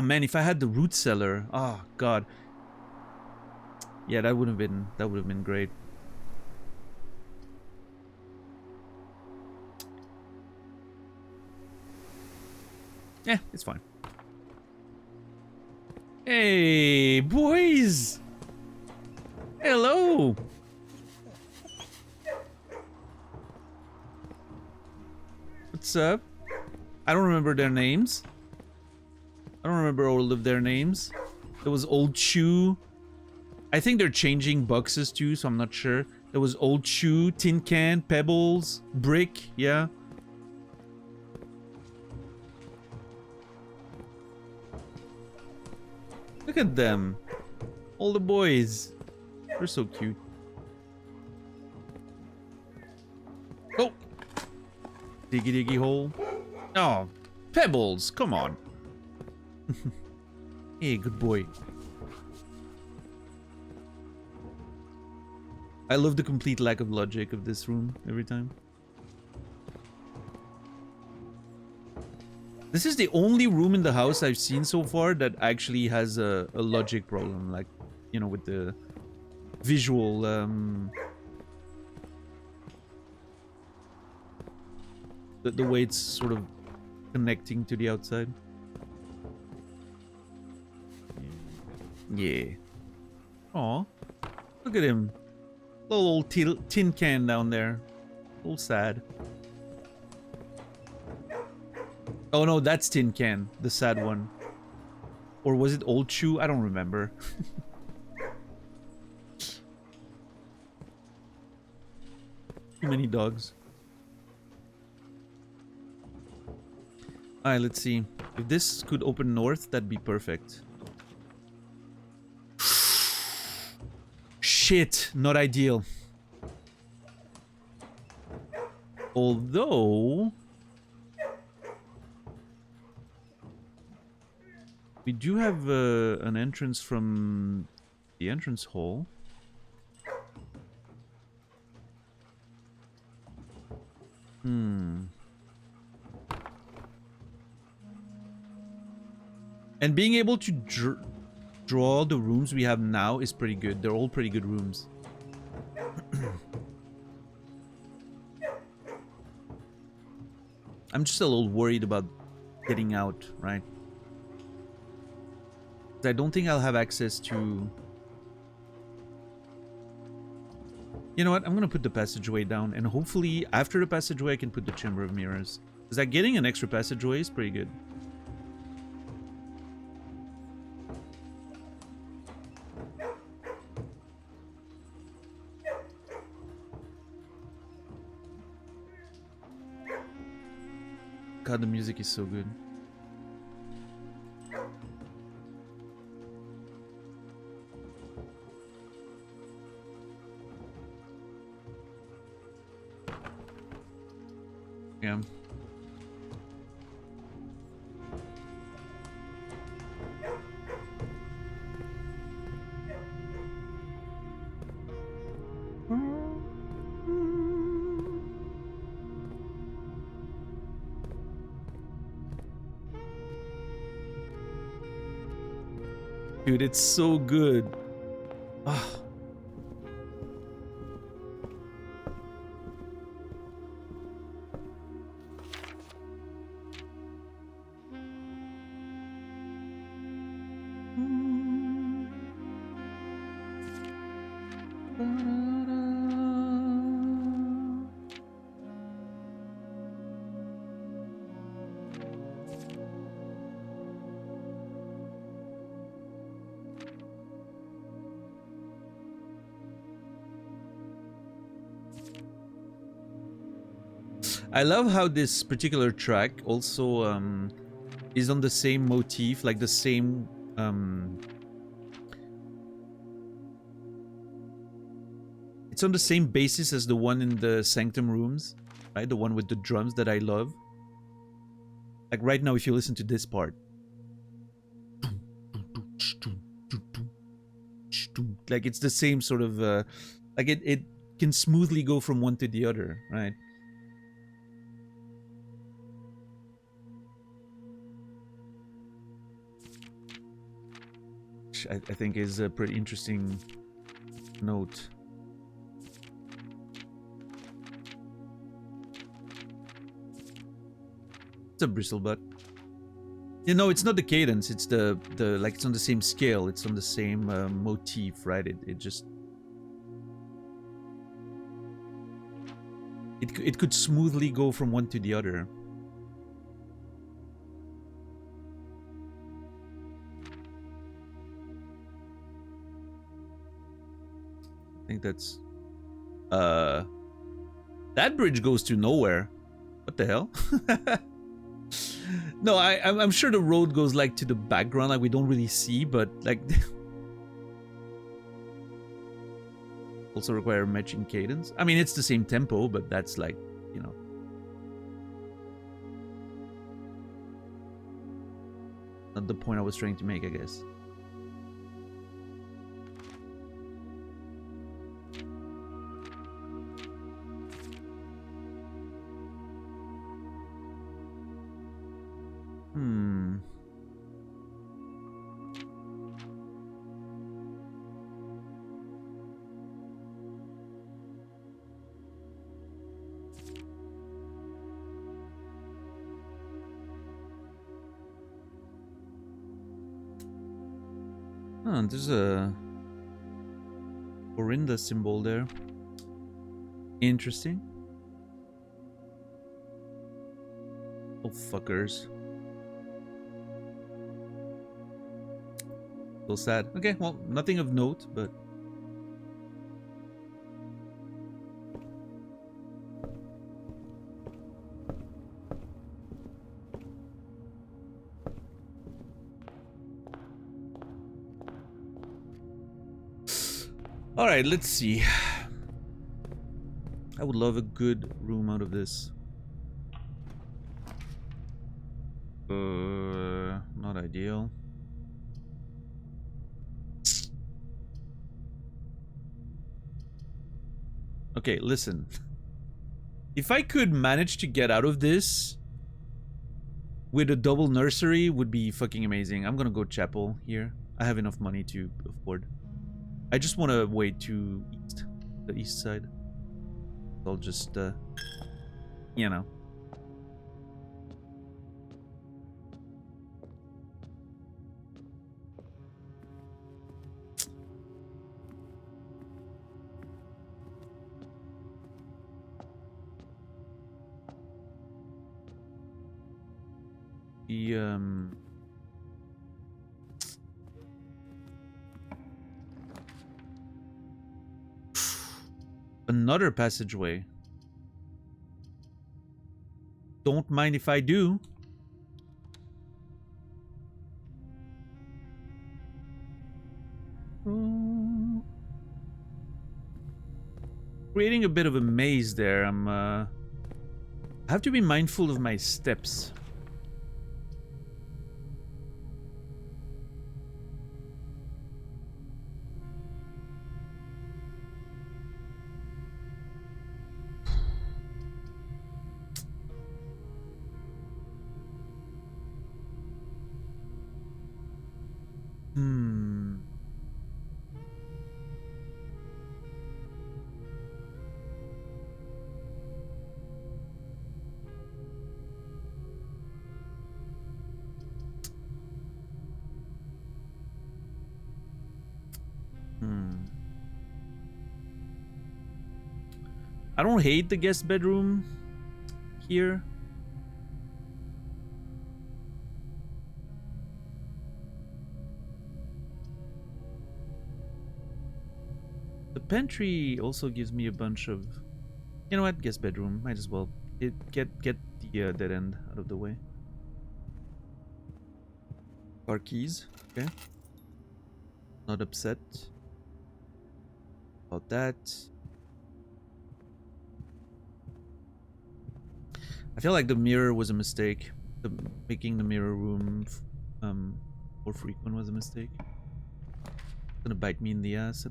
Speaker 1: man, if I had the root cellar, oh god. Yeah, that would have been great. Yeah, it's fine. Hey, boys! Hello! What's up? I don't remember their names. I don't remember all of their names. There was Old Chew. I think they're changing boxes too, so I'm not sure. There was Old Chew, Tin Can, Pebbles, Brick, yeah. Look at them. All the boys. They're so cute. Oh! Diggy diggy hole. Oh, Pebbles, come on. Hey, good boy. I love the complete lack of logic of this room every time. This is the only room in the house I've seen so far that actually has a logic problem, like, you know, with the visual, the way it's sort of connecting to the outside. Yeah. Aw. Look at him. Little old tin can down there. A little sad. Oh no, that's Tin Can, the sad one. Or was it Old Chew? I don't remember. Too many dogs. Alright, let's see. If this could open north, that'd be perfect. Shit, not ideal. Although... we do have an entrance from the entrance hall. And being able to draw the rooms we have now is pretty good. They're all pretty good rooms. I'm just a little worried about getting out, right? I don't think I'll have access to... You know what? I'm gonna put the passageway down, and hopefully after the passageway I can put the Chamber of Mirrors. Because that getting an extra passageway is pretty good. God, the music is so good. Yeah. Dude, it's so good. Ah. I love how this particular track also is on the same motif, like the same it's on the same basis as the one in the Sanctum rooms, right? The one with the drums that I love. Like right now, if you listen to this part, like it's the same sort of like it can smoothly go from one to the other, right? Which I think is a pretty interesting note. It's a bristlebutt. You know, it's not the cadence. It's the like it's on the same scale. It's on the same motif, right? It just it could smoothly go from one to the other. I think that's that bridge goes to nowhere. What the hell? No, I'm sure the road goes like to the background, like we don't really see, but like also require matching cadence. I mean, it's the same tempo, but that's like, you know, not the point I was trying to make, I guess. There's a Orinda symbol there. Interesting. Oh, fuckers. So sad. Okay, well, nothing of note, but... Alright, let's see. I would love a good room out of this. Not ideal. Okay, listen. If I could manage to get out of this with a double nursery, would be fucking amazing. I'm gonna go chapel here. I have enough money to afford. I just want to wait to east, the east side. I'll just, you know. The, another passageway. Don't mind if I do. Creating a bit of a maze there. I have to be mindful of my steps. I don't hate the guest bedroom here. The pantry also gives me a bunch of... You know what? Guest bedroom. Might as well. Get the dead end out of the way. Car keys. Okay. Not upset about that. I feel like the mirror was a mistake. Making the mirror room more frequent was a mistake. It's gonna bite me in the ass.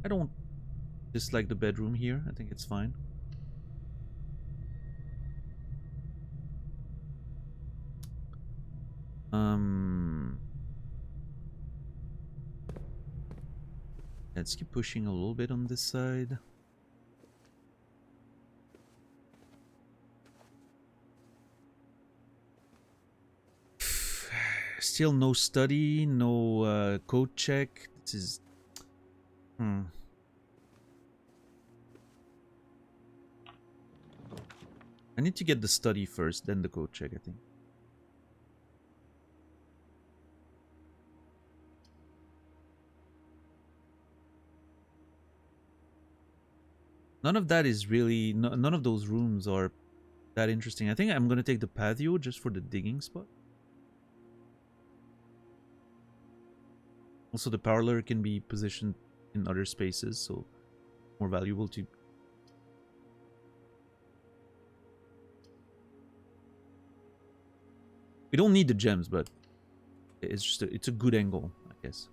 Speaker 1: I don't dislike the bedroom here. I think it's fine. Let's keep pushing a little bit on this side. Still no study, no code check. This is... I need to get the study first, then the code check, I think. None of that is really... none of those rooms are that interesting. I think I'm gonna take the patio just for the digging spot. Also, the parlor can be positioned in other spaces, so more valuable to... We don't need the gems, but it's just it's a good angle, I guess.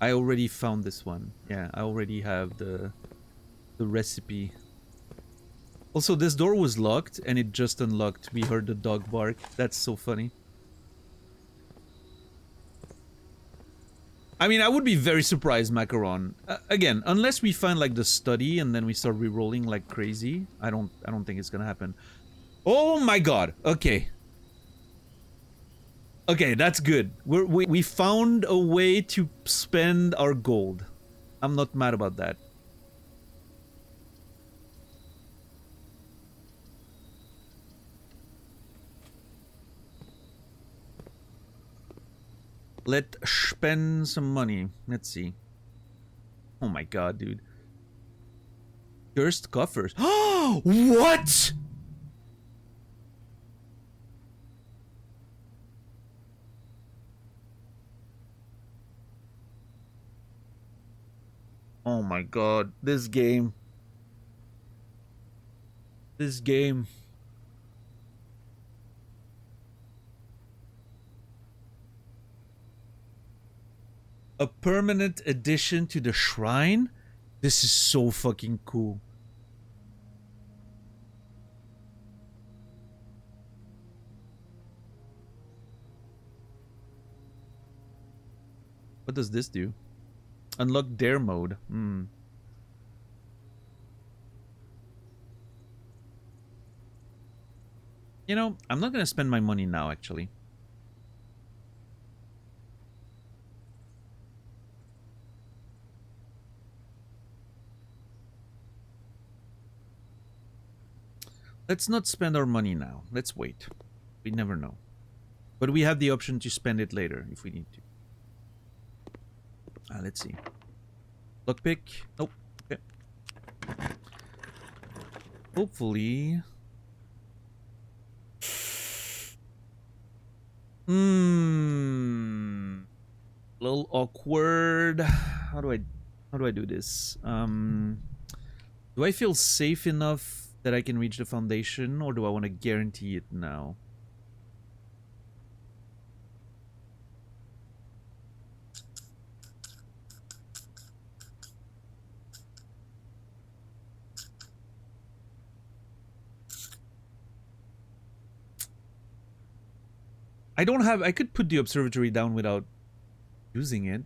Speaker 1: I already found this one. Yeah, I already have the recipe. Also, this door was locked and it just unlocked. We heard the dog bark. That's so funny. I mean, I would be very surprised, Macaron. Again, unless we find like the study and then we start re-rolling like crazy, I don't think it's gonna happen. Oh my god. Okay. Okay, that's good. We found a way to spend our gold. I'm not mad about that. Let's spend some money. Let's see. Oh my god, dude. Cursed coffers. Oh, what? Oh my god, this game. This game. A permanent addition to the shrine? This is so fucking cool. What does this do? Unlock dare mode. You know, I'm not gonna spend my money now, actually. Let's not spend our money now. Let's wait. We never know. But we have the option to spend it later if we need to. Let's see. Lockpick. Nope. Okay. Hopefully. A little awkward. How do I do this? Do I feel safe enough that I can reach the foundation, or do I want to guarantee it now? I could put the observatory down without using it.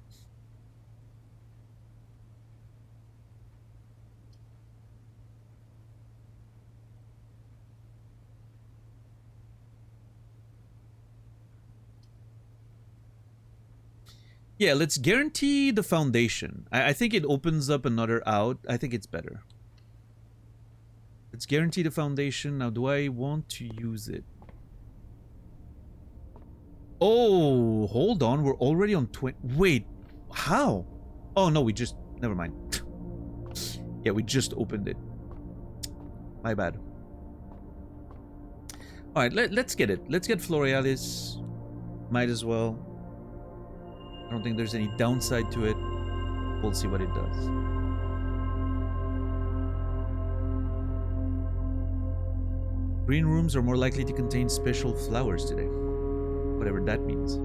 Speaker 1: Yeah, let's guarantee the foundation. I think it opens up another out. I think it's better. Let's guarantee the foundation. Now, do I want to use it? Oh, hold on. We're already on 20. Wait, how? Oh, no, we just... Never mind. Yeah, we just opened it. My bad. Alright, let's get it. Let's get Florealis. Might as well. I don't think there's any downside to it. We'll see what it does. Green rooms are more likely to contain special flowers today. Whatever that means.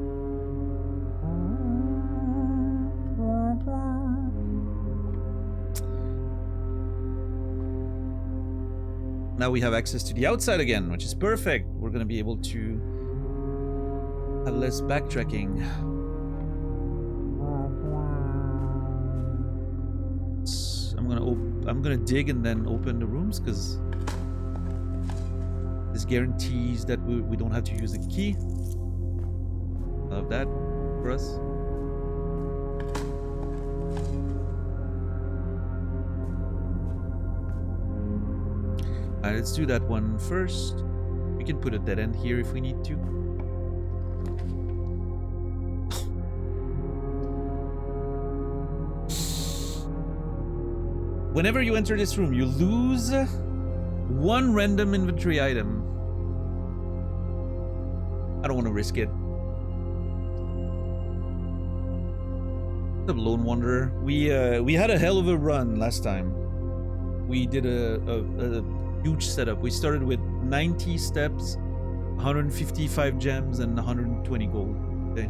Speaker 1: Now we have access to the outside again, which is perfect. We're gonna be able to have less backtracking. I'm gonna dig and then open the rooms because this guarantees that we don't have to use a key. Love that for us. Alright, let's do that one first. We can put a dead end here if we need to. Whenever you enter this room, you lose one random inventory item. I don't want to risk it. The Lone Wanderer. We had a hell of a run last time. We did a huge setup. We started with 90 steps, 155 gems, and 120 gold. Okay.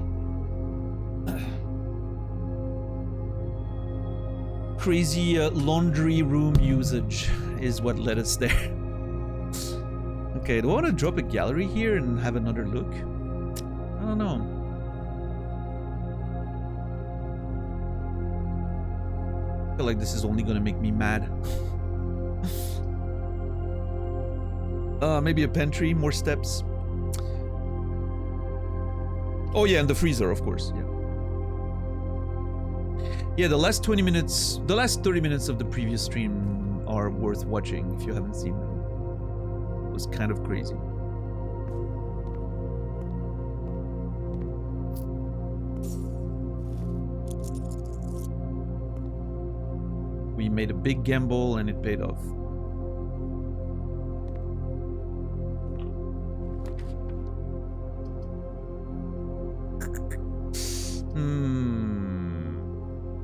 Speaker 1: Crazy laundry room usage is what led us there. Okay, do I want to drop a gallery here and have another look? I don't know. I feel like this is only gonna make me mad. Maybe a pantry, more steps. Oh yeah, and the freezer, of course. Yeah. Yeah, the last 20 minutes, the last 30 minutes of the previous stream are worth watching if you haven't seen them. It was kind of crazy. We made a big gamble and it paid off.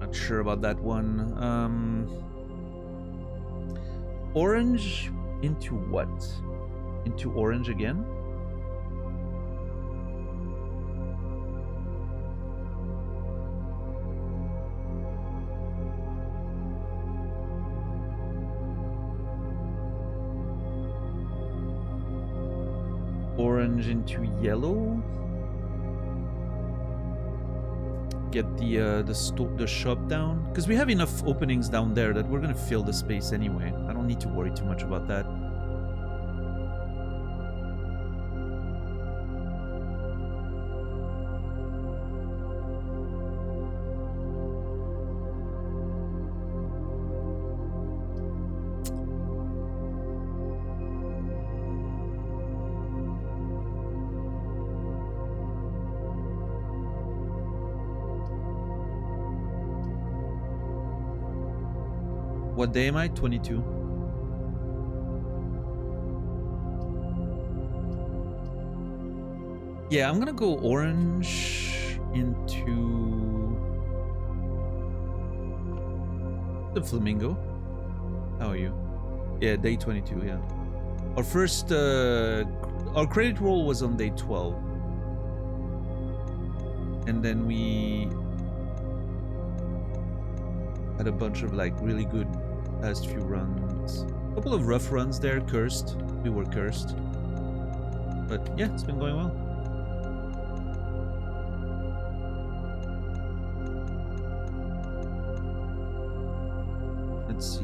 Speaker 1: Not sure about that one. Orange into what? Into orange again? Orange into yellow. Get the shop down, because we have enough openings down there that we're gonna fill the space anyway. I don't need to worry too much about that. What day am I? 22. Yeah, I'm gonna go orange into the flamingo. How are you? Yeah, day 22, yeah. Our first, our credit roll was on day 12. And then we had a bunch of like really good past few runs. A couple of rough runs there, cursed. We were cursed. But yeah, it's been going well. Let's see.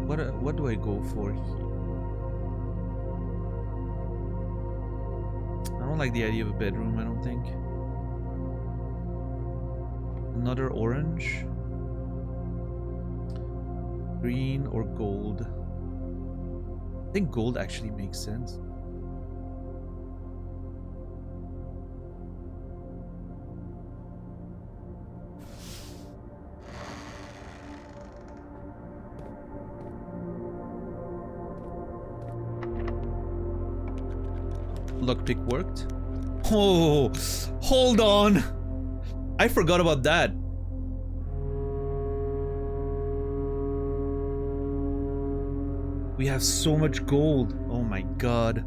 Speaker 1: What what do I go for here? I don't like the idea of a bedroom, I don't think. Another orange. Green or gold? I think gold actually makes sense. Lockpick worked. Oh, hold on. I forgot about that. We have so much gold. Oh my god.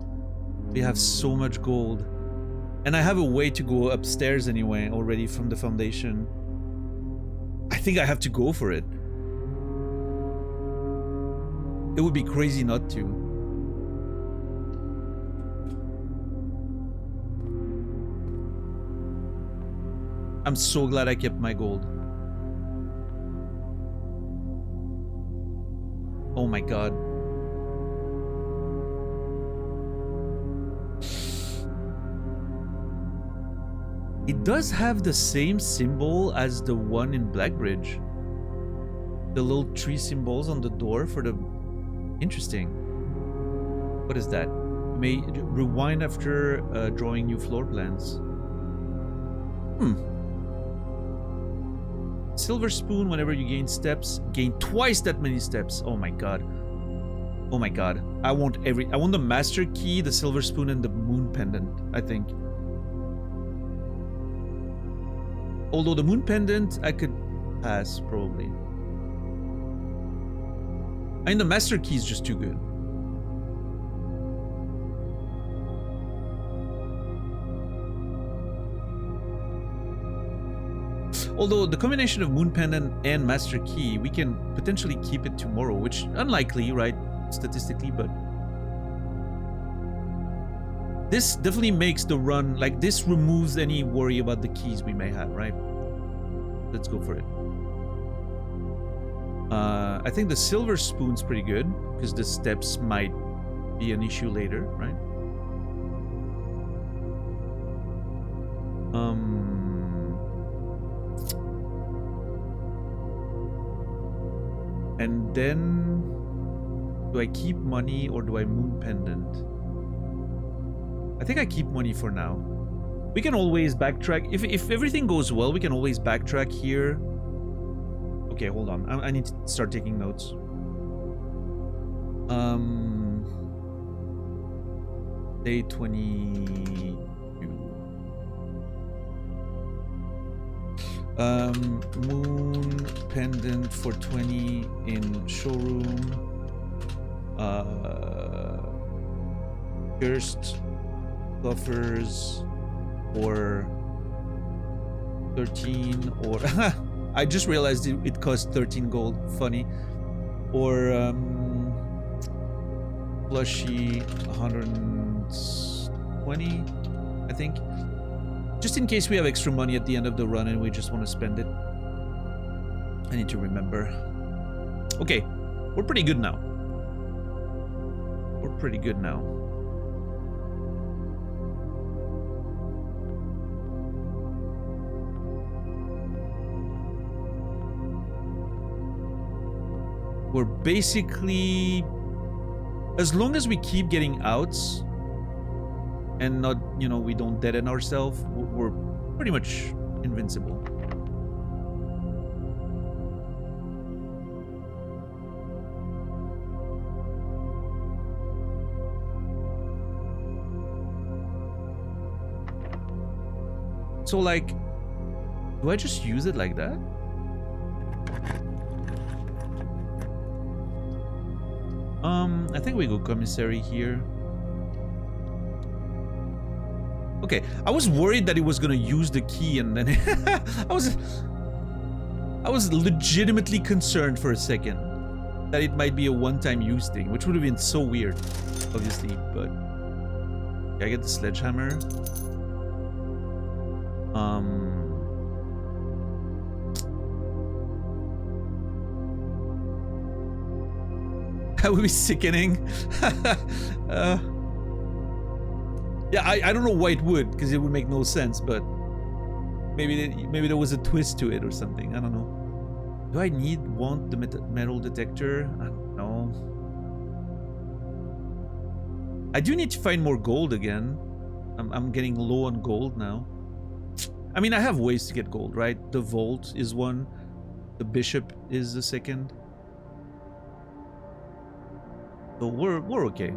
Speaker 1: We have so much gold. And I have a way to go upstairs anyway, already from the foundation. I think I have to go for it. It would be crazy not to. I'm so glad I kept my gold. Oh my god. It does have the same symbol as the one in Blackbridge. The little tree symbols on the door for the... Interesting. What is that? You may rewind after drawing new floor plans. Silver spoon, whenever you gain steps, gain twice that many steps. Oh my god. Oh my god. I want the master key, the silver spoon, and the moon pendant, I think. Although the moon pendant, I could pass, probably. I mean, the master key is just too good. Although the combination of moon pendant and master key, we can potentially keep it tomorrow, which unlikely, right, statistically, but this definitely makes the run, like, this removes any worry about the keys we may have, right? Let's go for it. I think the silver spoon's pretty good, because the steps might be an issue later, right? And then, do I keep money or do I moon pendant? I think I keep money for now. We can always backtrack. If everything goes well, we can always backtrack here. Okay, hold on. I need to start taking notes. Day 22. Moon pendant for 20 in showroom. Cursed buffers or 13 or I just realized it cost 13 gold. Funny. Or plushie 120, I think. Just in case we have extra money at the end of the run and we just want to spend it. I need to remember. Okay, we're pretty good now. We're pretty good now. We're basically... As long as we keep getting outs and not, you know, we don't deaden ourselves, we're pretty much invincible. So, like, do I just use it like that? I think we go commissary here. Okay, I was worried that it was gonna use the key and then I was legitimately concerned for a second that it might be a one-time use thing, which would have been so weird, obviously, but okay, I get the sledgehammer. That would be sickening. Yeah, I don't know why it would, because it would make no sense, but maybe there was a twist to it or something. I don't know. Do I want the metal detector? I don't know. I do need to find more gold again. I'm getting low on gold now. I mean, I have ways to get gold, right? The vault is one. The bishop is the second. So we're okay.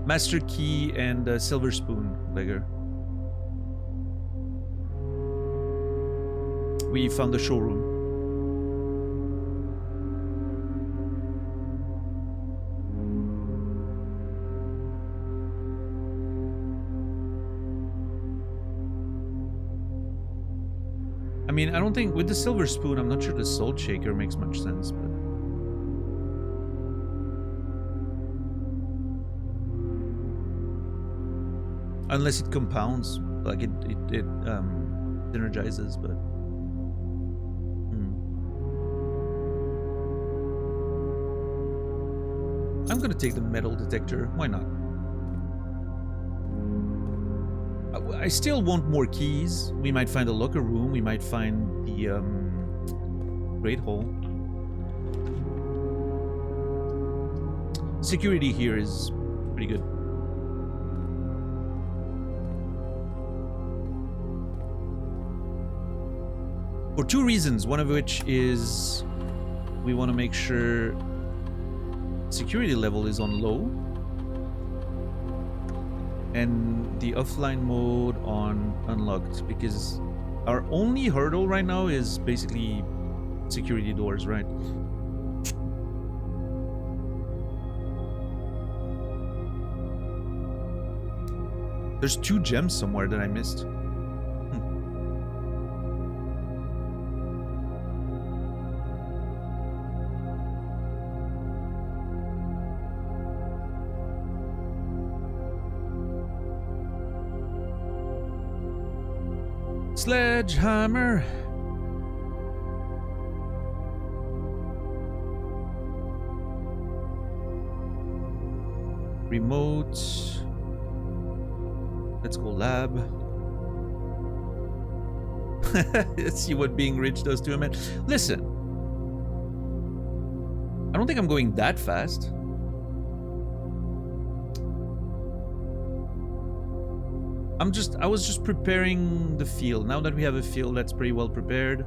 Speaker 1: Master key and silver spoon, Legger. We found the showroom. I mean, I don't think with the silver spoon, I'm not sure the salt shaker makes much sense, but unless it compounds, like it synergizes, but I'm gonna take the metal detector. Why not? I still want more keys. We might find a locker room. We might find the Great Hall. Security here is pretty good. For two reasons, one of which is we want to make sure security level is on low and the offline mode on unlocked, because our only hurdle right now is basically security doors, right? There's 2 gems somewhere that I missed. Sledgehammer. Remote. Let's go lab. Let's see what being rich does to a man. Listen, I don't think I'm going that fast. I was just preparing the field. Now that we have a field that's pretty well prepared,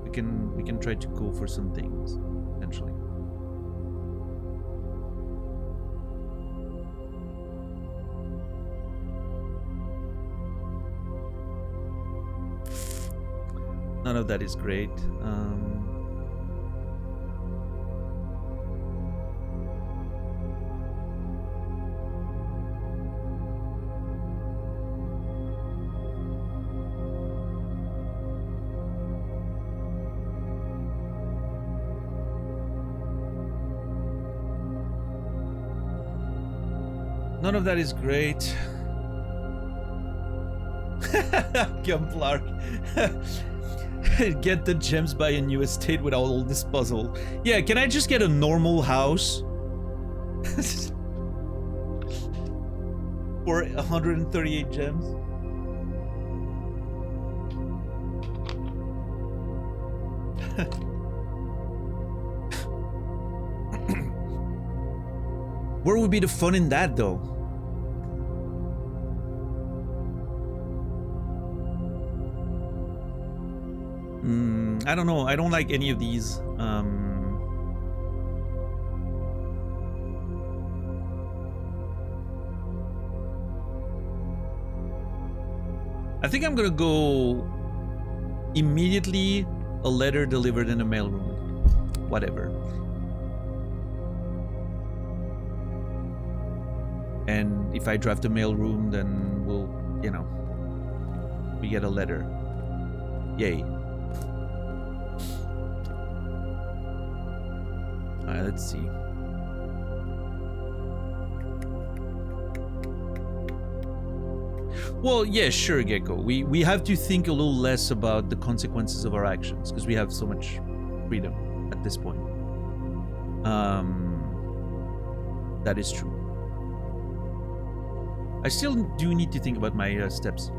Speaker 1: we can try to go for some things, potentially. None of that is great. None of that is great. Gumplark. Get the gems by a new estate without all this puzzle. Yeah, can I just get a normal house? For 138 gems? Where would be the fun in that, though? I don't know. I don't like any of these. I think I'm gonna go immediately a letter delivered in a mailroom. Whatever. And if I draft a mailroom, then we'll, you know, we get a letter. Yay. Alright, let's see. Well, yeah, sure, Gecko. We have to think a little less about the consequences of our actions because we have so much freedom at this point. That is true. I still do need to think about my steps.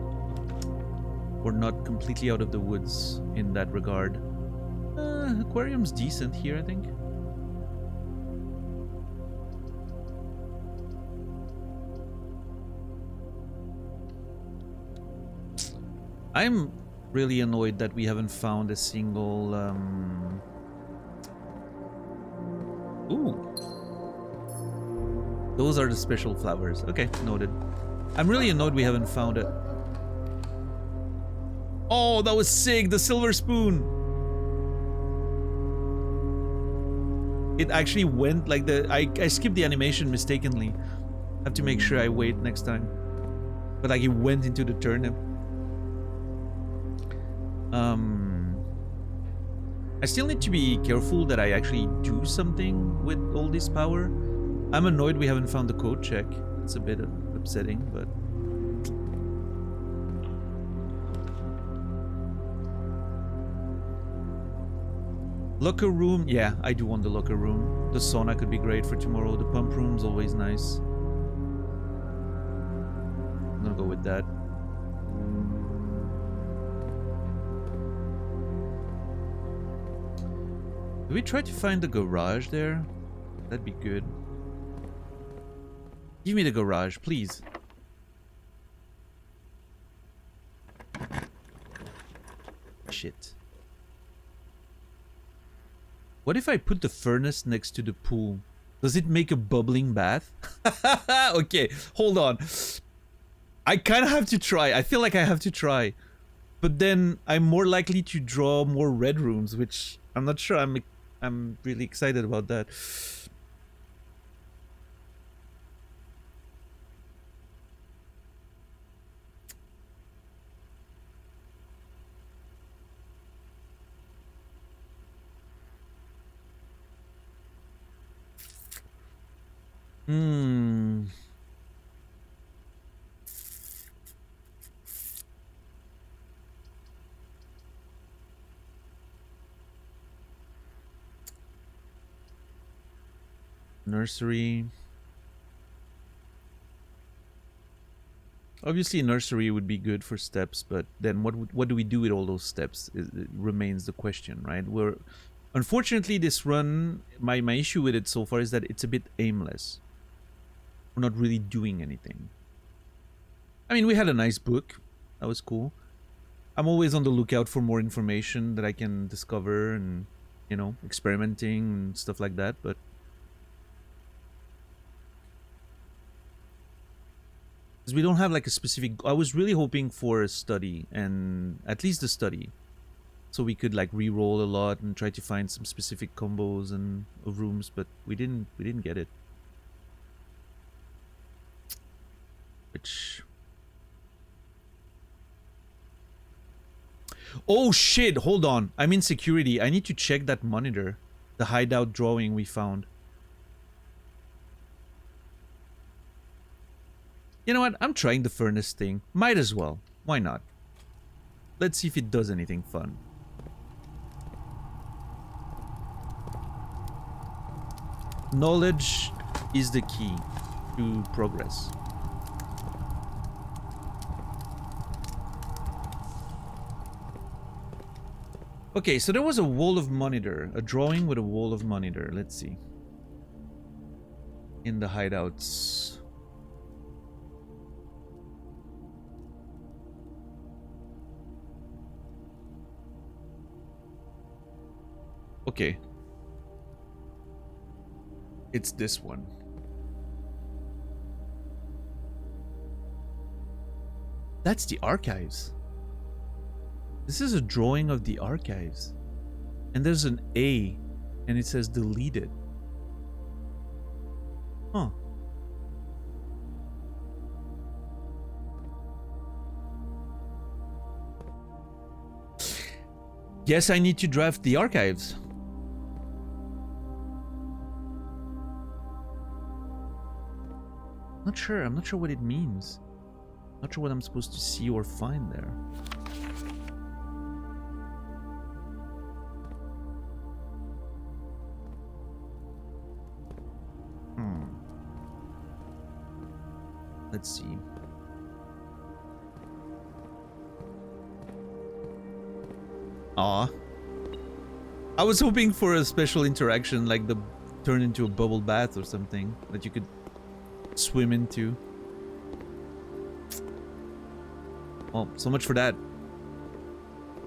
Speaker 1: We're not completely out of the woods in that regard. Aquarium's decent here, I think. I'm really annoyed that we haven't found a single Ooh. Those are the special flowers. Okay, noted. I'm really annoyed we haven't found it. Oh, that was sick! The silver spoon! It actually went like the... I skipped the animation mistakenly. I have to make sure I wait next time. But like it went into the turnip. I still need to be careful that I actually do something with all this power. I'm annoyed we haven't found the code check. It's a bit upsetting, but... Locker room. Yeah, I do want the locker room. The sauna could be great for tomorrow. The pump room's always nice. I'm gonna go with that. Do we try to find the garage there? That'd be good. Give me the garage, please. Shit. What if I put the furnace next to the pool? Does it make a bubbling bath? Okay, hold on. I kind of have to try. I feel like I have to try. But then I'm more likely to draw more red rooms, which I'm not sure I'm really excited about that. Nursery. Obviously, nursery would be good for steps, but then what do we do with all those steps? It remains the question, right? Unfortunately, this run, my issue with it so far is that it's a bit aimless. We're not really doing anything. I mean, we had a nice book. That was cool. I'm always on the lookout for more information that I can discover and, you know, experimenting and stuff like that, but... Because we don't have like a specific... I was really hoping for a study, and at least a study. So we could like re-roll a lot and try to find some specific combos and of rooms, but we didn't get it. Which... Oh shit, hold on. I'm in security. I need to check that monitor. The hideout drawing we found. You know what? I'm trying the furnace thing. Might as well. Why not? Let's see if it does anything fun. Knowledge is the key to progress. Okay, so there was a wall of monitor. A drawing with a wall of monitor. Let's see. In the hideouts. Okay. It's this one. That's the archives. This is a drawing of the archives. And there's an A, and it says deleted. Huh. Guess I need to draft the archives. I'm not sure what it means. Not sure what I'm supposed to see or find there. Let's see. Aw. I was hoping for a special interaction, like the turn into a bubble bath or something that you could swim into. Well, so much for that.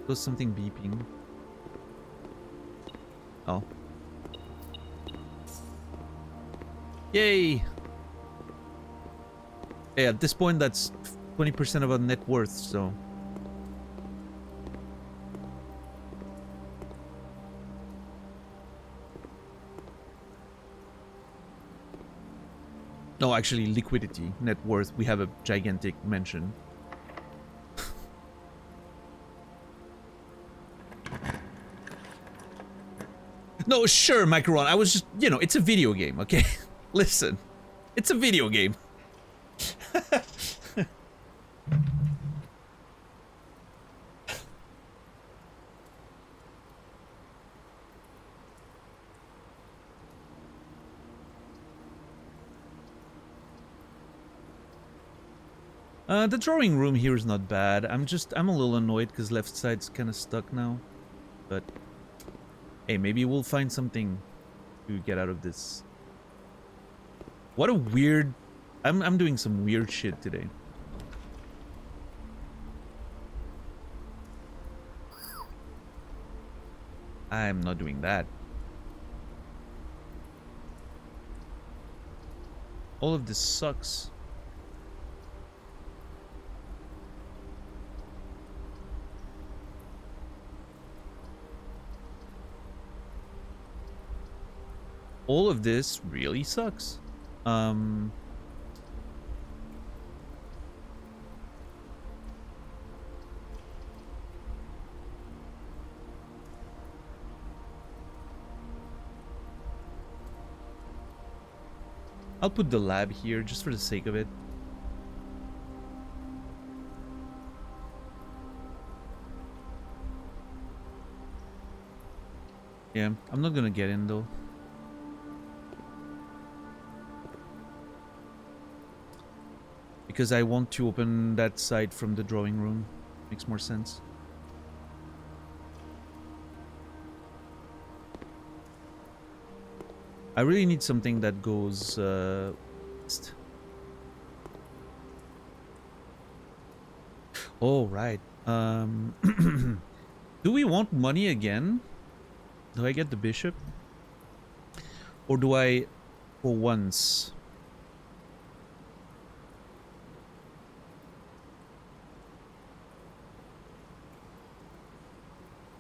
Speaker 1: There's something beeping. Oh. Yay! Hey, at this point, that's 20% of our net worth, so... No, actually, liquidity, net worth. We have a gigantic mention. No, sure, Macaron. I was just, you know, it's a video game, okay? Listen, it's a video game. The drawing room here is not bad. I'm a little annoyed because left side's kind of stuck now. But, hey, maybe we'll find something to get out of this. What a weird... I'm doing some weird shit today. I'm not doing that. All of this sucks. All of this really sucks. I'll put the lab here just for the sake of it. Yeah, I'm not gonna get in though. Because I want to open that side from the drawing room. Makes more sense. I really need something that goes oh, right. Do we want money again? Do I get the bishop? Or do I, for once...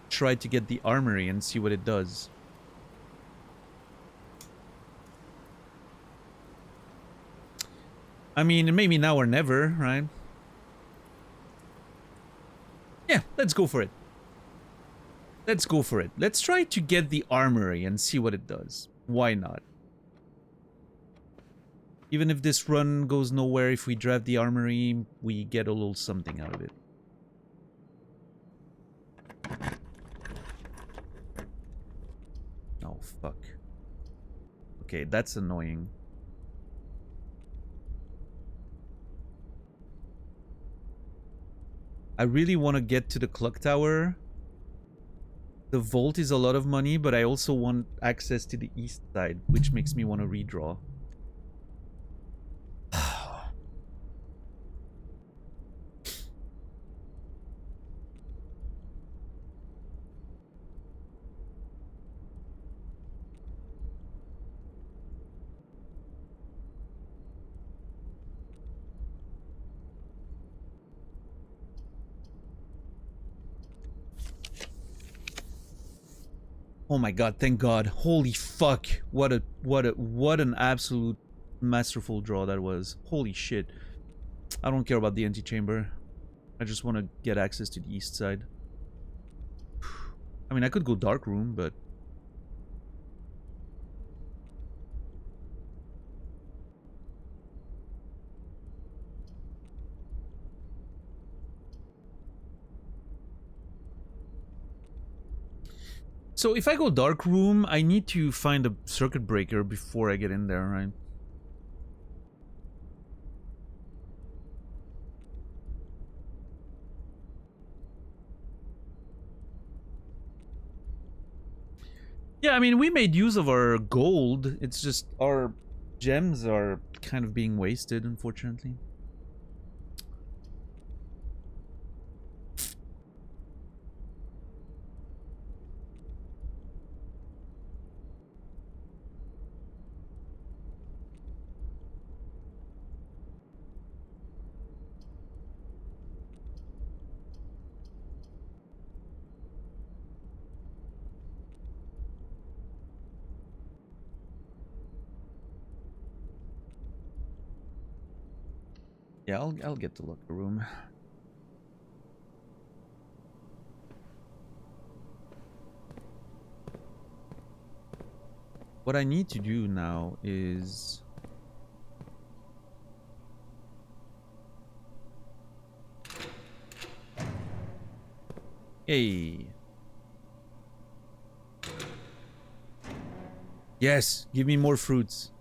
Speaker 1: try to get the armory and see what it does? I mean, maybe now or never, right? Yeah, let's go for it. Let's go for it. Let's try to get the armory and see what it does. Why not? Even if this run goes nowhere, if we draft the armory, we get a little something out of it. Oh, fuck. Okay, that's annoying. I really want to get to the clock tower. The vault is a lot of money, but I also want access to the east side, which makes me want to redraw. Oh my god, thank god. Holy fuck. What an absolute masterful draw that was. Holy shit. I don't care about the antechamber. I just want to get access to the east side. I mean, I could go dark room, but... So if I go dark room, I need to find a circuit breaker before I get in there, right? Yeah, I mean, we made use of our gold. It's just our gems are kind of being wasted, unfortunately. Yeah, I'll get the locker room. What I need to do now is... Hey. Yes, give me more fruits.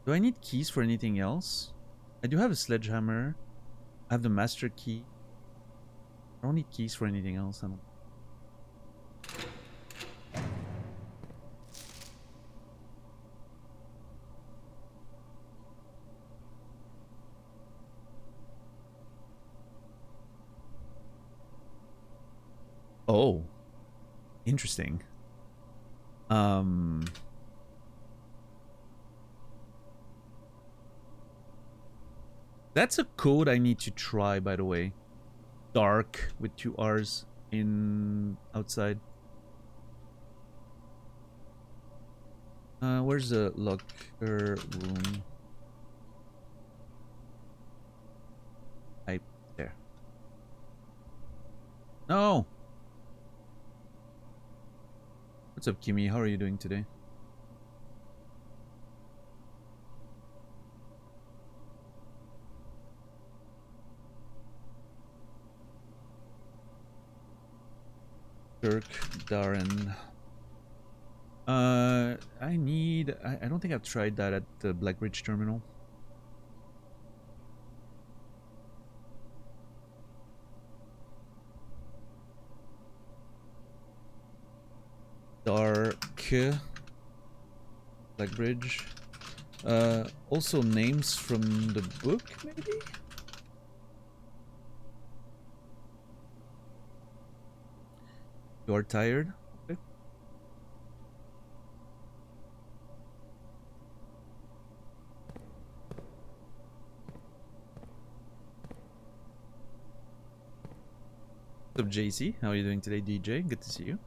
Speaker 1: Do I need keys for anything else? I do have a sledgehammer. I have the master key. I don't need keys for anything else. I don't... Oh. Interesting. That's a code I need to try, by the way. Dark with 2 R's in outside. Where's the locker room? There. No! What's up, Kimmy? How are you doing today? Dirk, Darren. I need... I don't think I've tried that at the Blackbridge terminal. Dark... Blackbridge. Also names from the book, maybe? You are tired? Okay. What's up, JC? How are you doing today, DJ? Good to see you.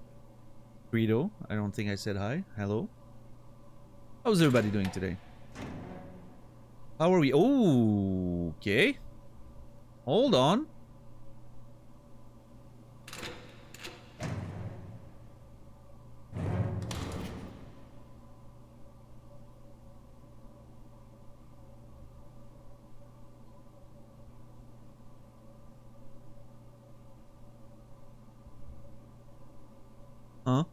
Speaker 1: Greedo, I don't think I said hi. Hello. How's everybody doing today? How are we? Oh, okay. Hold on. Huh?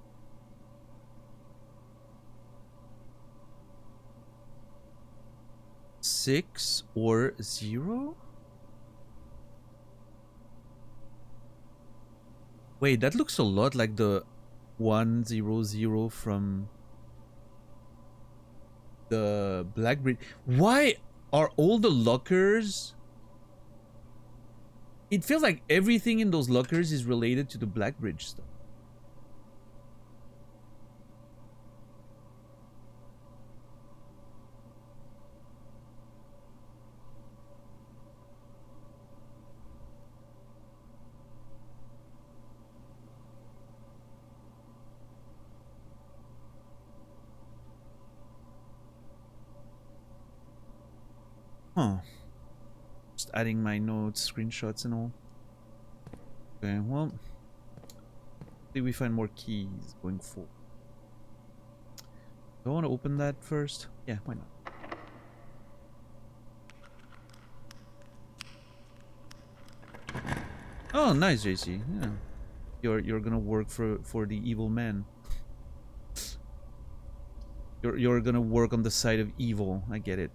Speaker 1: Six or 0? Wait, that looks a lot like the 100 from the Blackbridge. Why are all the lockers? It feels like everything in those lockers is related to the Blackbridge stuff. Huh. Just adding my notes, screenshots and all. Okay, well. Maybe we find more keys going forward. Do I want to open that first? Yeah, why not? Oh, nice, JC. Yeah. You're gonna work for the evil man. You're gonna work on the side of evil. I get it.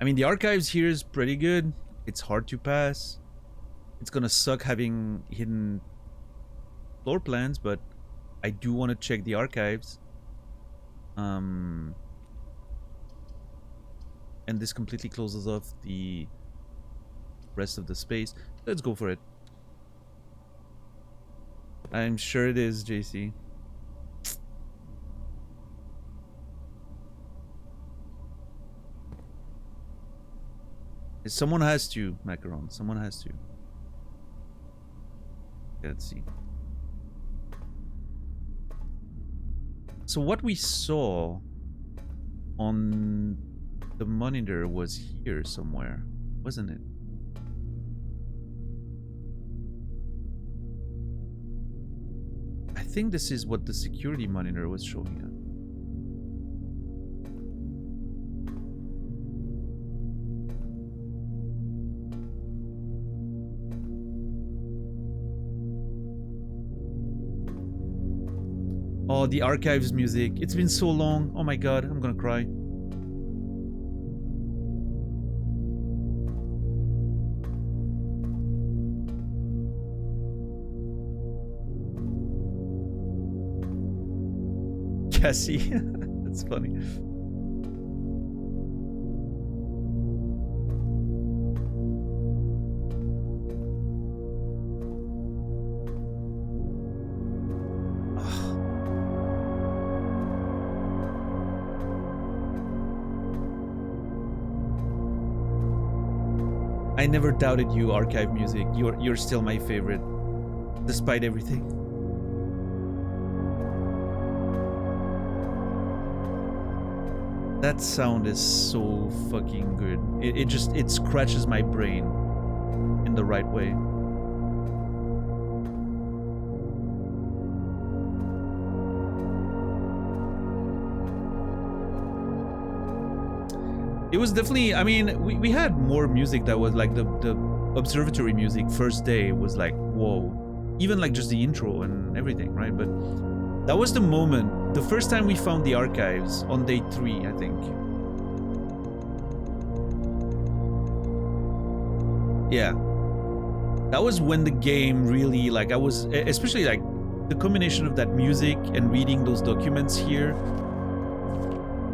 Speaker 1: I mean, the archives here is pretty good. It's hard to pass. It's gonna suck having hidden floor plans, but I do want to check the archives. And this completely closes off the rest of the space. Let's go for it. I'm sure it is, JC. Someone has to, Macaron. Someone has to. Let's see. So what we saw on the monitor was here somewhere, wasn't it? I think this is what the security monitor was showing us. Oh, the archives music. It's been so long. Oh my god, I'm gonna cry. Cassie. That's funny. I never doubted you, archive music. You're still my favorite, despite everything. That sound is so fucking good. It scratches my brain in the right way. It was definitely, I mean, we had more music that was like the observatory music first day was like, whoa. Even like just the intro and everything, right? But that was the moment, the first time we found the archives on day 3, I think. Yeah. That was when the game really, like, I was, especially like the combination of that music and reading those documents here.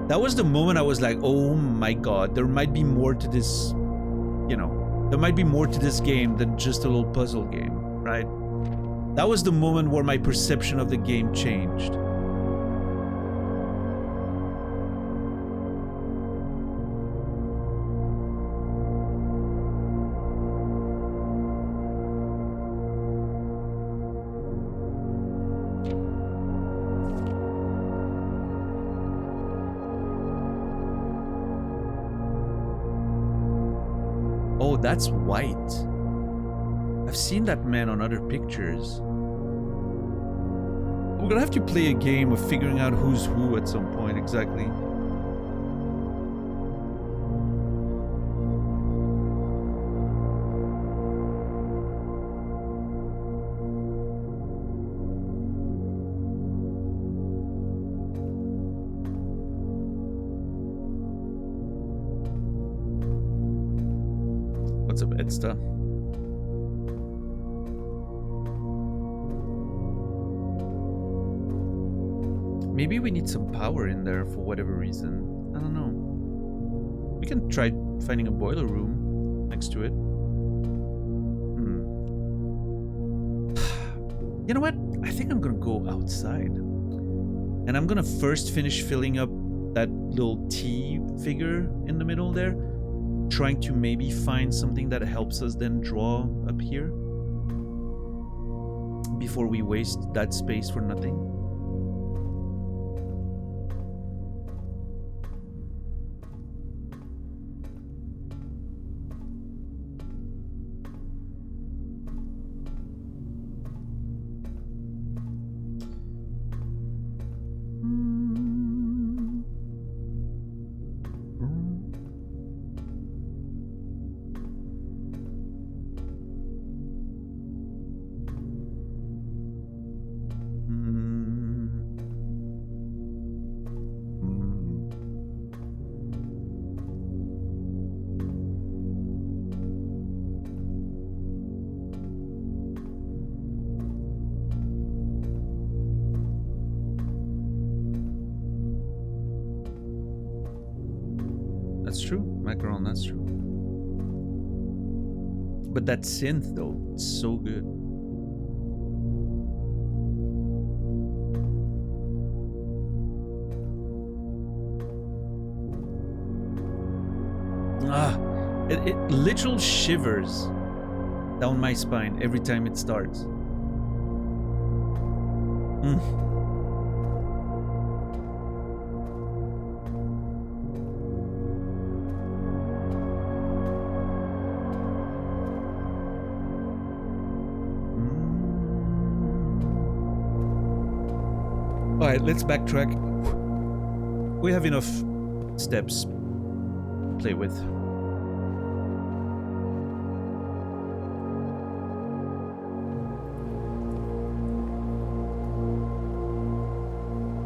Speaker 1: That was the moment I was like, oh my god, there might be more to this, you know, there might be more to this game than just a little puzzle game, right? That was the moment where my perception of the game changed. Oh, that's white. I've seen that man on other pictures. We're gonna have to play a game of figuring out who's who at some point, exactly. What's up, Edsta? Maybe we need some power in there for whatever reason. I don't know. We can try finding a boiler room next to it. You know what? I think I'm gonna go outside. And I'm gonna first finish filling up that little T figure in the middle there. Trying to maybe find something that helps us then draw up here. Before we waste that space for nothing. That's true. Macaron, that's true. But that synth, though, it's so good. It literal shivers down my spine every time it starts. Alright, let's backtrack. We have enough steps to play with.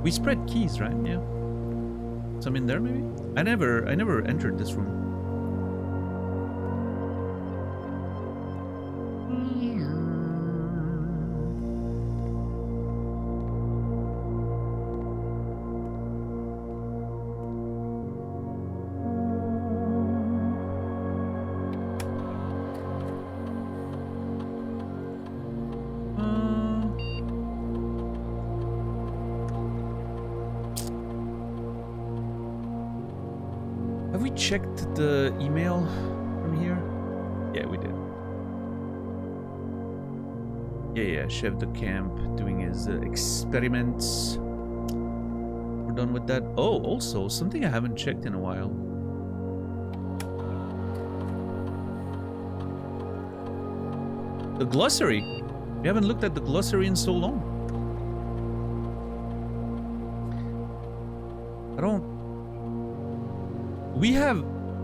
Speaker 1: We spread keys, right? Yeah. Some in there, maybe? I never entered this room. Have we checked the email from here? Yeah, we did. Yeah, Chef de Camp doing his experiments. We're done with that. Oh, also, something I haven't checked in a while. The glossary. We haven't looked at the glossary in so long. We have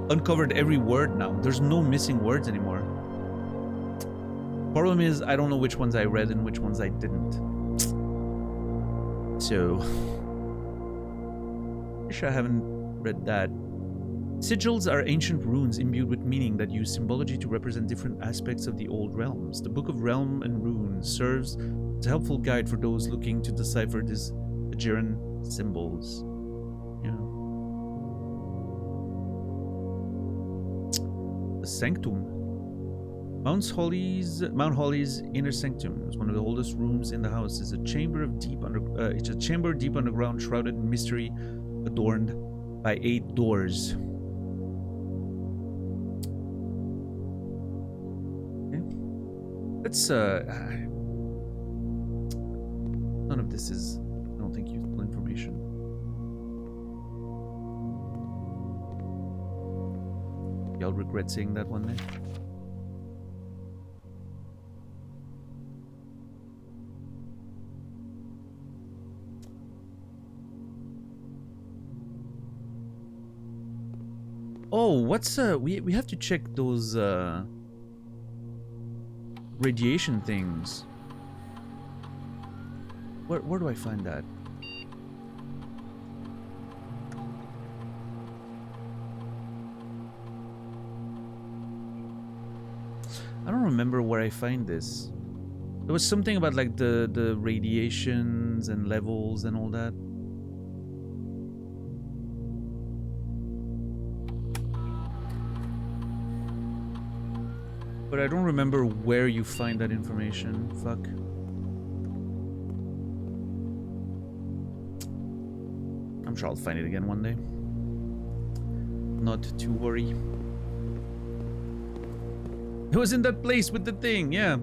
Speaker 1: uncovered every word now. There's no missing words anymore. Problem is, I don't know which ones I read and which ones I didn't. So, wish I haven't read that. Sigils are ancient runes imbued with meaning that use symbology to represent different aspects of the old realms. The Book of Realm and Runes serves as a helpful guide for those looking to decipher these Jiren symbols. Yeah. The Sanctum. Mount Holly's inner sanctum is one of the oldest rooms in the house. It's a chamber deep underground, shrouded in mystery, adorned by 8 doors. Okay. Let's none of this is, I don't think, useful information. Y'all regret saying that one day? Oh, what's we have to check those radiation things. Where do I find that? I don't remember where I find this. There was something about like the radiations and levels and all that. But I don't remember where you find that information. Fuck. I'm sure I'll find it again one day. Not to worry. It was in that place with the thing, yeah.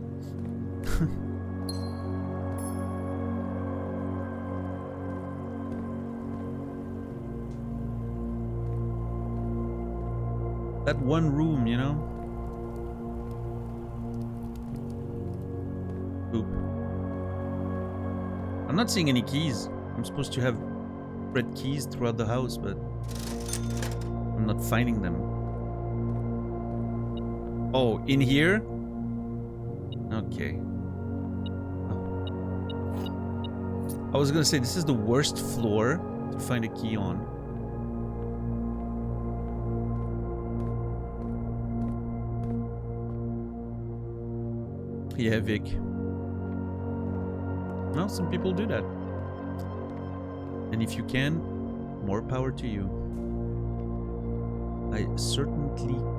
Speaker 1: That one room, you know? Oop. I'm not seeing any keys. I'm supposed to have red keys throughout the house, but I'm not finding them. Oh, in here? Okay. Oh. I was gonna say, this is the worst floor to find a key on. Yeah, Vic. Well, some people do that. And if you can, more power to you. I certainly couldn't.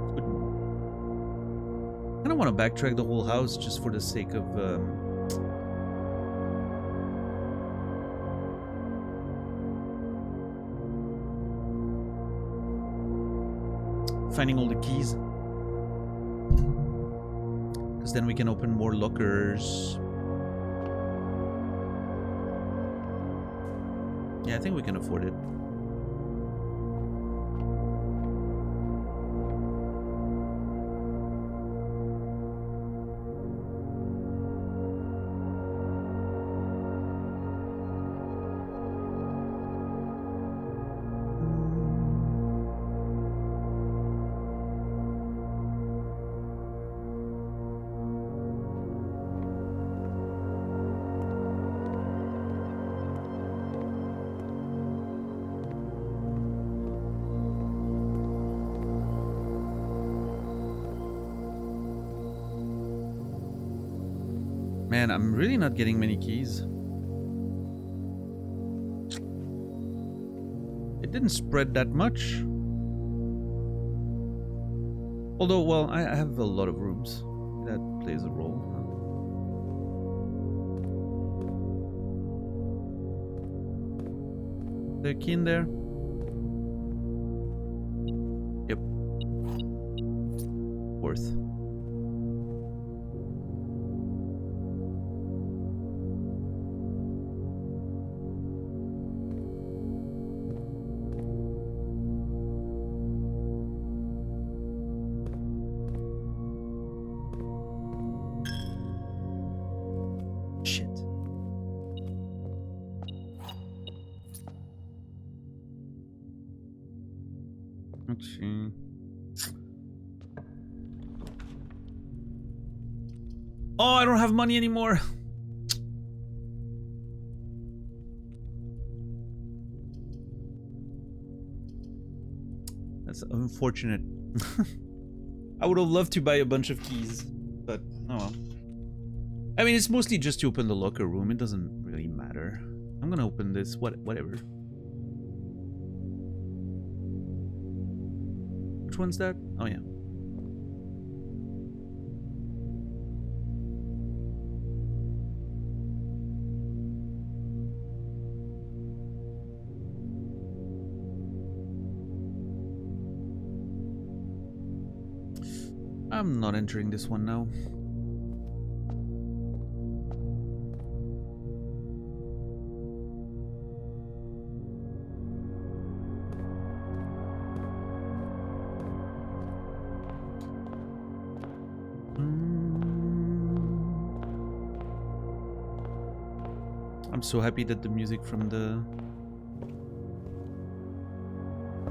Speaker 1: I kind of want to backtrack the whole house just for the sake of finding all the keys. Because then we can open more lockers. Yeah, I think we can afford it. Man, I'm really not getting many keys. It didn't spread that much. Although, well, I have a lot of rooms. That plays a role. Is there a key in there? Yep. Worth. Oh, I don't have money anymore. That's unfortunate. I would have loved to buy a bunch of keys, but oh well. I mean, it's mostly just to open the locker room. It doesn't really matter. I'm gonna open this. Whatever. Which one's that? Oh yeah. I'm not entering this one now. I'm so happy that the music from the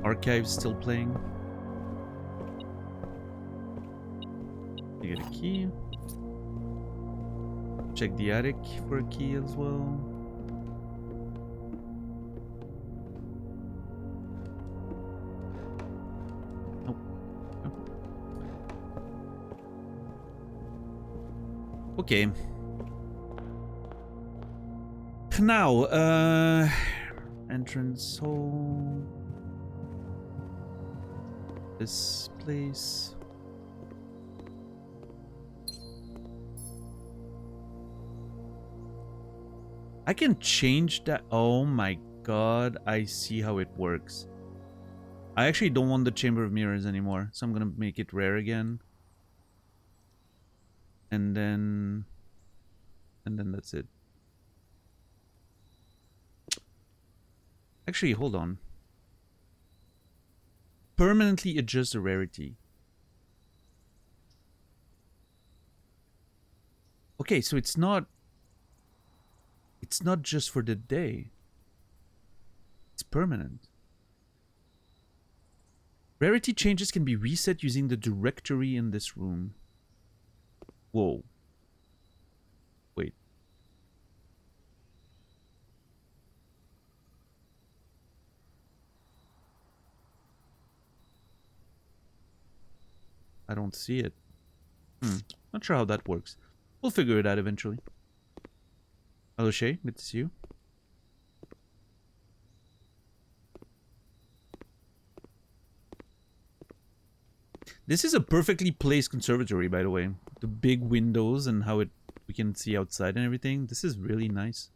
Speaker 1: archive's still playing. You get a key. Check the attic for a key as well. Nope. Nope. Okay. Now, entrance hall. This place. I can change that. Oh my god, I see how it works. I actually don't want the Chamber of Mirrors anymore, so I'm gonna make it rare again. And then that's it. Actually, hold on. Permanently adjust the rarity. Okay, so it's not just for the day. It's permanent. Rarity changes can be reset using the directory in this room. Whoa. Wait. I don't see it. Not sure how that works. We'll figure it out eventually. Hello, Shay. Good to see you. This is a perfectly placed conservatory, by the way. The big windows and how we can see outside and everything. This is really nice.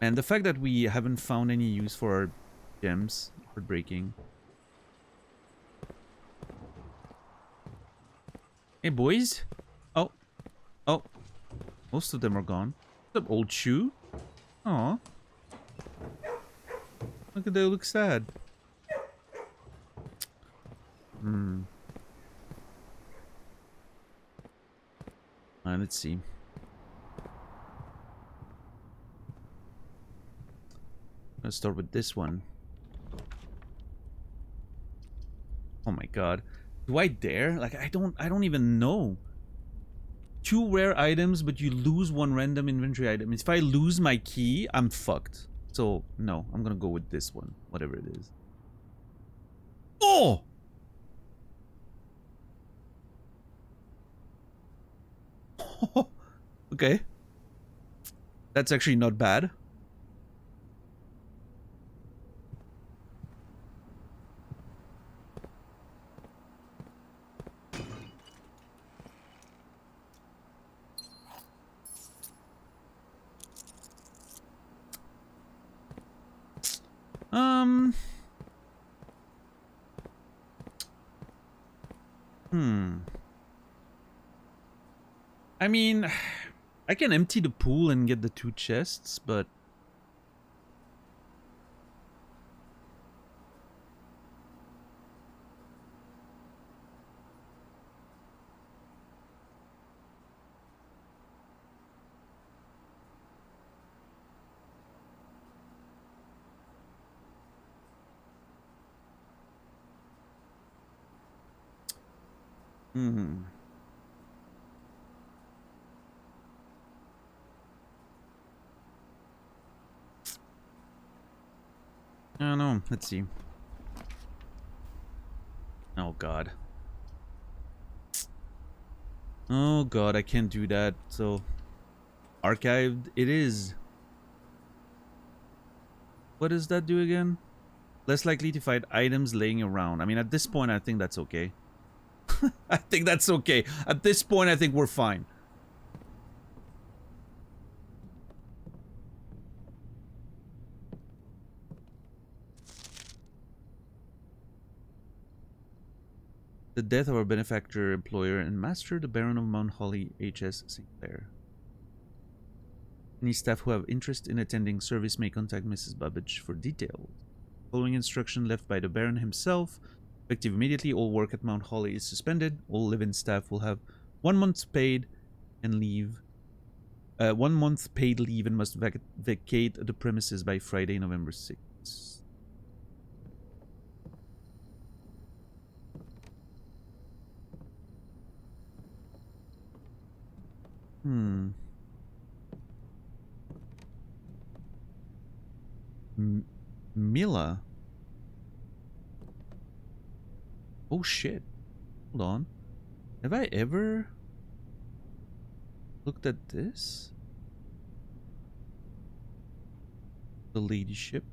Speaker 1: And the fact that we haven't found any use for our gems, heartbreaking. Hey, boys. Oh. Oh. Most of them are gone. What's up, old shoe? Aw. Look at they look sad. Let's see. Let's start with this one. Oh my god. Do I dare? Like, I don't even know. 2 rare items, but you lose 1 random inventory item. If I lose my key, I'm fucked. So, no. I'm gonna go with this one. Whatever it is. Oh! Okay. That's actually not bad. I mean, I can empty the pool and get the 2 chests, but... I don't know. Let's see. Oh god. Oh god, I can't do that. So, archived it is. What does that do again? Less likely to find items laying around. I mean, at this point, I think that's okay. I think that's okay. At this point, I think we're fine. The death of our benefactor, employer, and master, the Baron of Mount Holly, H.S. Sinclair. Any staff who have interest in attending service may contact Mrs. Babbage for details. Following instruction left by the Baron himself, effective immediately, all work at Mount Holly is suspended. All live-in staff will have 1 month's paid and leave. 1 month paid leave and must vacate the premises by Friday, November 6th. Mila. Oh shit. Hold on. Have I ever looked at this? The ladyship.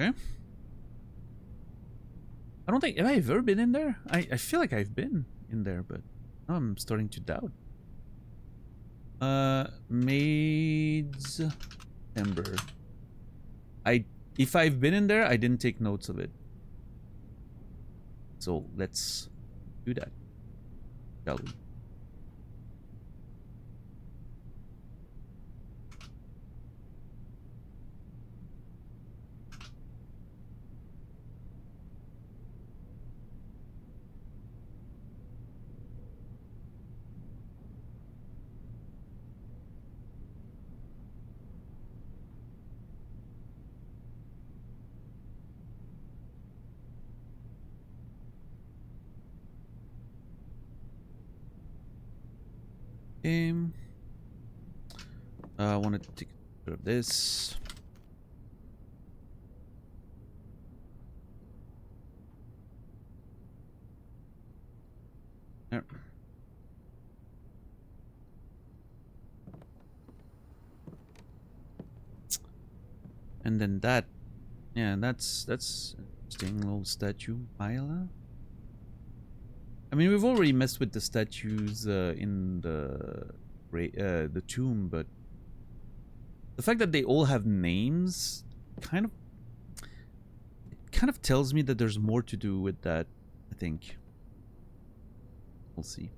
Speaker 1: Okay. I don't think... Have I ever been in there? I feel like I've been in there, but now I'm starting to doubt. Maids... Ember. If I've been in there, I didn't take notes of it. So, let's do that. Shall we? I want to take care of this. There. And then that, yeah, that's interesting little statue, Isla. I mean, we've already messed with the statues in the tomb, but the fact that they all have names kind of tells me that there's more to do with that. I think we'll see.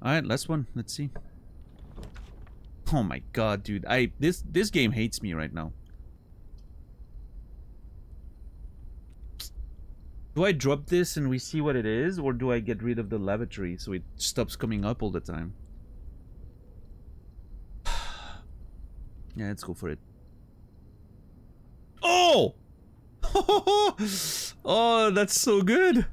Speaker 1: All right, last one. Let's see. Oh my god, dude! This game hates me right now. Do I drop this and we see what it is, or do I get rid of the lavatory so it stops coming up all the time? Yeah, let's go for it. Oh! Oh, that's so good.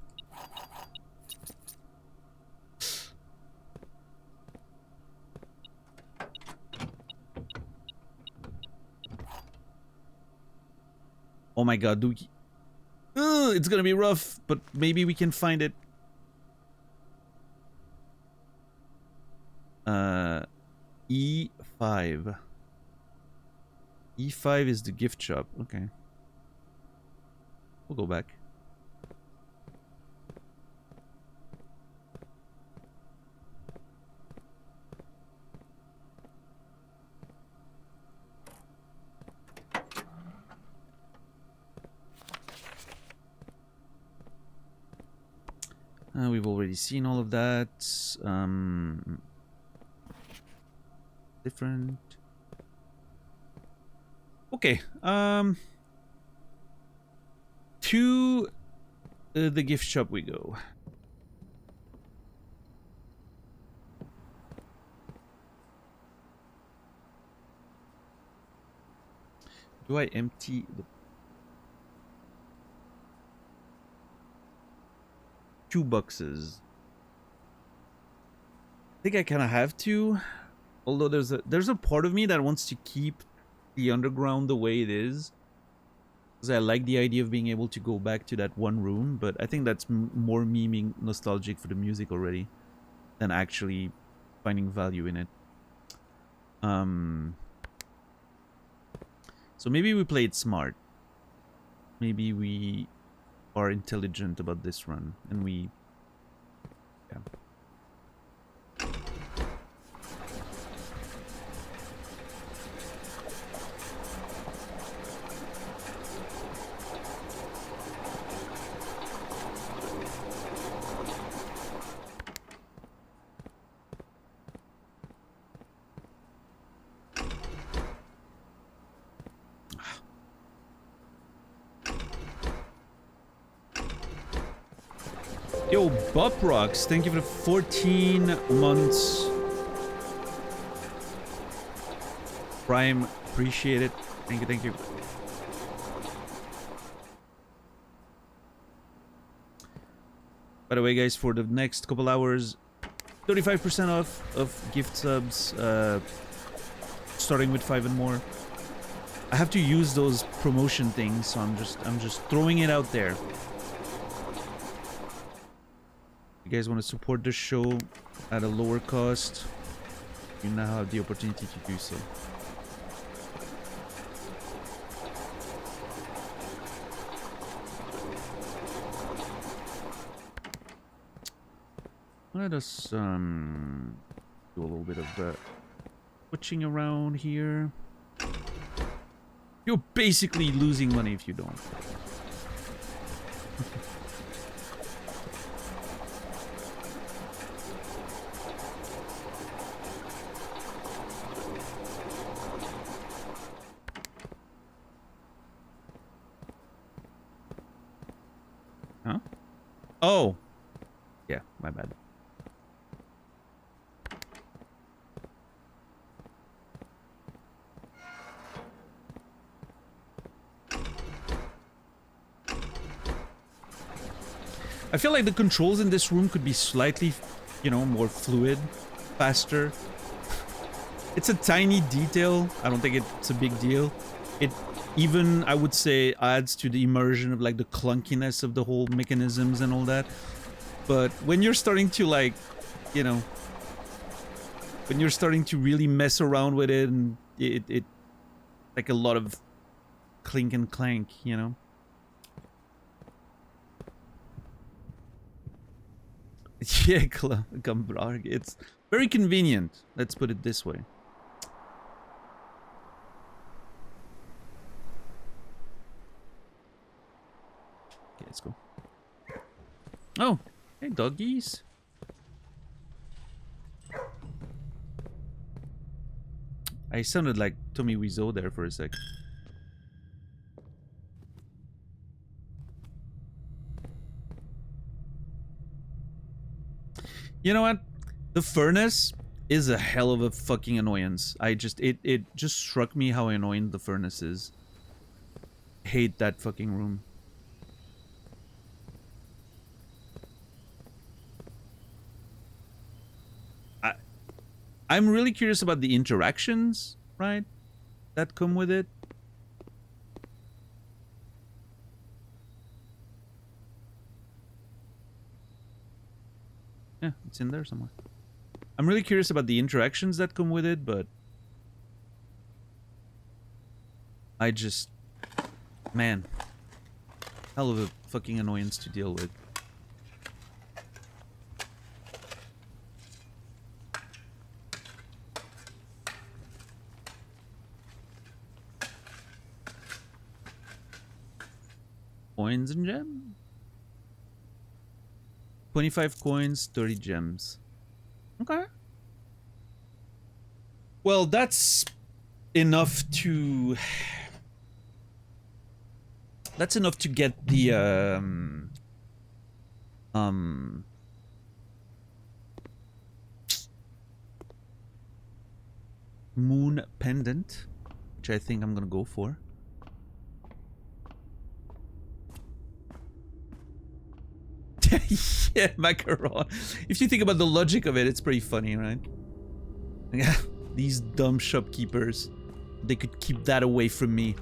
Speaker 1: Oh my god, Dookie. It's gonna be rough, but maybe we can find it. E5. E5 is the gift shop. Okay. We'll go back. We've already seen all of that. Different. Okay. To the gift shop we go. Do I empty the 2 boxes? I think I kind of have to, although there's a part of me that wants to keep the underground the way it is, because I like the idea of being able to go back to that one room, but I think that's more me being nostalgic for the music already than actually finding value in it. So maybe we play it smart. Maybe we are intelligent about this run, and we... Yeah. Yo, Bop Rocks, thank you for the 14 months. Prime, appreciate it. Thank you, thank you. By the way, guys, for the next couple hours, 35% off of gift subs, starting with 5 and more. I have to use those promotion things, so I'm just throwing it out there. You guys want to support the show at a lower cost, you now have the opportunity to do so. Let us do a little bit of switching around here. You're basically losing money if you don't. Huh? Oh! Yeah, my bad. I feel like the controls in this room could be slightly, you know, more fluid, faster. It's a tiny detail. I don't think it's a big deal. even I would say adds to the immersion of like the clunkiness of the whole mechanisms and all that. But when you're starting to like, you know, when you're starting to really mess around with it, and it like a lot of clink and clank, you know. Yeah, Gambrag. It's very convenient. Let's put it this way. Okay, let's go. Oh, hey, doggies. I sounded like Tommy Wiseau there for a sec. You know what? The furnace is a hell of a fucking annoyance. It just struck me how annoying the furnace is. Hate that fucking room. I'm really curious about the interactions, right, that come with it. Yeah, it's in there somewhere. I'm really curious about the interactions that come with it, but I just, man, hell of a fucking annoyance to deal with. Coins and gems. 25 coins, 30 gems. Okay. Well, that's enough to... That's enough to get the, moon pendant, which I think I'm gonna go for. Yeah, macaron. If you think about the logic of it, it's pretty funny, right? Yeah, these dumb shopkeepers. They could keep that away from me.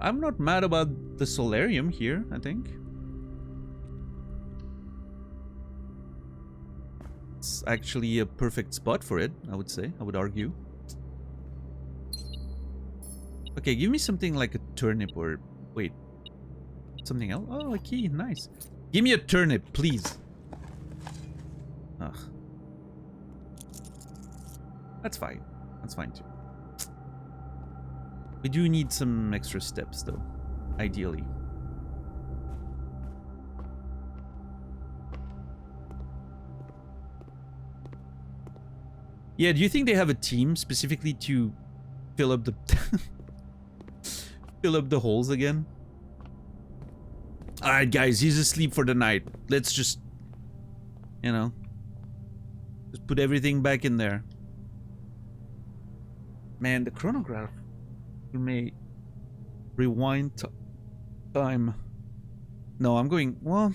Speaker 1: I'm not mad about the solarium here, I think. It's actually a perfect spot for it, I would say. I would argue. Okay, give me something like a turnip or... Wait. Something else? Oh, a key. Nice. Give me a turnip, please. Ugh. That's fine. That's fine too. We do need some extra steps though. Ideally. Yeah, do you think they have a team specifically to fill up the... fill up the holes again? Alright guys, he's asleep for the night. Let's just... You know... Just put everything back in there. Man, the chronograph... You may... Rewind time. No, I'm going... Well...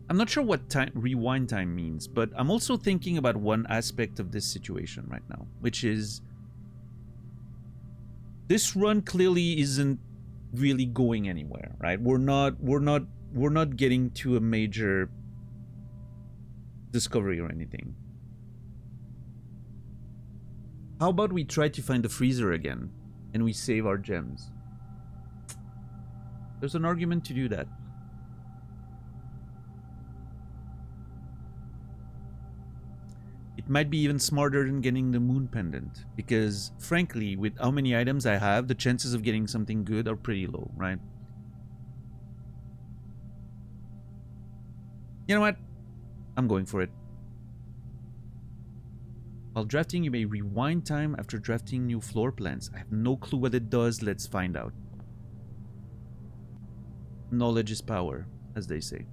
Speaker 1: I'm not sure what time rewind time means, but I'm also thinking about one aspect of this situation right now, which is this run clearly isn't really going anywhere, right? We're not getting to a major discovery or anything. How about we try to find the freezer again and we save our gems? There's an argument to do that. It might be even smarter than getting the moon pendant, because frankly, with how many items I have, the chances of getting something good are pretty low, right? You know what? I'm going for it. While drafting, you may rewind time after drafting new floor plans. I have no clue what it does. Let's find out. Knowledge is power, as they say.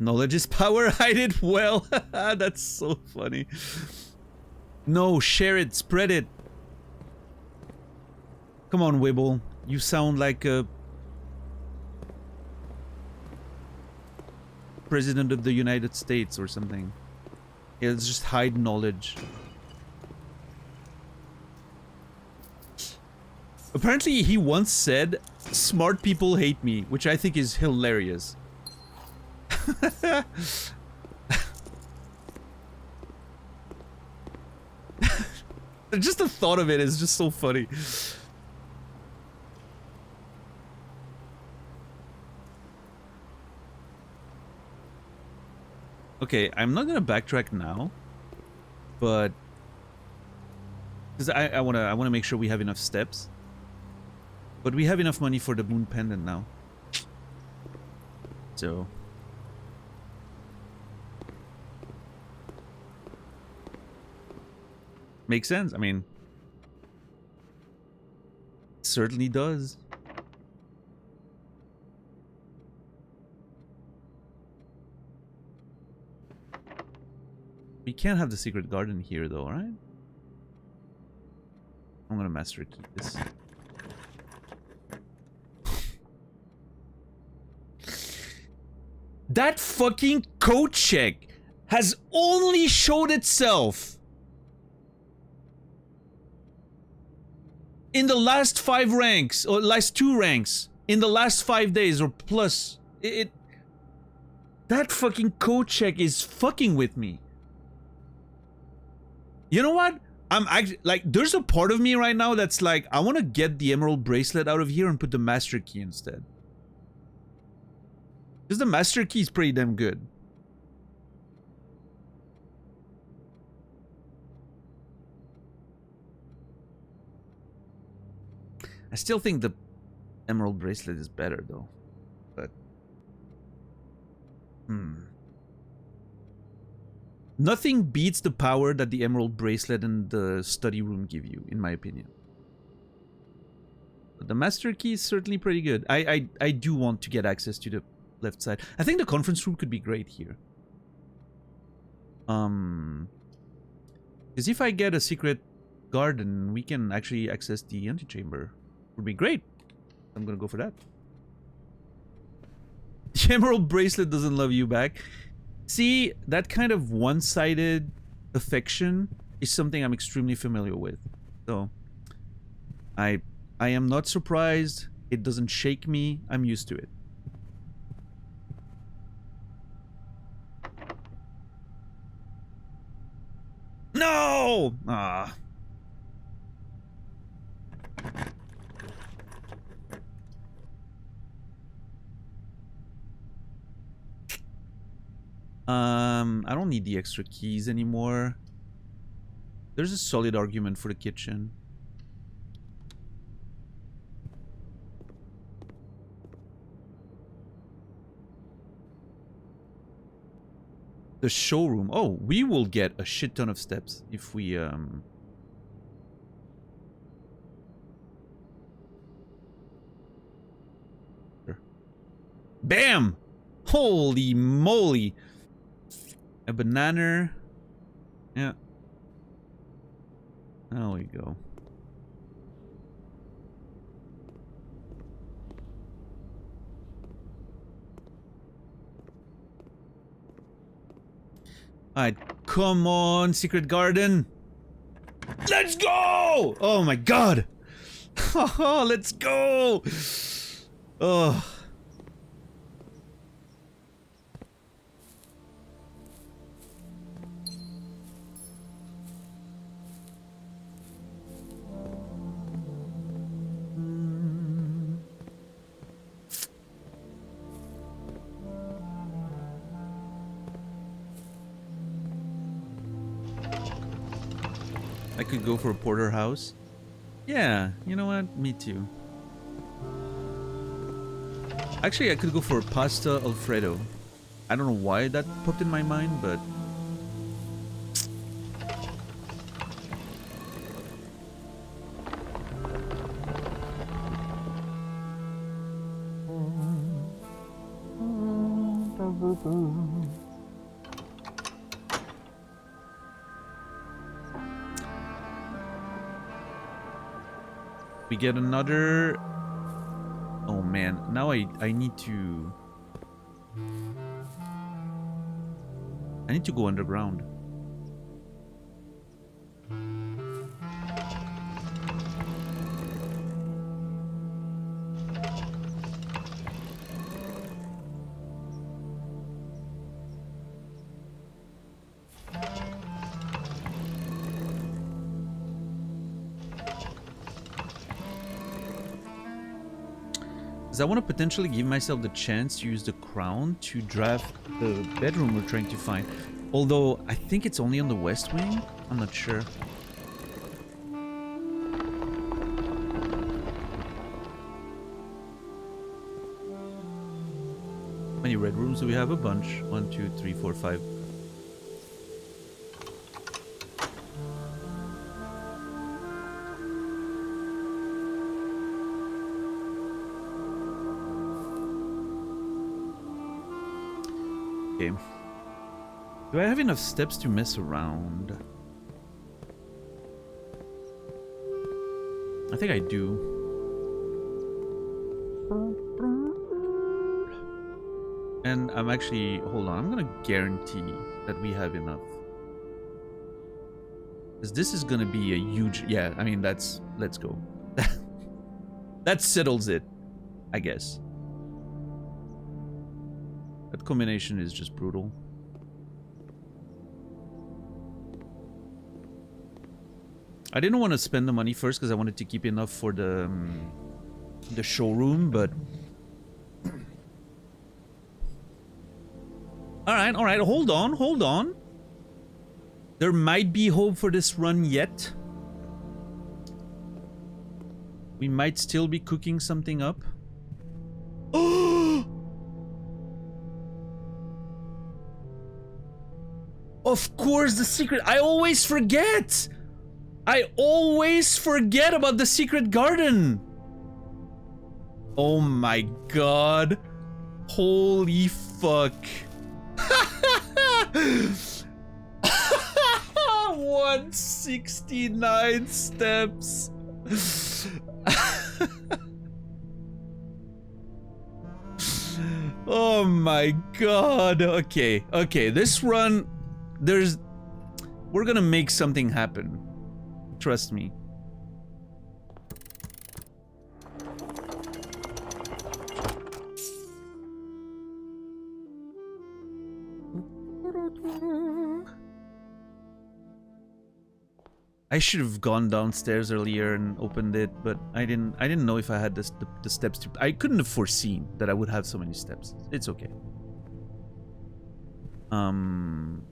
Speaker 1: Knowledge is power. Hide it well. That's so funny. No, share it. Spread it. Come on, Wibble. You sound like a president of the United States or something. Yeah, let's just hide knowledge. Apparently, he once said, "Smart people hate me," which I think is hilarious. Just the thought of it is just so funny. Okay, I'm not gonna backtrack now, but because I wanna make sure we have enough steps. But we have enough money for the moon pendant now. So makes sense. I mean, it certainly does. We can't have the secret garden here though, right? I'm gonna master key this. That fucking code check has only showed itself in the last 5 ranks, or last 2 ranks, in the last 5 days or plus. That fucking code check is fucking with me. You know what? I'm actually like, there's a part of me right now that's like, I want to get the emerald bracelet out of here and put the master key instead. Because the master key is pretty damn good. I still think the emerald bracelet is better though. But nothing beats the power that the emerald bracelet and the study room give you, in my opinion. But the master key is certainly pretty good. I do want to get access to the left side. I think the conference room could be great here. Because if I get a secret garden, we can actually access the antechamber. Would be great. I'm gonna go for that. The emerald bracelet doesn't love you back. See, that kind of one-sided affection is something I'm extremely familiar with. So, I am not surprised. It doesn't shake me. I'm used to it. No! Ah. I don't need the extra keys anymore. There's a solid argument for the kitchen. The showroom. Oh, we will get a shit ton of steps if we Bam! Holy moly! A banana. Yeah. There we go. Alright, come on, secret garden. Let's go! Oh my god! Let's go! Oh. I could go for a porterhouse. Yeah, you know what? Me too. Actually, I could go for pasta Alfredo. I don't know why that popped in my mind, but... We get another... Oh man, now I need to... I need to go underground. Because I want to potentially give myself the chance to use the crown to draft the bedroom we're trying to find. Although, I think it's only on the west wing? I'm not sure. How many red rooms do we have? A bunch. 1, 2, 3, 4, 5. Okay. Do I have enough steps to mess around? I think I do. And I'm actually... Hold on. I'm gonna guarantee that we have enough. Because this is gonna be a huge... Yeah, I mean, that's... Let's go. That settles it, I guess. That combination is just brutal. I didn't want to spend the money first because I wanted to keep enough for the showroom, but... Alright, hold on. There might be hope for this run yet. We might still be cooking something up. Of course, the secret. I always forget. I always forget about the secret garden. Oh my god. Holy fuck. 169 steps. Oh my god. Okay, this run, we're gonna make something happen. Trust me. I should have gone downstairs earlier and opened it, but I didn't know if I had the steps to... I couldn't have foreseen that I would have so many steps. It's okay. I'm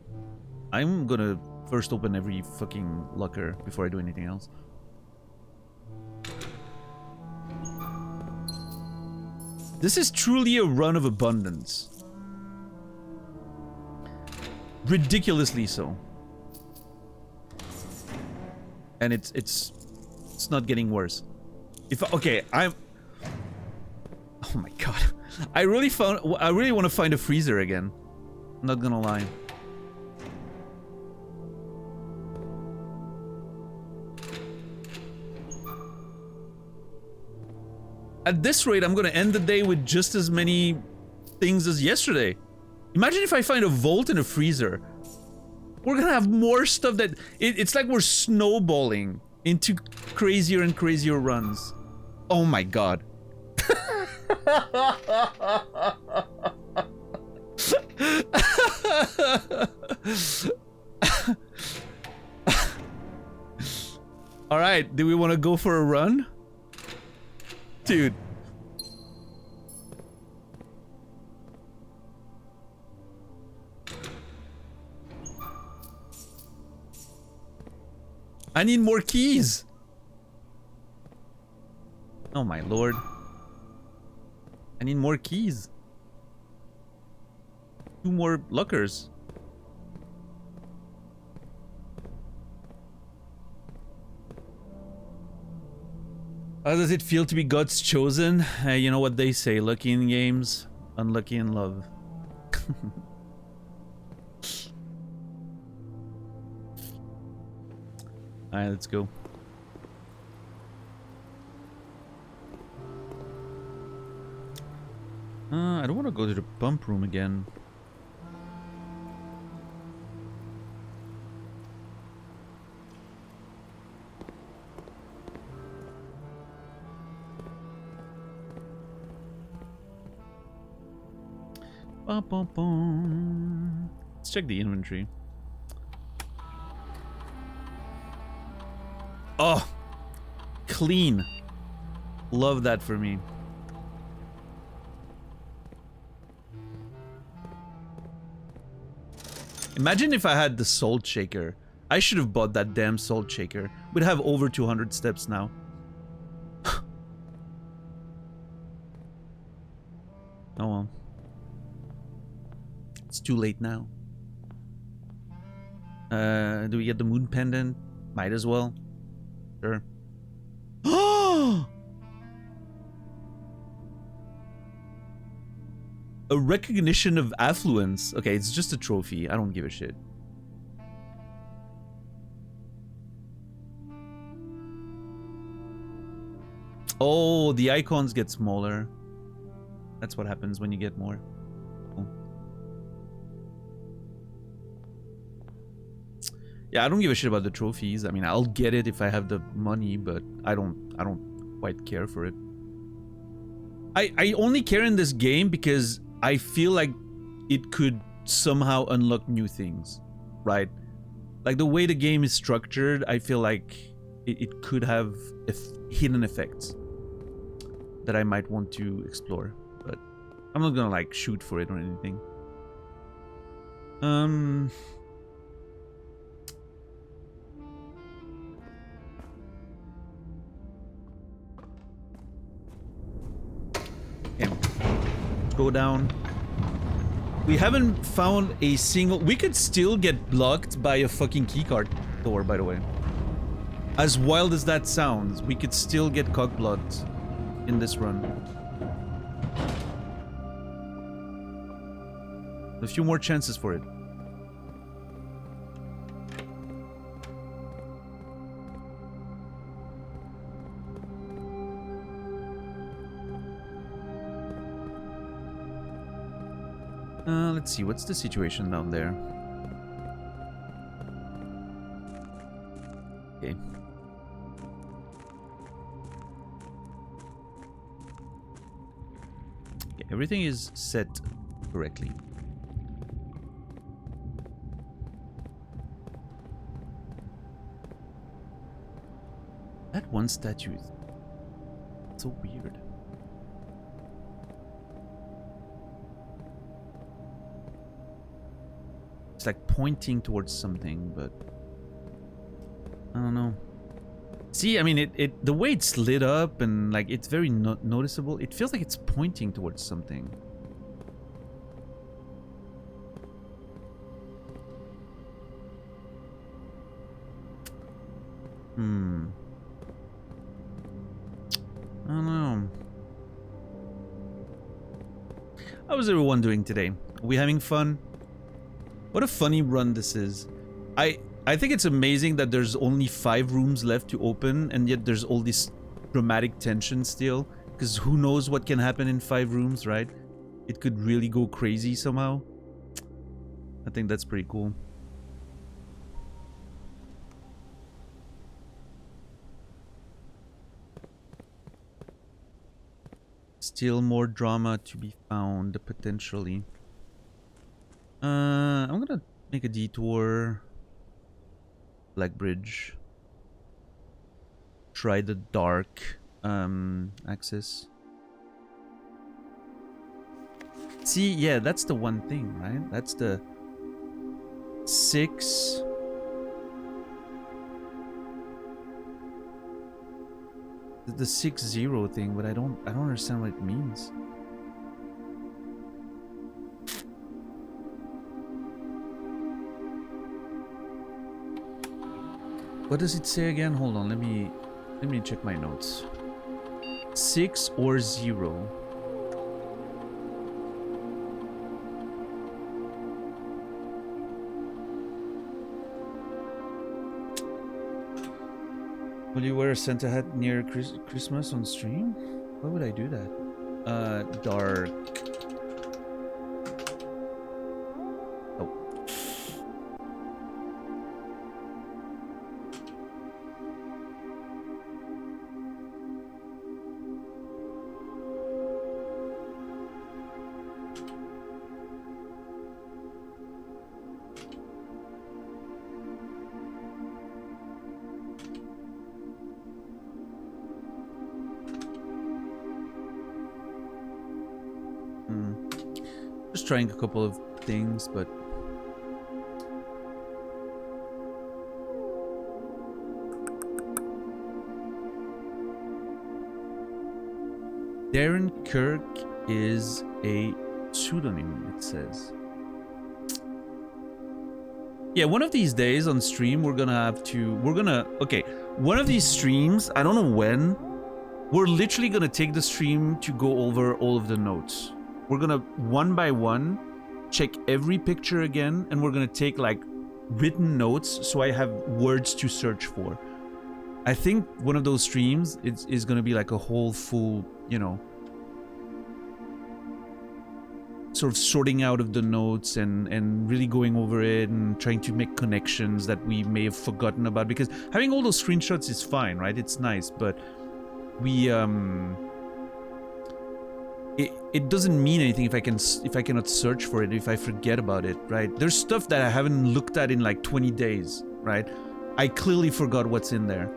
Speaker 1: gonna first open every fucking locker before I do anything else. This is truly a run of abundance. Ridiculously so. And it's not getting worse. Okay, oh my god. I really want to find a freezer again. I'm not gonna lie. At this rate, I'm gonna end the day with just as many things as yesterday. Imagine if I find a vault and a freezer. We're gonna have more stuff that... It's like we're snowballing into crazier and crazier runs. Oh my god. Alright, do we want to go for a run? Dude. I need more keys. Oh my lord. I need more keys. 2 more lockers. How does it feel to be God's chosen? You know what they say, lucky in games, unlucky in love. Alright, let's go. I don't want to go to the pump room again. Bum, bum, bum. Let's check the inventory. Oh, clean. Love that for me. Imagine if I had the salt shaker. I should have bought that damn salt shaker. We'd have over 200 steps now. Oh well. It's too late now. Do we get the moon pendant? Might as well. Sure. A recognition of affluence. Okay, it's just a trophy. I don't give a shit. Oh, the icons get smaller. That's what happens when you get more. Cool. Yeah, I don't give a shit about the trophies. I mean, I'll get it if I have the money, but I don't quite care for it. I only care in this game because I feel like it could somehow unlock new things, right? Like the way the game is structured, I feel like it could have hidden effects that I might want to explore, but I'm not gonna like shoot for it or anything. Okay. Go down. We haven't found a single... We could still get blocked by a fucking keycard door, by the way. As wild as that sounds, we could still get cockblocked in this run. A few more chances for it. Let's see, what's the situation down there? Okay. Okay, everything is set correctly. That one statue is so weird. It's like pointing towards something, but I don't know. See, I mean, the way it's lit up and like it's very noticeable. It feels like it's pointing towards something. I don't know. How is everyone doing today? Are we having fun? What a funny run this is. I think it's amazing that there's only 5 rooms left to open, and yet there's all this dramatic tension still. Because who knows what can happen in 5 rooms, right? It could really go crazy somehow. I think that's pretty cool. Still more drama to be found, potentially. I'm gonna make a detour. Black Bridge. Try the dark access. See, yeah, that's the one thing, right? That's the 6. The 6-0 thing, but I don't understand what it means. What does it say again? Hold on, let me check my notes. 6 or 0. Will you wear a Santa hat near Christmas on stream? Why would I do that? Dark. Oh. Just trying a couple of things, but Darren Kirk is a pseudonym, it says. Yeah, one of these days on stream, okay, one of these streams, I don't know when, we're literally gonna take the stream to go over all of the notes. We're gonna, one by one, check every picture again, and we're gonna take, like, written notes so I have words to search for. I think one of those streams is gonna be like a whole full, you know, sort of sorting out of the notes and really going over it and trying to make connections that we may have forgotten about, because having all those screenshots is fine, right? It's nice, but we it doesn't mean anything if I cannot search for it, if I forget about it, right? There's stuff that I haven't looked at in like 20 days, right? I clearly forgot what's in there.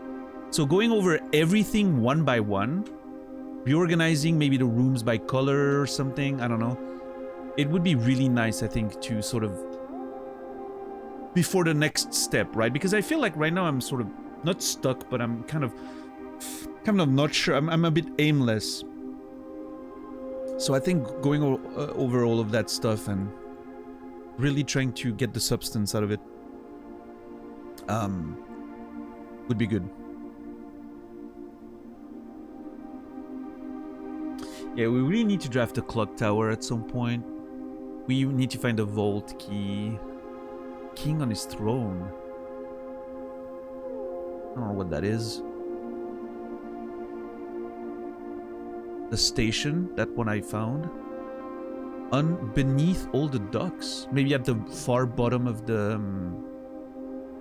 Speaker 1: So going over everything one by one, reorganizing maybe the rooms by color or something, I don't know. It would be really nice, I think, to sort of before the next step, right? Because I feel like right now I'm sort of not stuck, but I'm kind of not sure. I'm a bit aimless. So I think going over all of that stuff and really trying to get the substance out of it would be good. Yeah, we really need to draft a clock tower at some point. We need to find a vault key. King on his throne. I don't know what that is. The station, that one I found. Beneath all the docks. Maybe at the far bottom of the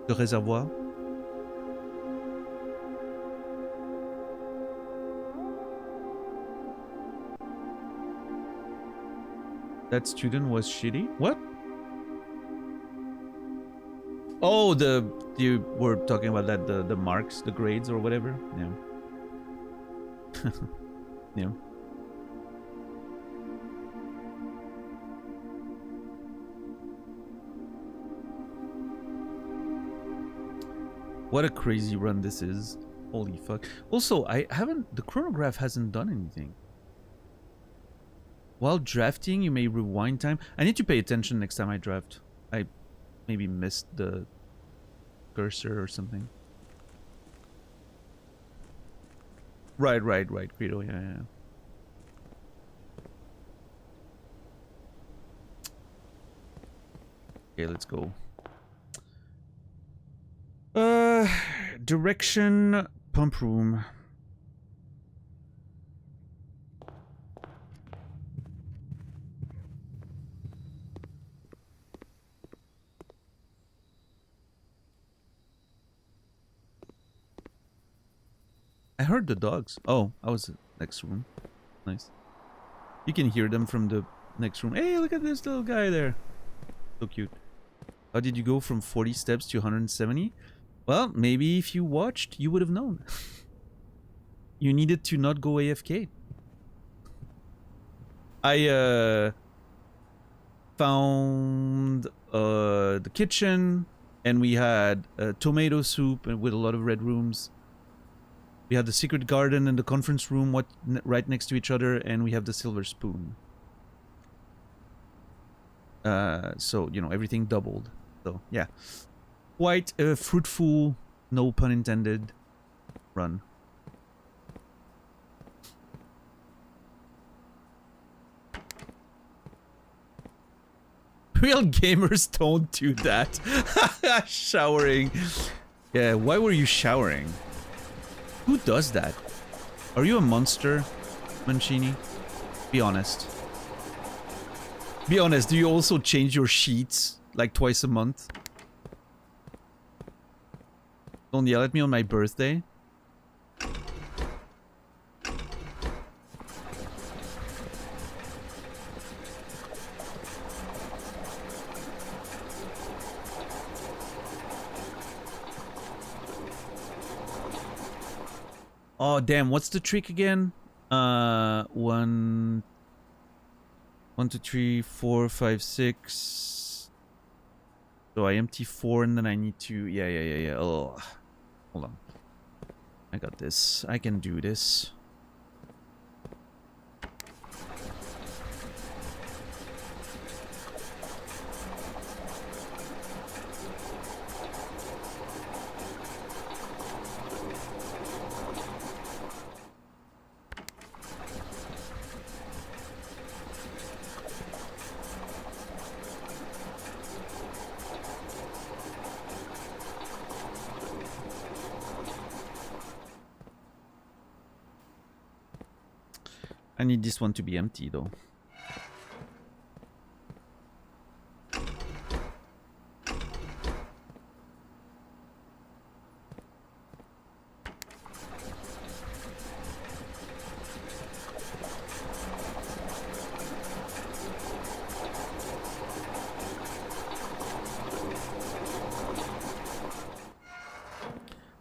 Speaker 1: reservoir. That student was shitty? What? Oh, you were talking about that, the marks, the grades or whatever? Yeah. Yeah. What a crazy run this is. Holy fuck. Also, the chronograph hasn't done anything. While drafting, you may rewind time. I need to pay attention next time I draft. I maybe missed the cursor or something. Right, Credo, yeah. Okay, let's go. Direction, pump room. I heard the dogs. Oh, I was in the next room. Nice. You can hear them from the next room. Hey, look at this little guy there. So cute. How did you go from 40 steps to 170? Well, maybe if you watched, you would have known. You needed to not go AFK. I found the kitchen, and we had tomato soup with a lot of red rooms. We had the secret garden and the conference room right next to each other, and we have the silver spoon. So, you know, everything doubled. So, yeah. Quite a fruitful, no pun intended, run. Real gamers don't do that. Showering. Yeah, why were you showering? Who does that? Are you a monster, Mancini? Be honest. Be honest, do you also change your sheets like twice a month? Don't yell at me on my birthday. Oh, damn, what's the trick again? 1, 2, 3, 4, 5, 6. So I empty 4 and then I need to... Yeah. Oh, hold on. I got this. I can do this. I need this one to be empty, though.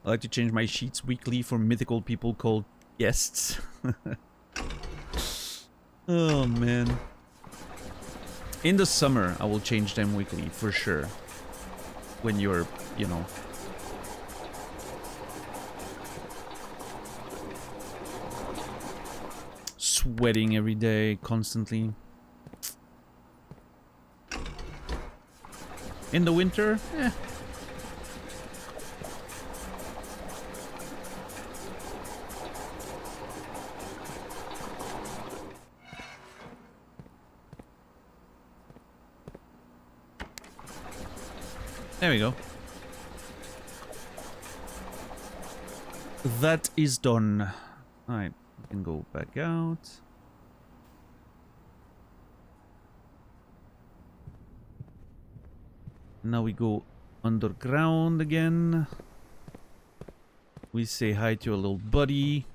Speaker 1: I like to change my sheets weekly for mythical people called guests. Oh, man. In the summer, I will change them weekly, for sure. When you're, you know... sweating every day, constantly. In the winter, eh. There we go. That is done. Alright, we can go back out. Now we go underground again. We say hi to a little buddy.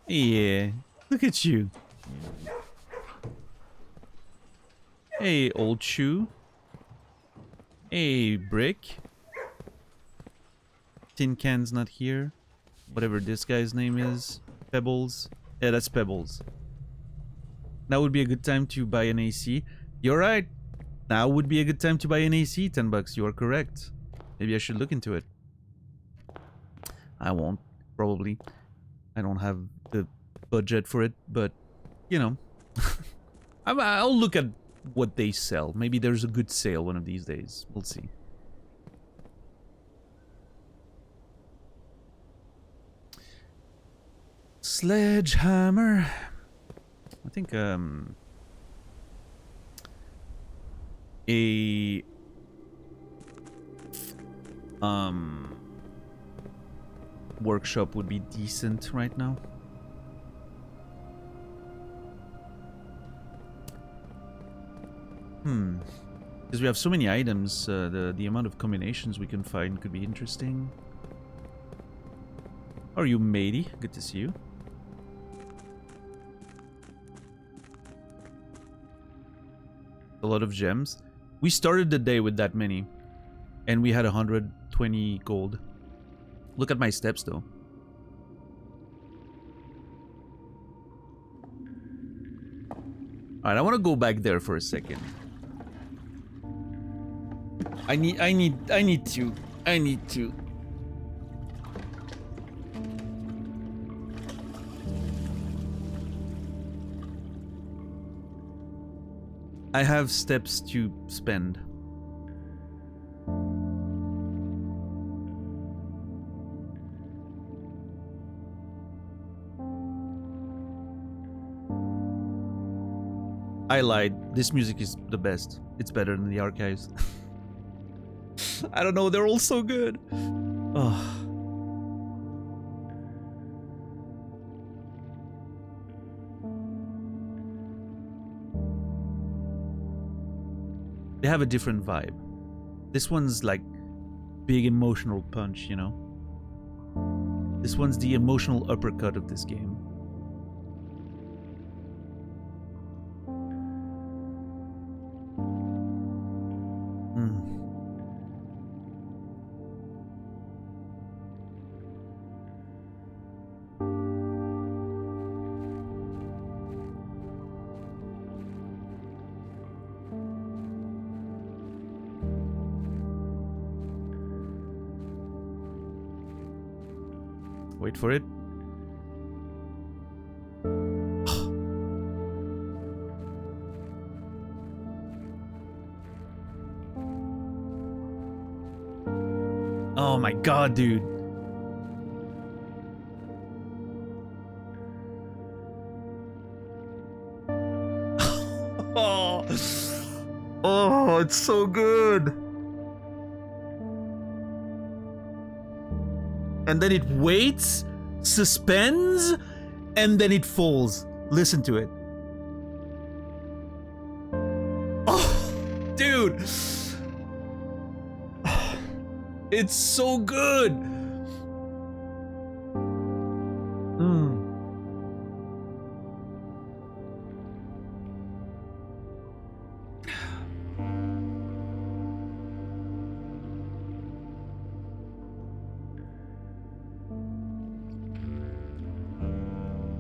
Speaker 1: Yeah, look at you. Hey, old shoe. Hey, Brick. Tin Can's not here. Whatever this guy's name is. Pebbles. Yeah, that's Pebbles. Now would be a good time to buy an AC. You're right. Now would be a good time to buy an AC. $10. You are correct. Maybe I should look into it. I won't. Probably. I don't have the budget for it. But, you know. I'll look at what they sell. Maybe there's a good sale one of these days. We'll see. Sledgehammer. I think a workshop would be decent right now. Because we have so many items, the amount of combinations we can find could be interesting. How are you, matey? Good to see you. A lot of gems. We started the day with that many, and we had 120 gold. Look at my steps, though. Alright, I want to go back there for a second. I need to. I have steps to spend. I lied. This music is the best. It's better than the archives. I don't know, they're all so good. Oh. They have a different vibe. This one's like big emotional punch, you know? This one's the emotional uppercut of this game. Wait for it. Oh my god, dude. Oh, it's so good. And then it waits, suspends, and then it falls. Listen to it. Oh, dude. It's so good.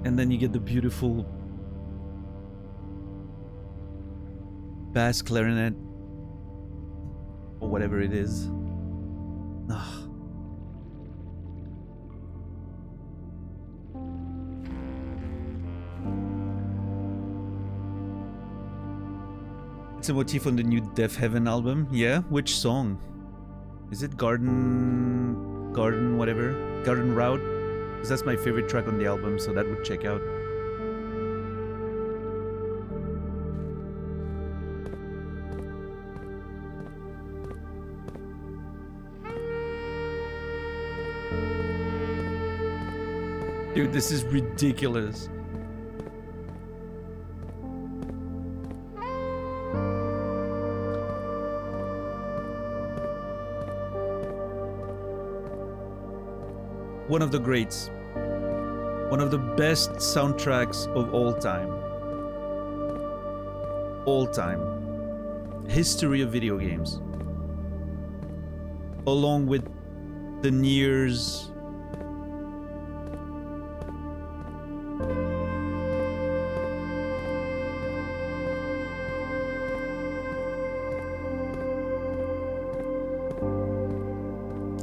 Speaker 1: And then you get the beautiful bass clarinet or whatever it is. Ugh. It's a motif on the new Deaf Heaven album. Yeah, which song? Is it Garden whatever? Garden Route? Because that's my favorite track on the album, so that would check out. Dude, this is ridiculous. One of the greats. One of the best soundtracks of all time. All time. History of video games. Along with the Niers.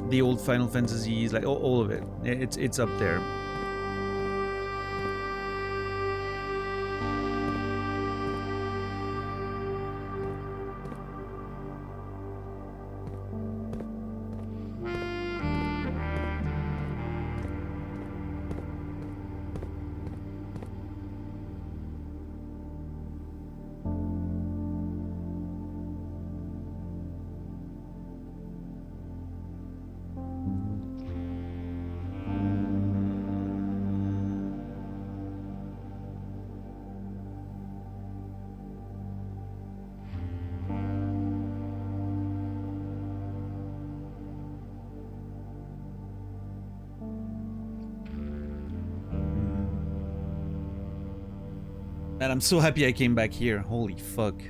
Speaker 1: The old Final Fantasies, like all of it. It's up there. And I'm so happy I came back here. Holy fuck.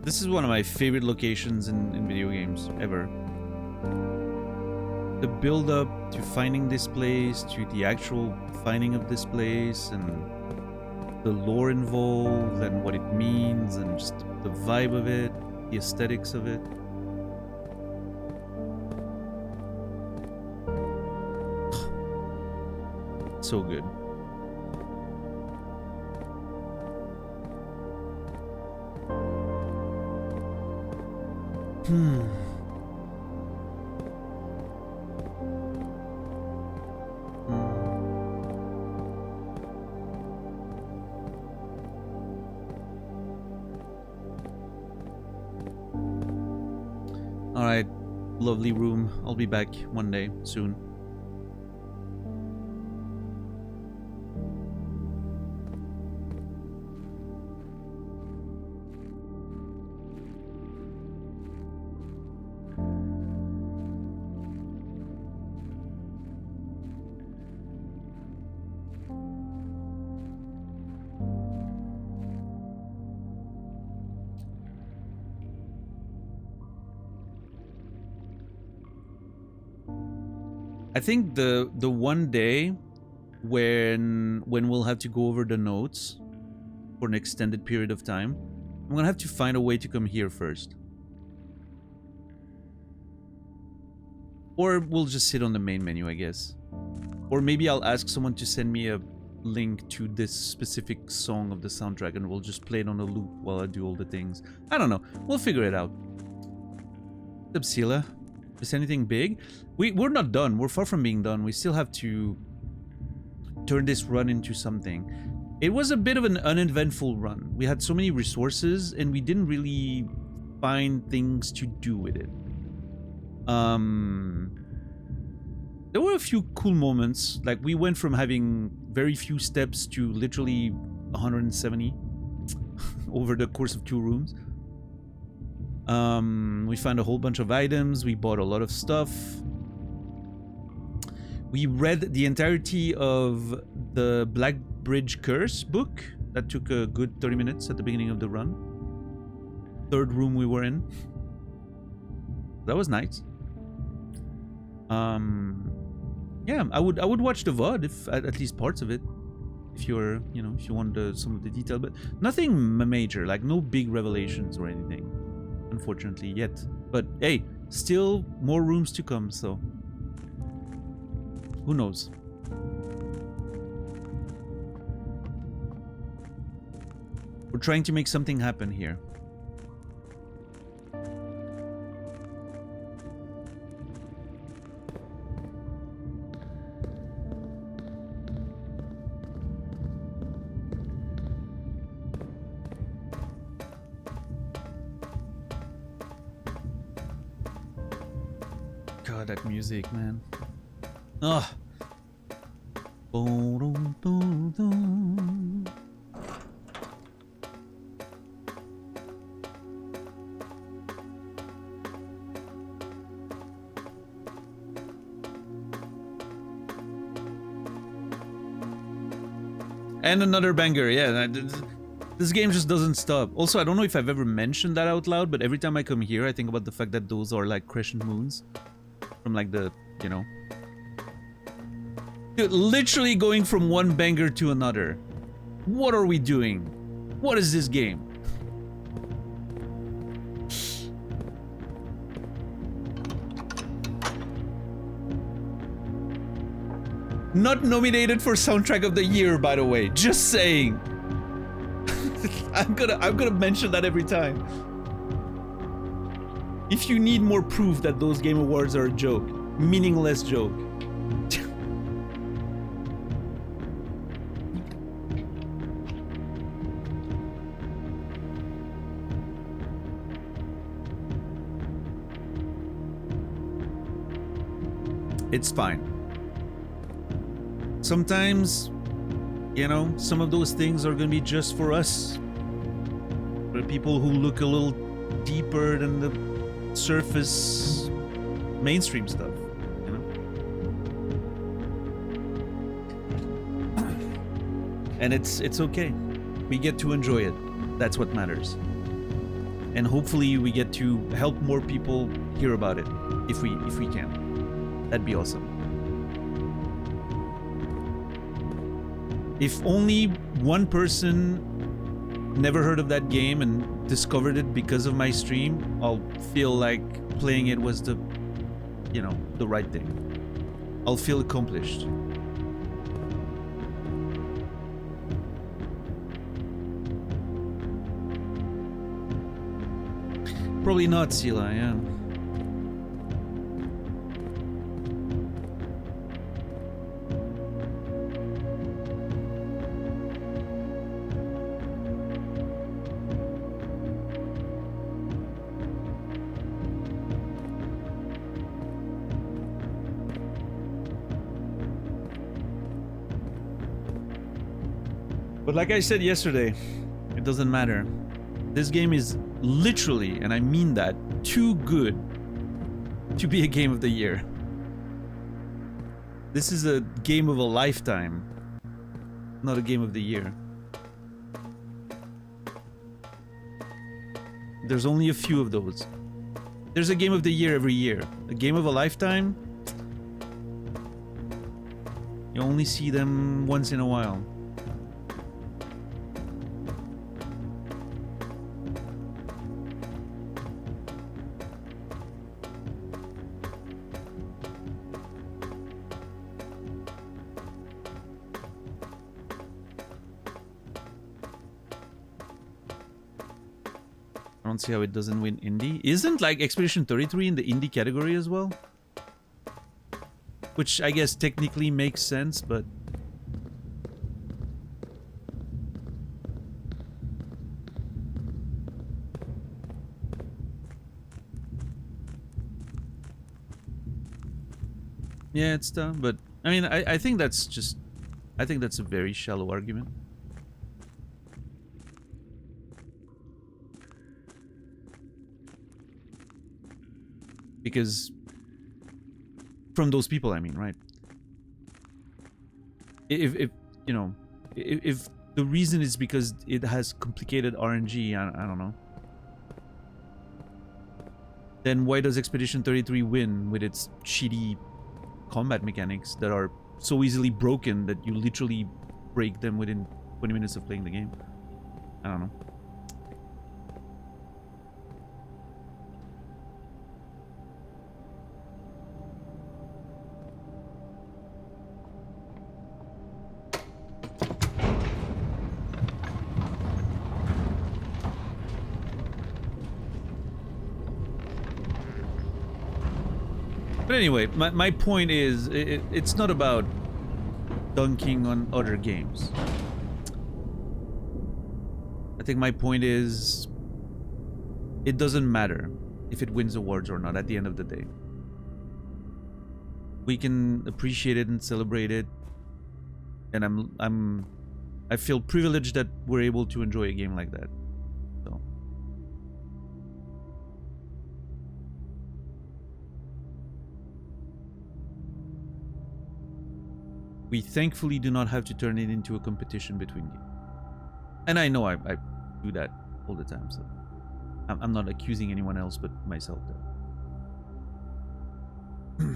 Speaker 1: This is one of my favorite locations in video games ever. The build up to finding this place, to the actual finding of this place, and the lore involved, and what it means, and just the vibe of it, the aesthetics of it. So good. Hmm. All right, lovely room. I'll be back one day soon. I think the one day when we'll have to go over the notes for an extended period of time, I'm gonna have to find a way to come here first. Or we'll just sit on the main menu, I guess. Or maybe I'll ask someone to send me a link to this specific song of the soundtrack and we'll just play it on a loop while I do all the things. I don't know. We'll figure it out. What's up, Sila? Is anything big? We're not done. We're far from being done. We still have to turn this run into something. It was a bit of an uneventful run. We had so many resources and we didn't really find things to do with it. There were a few cool moments. Like we went from having very few steps to literally 170 over the course of 2 rooms. We found a whole bunch of items. We bought a lot of stuff. We read the entirety of the Black Bridge Curse book. That took a good 30 minutes at the beginning of the run. 3rd room we were in. That was nice. Yeah, I would watch the VOD if at least parts of it. If you're, you know, if you want some of the detail, but nothing major, like no big revelations or anything, unfortunately, yet. But hey, still more rooms to come, so who knows? We're trying to make something happen here. God, that music, man. Ugh. And another banger, yeah. This game just doesn't stop. Also, I don't know if I've ever mentioned that out loud, but every time I come here, I think about the fact that those are like crescent moons. From like the, you know. Dude, literally going from one banger to another. What are we doing? What is this game? Not nominated for Soundtrack of the Year, by the way. Just saying. I'm gonna mention that every time. If you need more proof that those Game Awards are a joke, meaningless joke. It's fine. Sometimes, you know, some of those things are gonna be just for us. For people who look a little deeper than the surface mainstream stuff, you know? And it's okay. We get to enjoy it. That's what matters. And hopefully we get to help more people hear about it if we can. That'd be awesome. If only one person never heard of that game and discovered it because of my stream, I'll feel like playing it was the, you know, the right thing. I'll feel accomplished. Probably not, Sila, yeah. But like I said yesterday, it doesn't matter. This game is literally, and I mean that, too good to be a game of the year. This is a game of a lifetime, not a game of the year. There's only a few of those. There's a game of the year every year. A game of a lifetime, you only see them once in a while. I don't see how it doesn't win indie. Isn't like Expedition 33 in the indie category as well? Which I guess technically makes sense, but yeah, it's dumb. But I mean, I think that's just, I think that's a very shallow argument. Because from those people, I mean, right? If you know, if the reason is because it has complicated RNG, I don't know. Then why does Expedition 33 win with its shitty combat mechanics that are so easily broken that you literally break them within 20 minutes of playing the game? I don't know. But anyway, my point is, it's not about dunking on other games. I think my point is, it doesn't matter if it wins awards or not at the end of the day. We can appreciate it and celebrate it, and I feel privileged that we're able to enjoy a game like that. So we thankfully do not have to turn it into a competition between games. And I know I do that all the time, so I'm not accusing anyone else but myself there.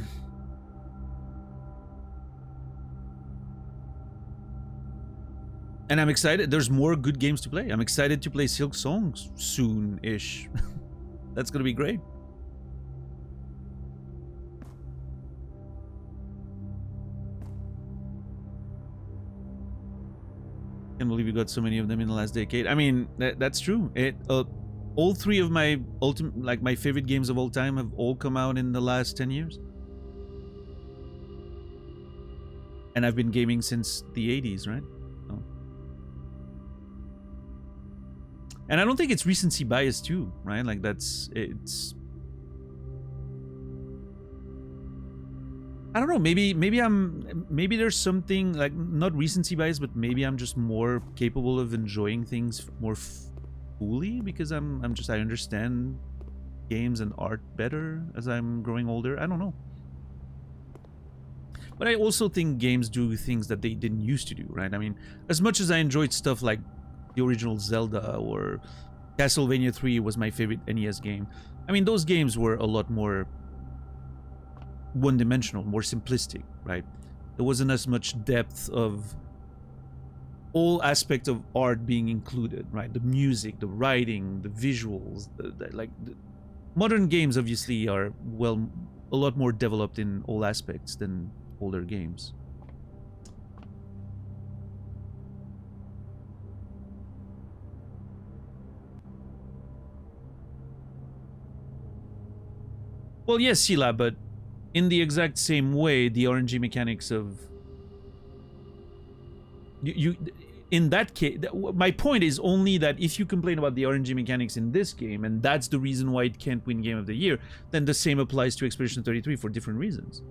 Speaker 1: And I'm excited. There's more good games to play. I'm excited to play Silk Songs soon-ish. That's gonna be great. Can't believe we got so many of them in the last decade. I mean, that's true. All three of my my favorite games of all time have all come out in the last 10 years. And I've been gaming since the 80s, right? So. And I don't think it's recency bias too, right? Like it's I don't know, maybe there's something like, not recency bias, but maybe I'm just more capable of enjoying things more fully because I understand games and art better as I'm growing older. I don't know. But I also think games do things that they didn't used to do, right? I mean, as much as I enjoyed stuff like the original Zelda or Castlevania 3 was my favorite NES game. I mean, those games were a lot more one-dimensional, more simplistic, right? There wasn't as much depth of all aspects of art being included, right? The music, the writing, the visuals, the modern games obviously are, well, a lot more developed in all aspects than older games. Well, yes, Sila, but in the exact same way, the RNG mechanics of you in that case, my point is only that if you complain about the RNG mechanics in this game, and that's the reason why it can't win Game of the Year, then the same applies to Expedition 33 for different reasons.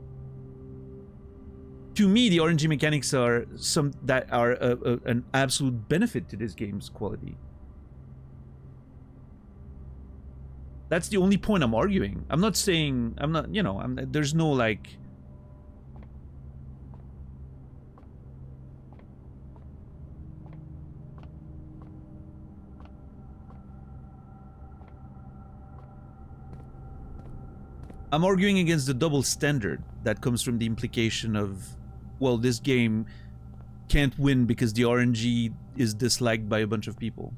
Speaker 1: To me, the RNG mechanics are an absolute benefit to this game's quality. That's the only point I'm arguing. I'm not saying, I'm not, you know, there's no like... I'm arguing against the double standard that comes from the implication of, well, this game can't win because the RNG is disliked by a bunch of people.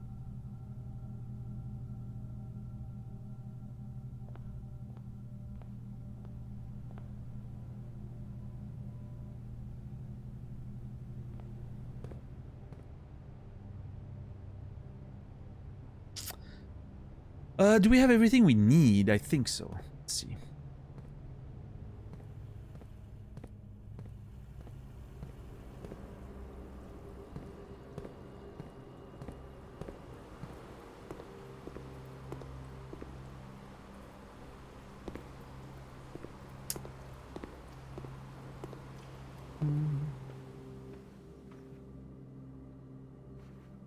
Speaker 1: Do we have everything we need? I think so. Let's see.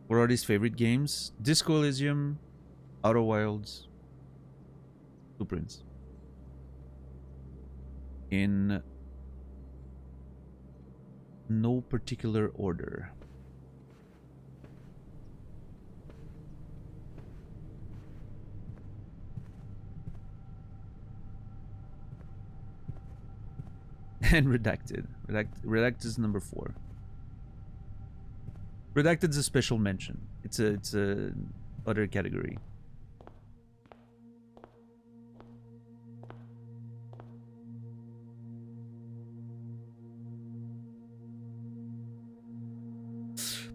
Speaker 1: What are these favorite games? Disco Elysium, Outer Wilds, Blueprints. In no particular order. And Redacted. Redacted is number 4. Redacted is a special mention. It's a other category.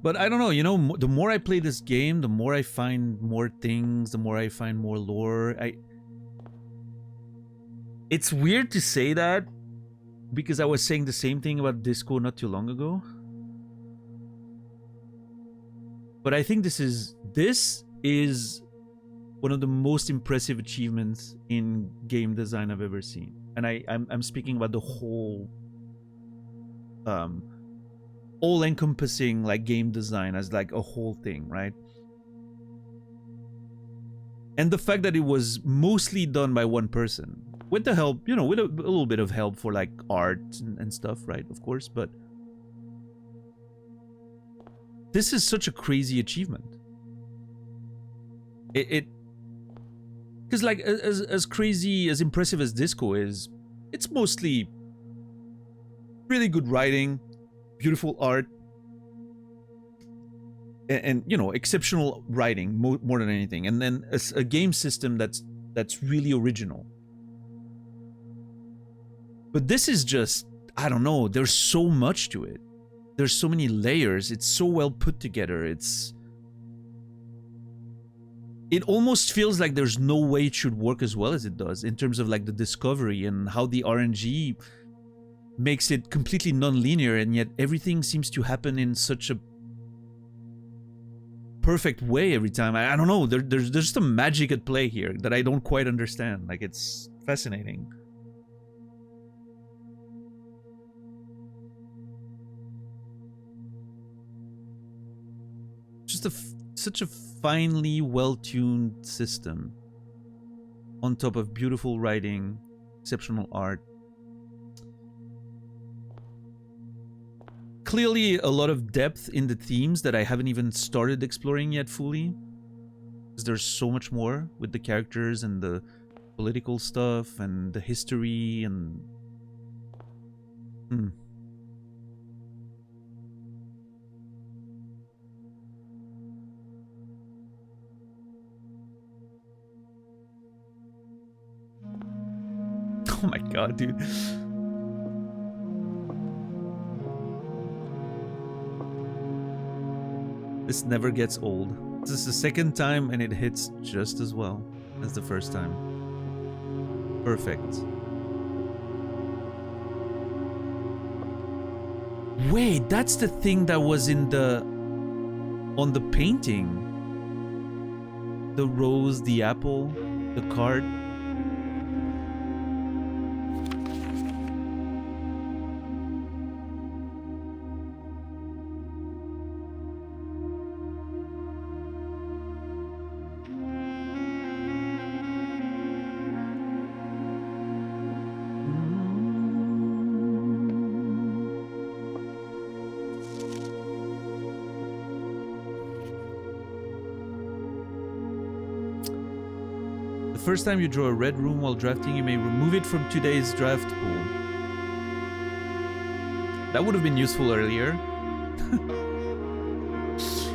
Speaker 1: But I don't know, you know, the more I play this game, the more I find more things, the more I find more lore. It's weird to say that because I was saying the same thing about Disco not too long ago. But I think this is one of the most impressive achievements in game design I've ever seen. And I'm speaking about the whole all-encompassing like game design as like a whole thing, right? And the fact that it was mostly done by one person, with the help, you know, with a little bit of help for like art and stuff, right? Of course, but this is such a crazy achievement. Because like as crazy, as impressive as Disco is, it's mostly really good writing, beautiful art, and you know, exceptional writing more than anything, and then a game system that's really original. But this is just, I don't know, there's so much to it. There's so many layers. It's so well put together. It almost feels like there's no way it should work as well as it does in terms of like the discovery and how the RNG makes it completely non-linear, and yet everything seems to happen in such a perfect way every time. I don't know. There's just a magic at play here that I don't quite understand. Like, it's fascinating. Just such a finely well-tuned system on top of beautiful writing, exceptional art. Clearly a lot of depth in the themes that I haven't even started exploring yet fully, because there's so much more with the characters and the political stuff and the history and Oh my god, dude. This never gets old. This is the second time and it hits just as well as the first time. Perfect. Wait, that's the thing that was in the... on the painting. The rose, the apple, the card. First time you draw a red room while drafting, you may remove it from today's draft pool. That would have been useful earlier.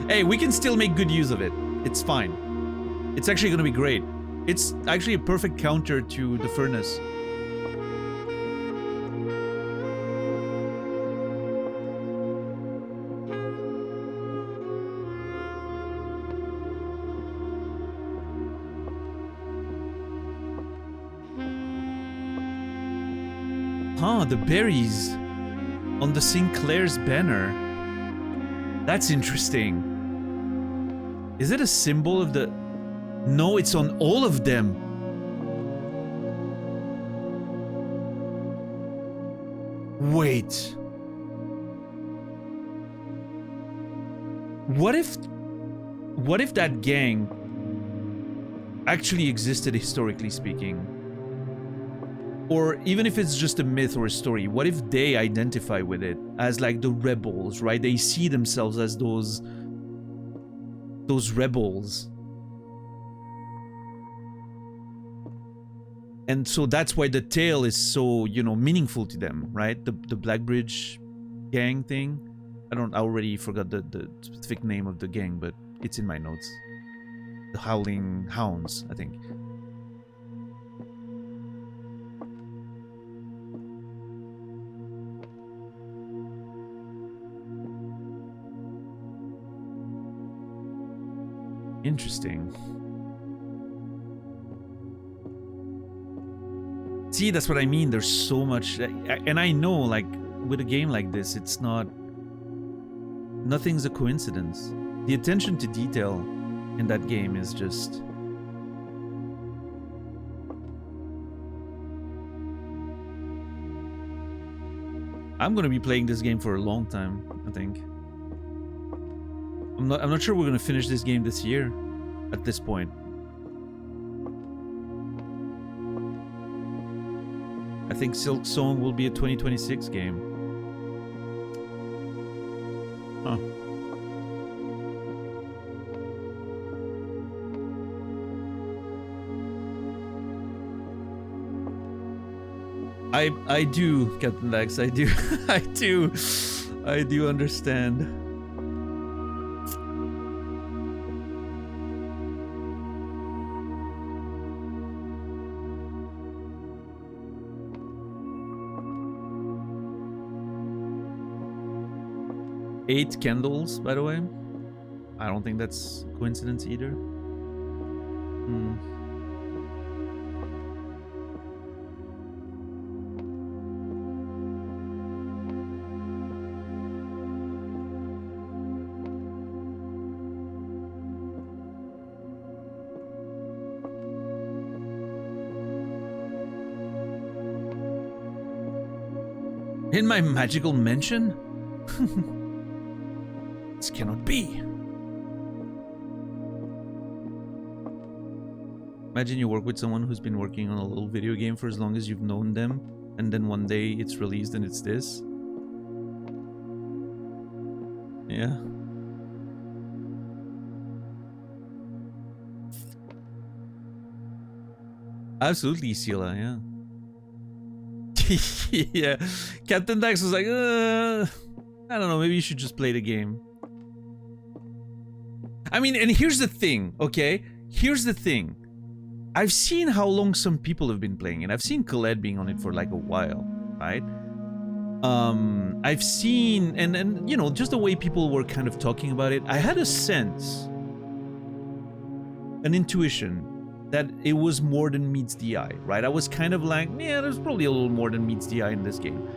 Speaker 1: Hey, we can still make good use of it. It's fine. It's actually gonna be great. It's actually a perfect counter to the furnace. Huh, the berries on the Sinclair's banner. That's interesting. Is it a symbol of the... No, it's on all of them. Wait. What if that gang actually existed, historically speaking? Or even if it's just a myth or a story, what if they identify with it as like the rebels, right? They see themselves as those rebels. And so that's why the tale is so, you know, meaningful to them, right? The Blackbridge gang thing. I already forgot the specific name of the gang, but it's in my notes. The Howling Hounds, I think. Interesting. See, that's what I mean. There's so much, and I know, like, with a game like this, it's not... Nothing's a coincidence. The attention to detail in that game is just... I'm gonna be playing this game for a long time, I think. I'm not sure we're gonna finish this game this year, at this point. I think Silk Song will be a 2026 game. Huh. I do, Captain Dax, I do. I do understand. Eight candles, by the way. I don't think that's a coincidence either. In my magical mansion? This cannot be. Imagine you work with someone who's been working on a little video game for as long as you've known them, and then one day it's released and it's this. Yeah. Absolutely, Sila, yeah. Yeah. Captain Dax was like, I don't know, maybe you should just play the game. I mean, and here's the thing, okay? Here's the thing. I've seen how long some people have been playing it. I've seen Colette being on it for like a while, right? I've seen, and you know, just the way people were kind of talking about it, I had a sense, an intuition, that it was more than meets the eye, right? I was kind of like, yeah, there's probably a little more than meets the eye in this game.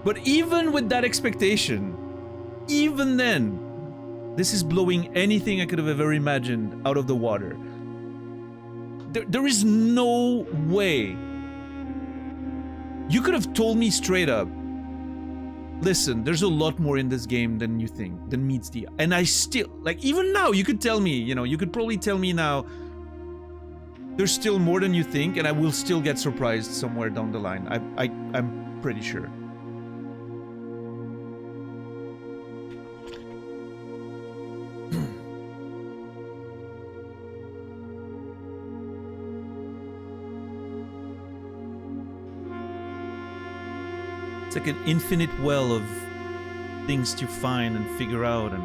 Speaker 1: But even with that expectation, even then, this is blowing anything I could have ever imagined out of the water. There is no way. You could have told me straight up, listen, there's a lot more in this game than you think, than meets the eye. And I still, like, even now, you could tell me, you know, you could probably tell me now, there's still more than you think, and I will still get surprised somewhere down the line. I'm pretty sure. It's like an infinite well of things to find and figure out and...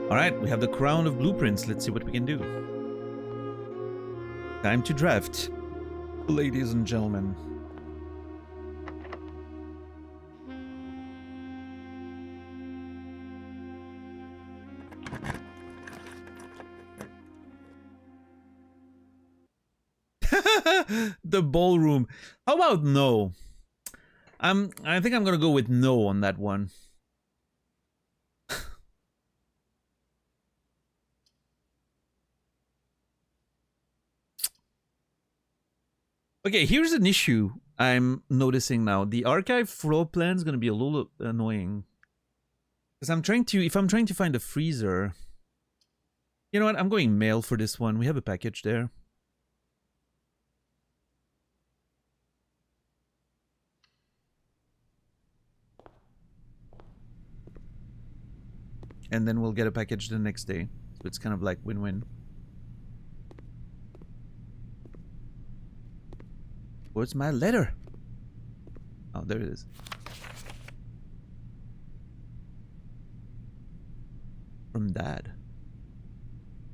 Speaker 1: Alright, we have the crown of blueprints. Let's see what we can do. Time to draft, ladies and gentlemen. The ballroom. How about no? I think I'm gonna go with no on that one. Okay, here's an issue I'm noticing now. The archive floor plan is gonna be a little annoying. Because if I'm trying to find a freezer... You know what, I'm going mail for this one. We have a package there. And then we'll get a package the next day. So it's kind of like win-win. Where's my letter? Oh, there it is. From Dad.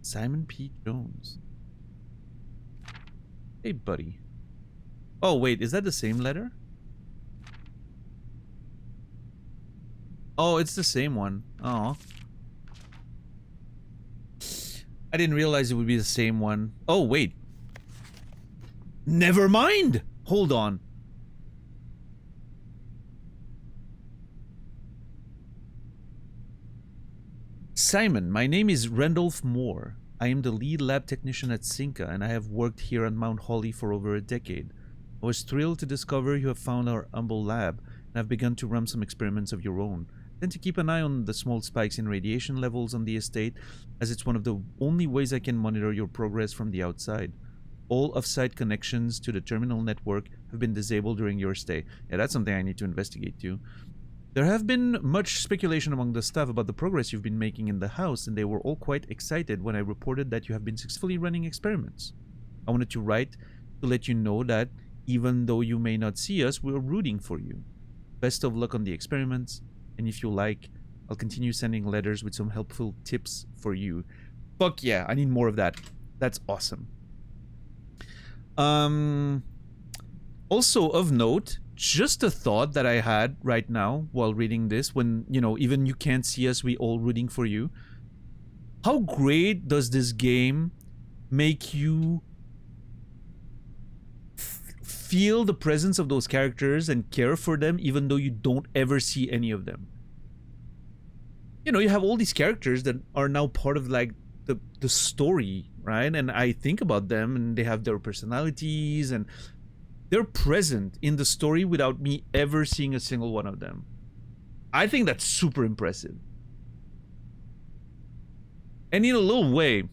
Speaker 1: Simon P. Jones. Hey, buddy. Oh, wait, is that the same letter? Oh, it's the same one. Oh. I didn't realize it would be the same one. Oh, wait. Never mind! Hold on. Simon, my name is Randolph Moore. I am the lead lab technician at Cinca, and I have worked here on Mount Holly for over a decade. I was thrilled to discover you have found our humble lab, and have begun to run some experiments of your own. Tend to keep an eye on the small spikes in radiation levels on the estate, as it's one of the only ways I can monitor your progress from the outside. All off-site connections to the terminal network have been disabled during your stay. Yeah, that's something I need to investigate too. There have been much speculation among the staff about the progress you've been making in the house, and they were all quite excited when I reported that you have been successfully running experiments. I wanted to write to let you know that, even though you may not see us, we're rooting for you. Best of luck on the experiments, and if you like, I'll continue sending letters with some helpful tips for you. Fuck yeah, I need more of that. That's awesome. Also of note, just a thought that I had right now while reading this, when, you know, even you can't see us, we all rooting for you. How great does this game make you feel the presence of those characters and care for them, even though you don't ever see any of them? You know, you have all these characters that are now part of, like, the story, right? And I think about them, and they have their personalities, and they're present in the story without me ever seeing a single one of them. I think that's super impressive. And in a little way,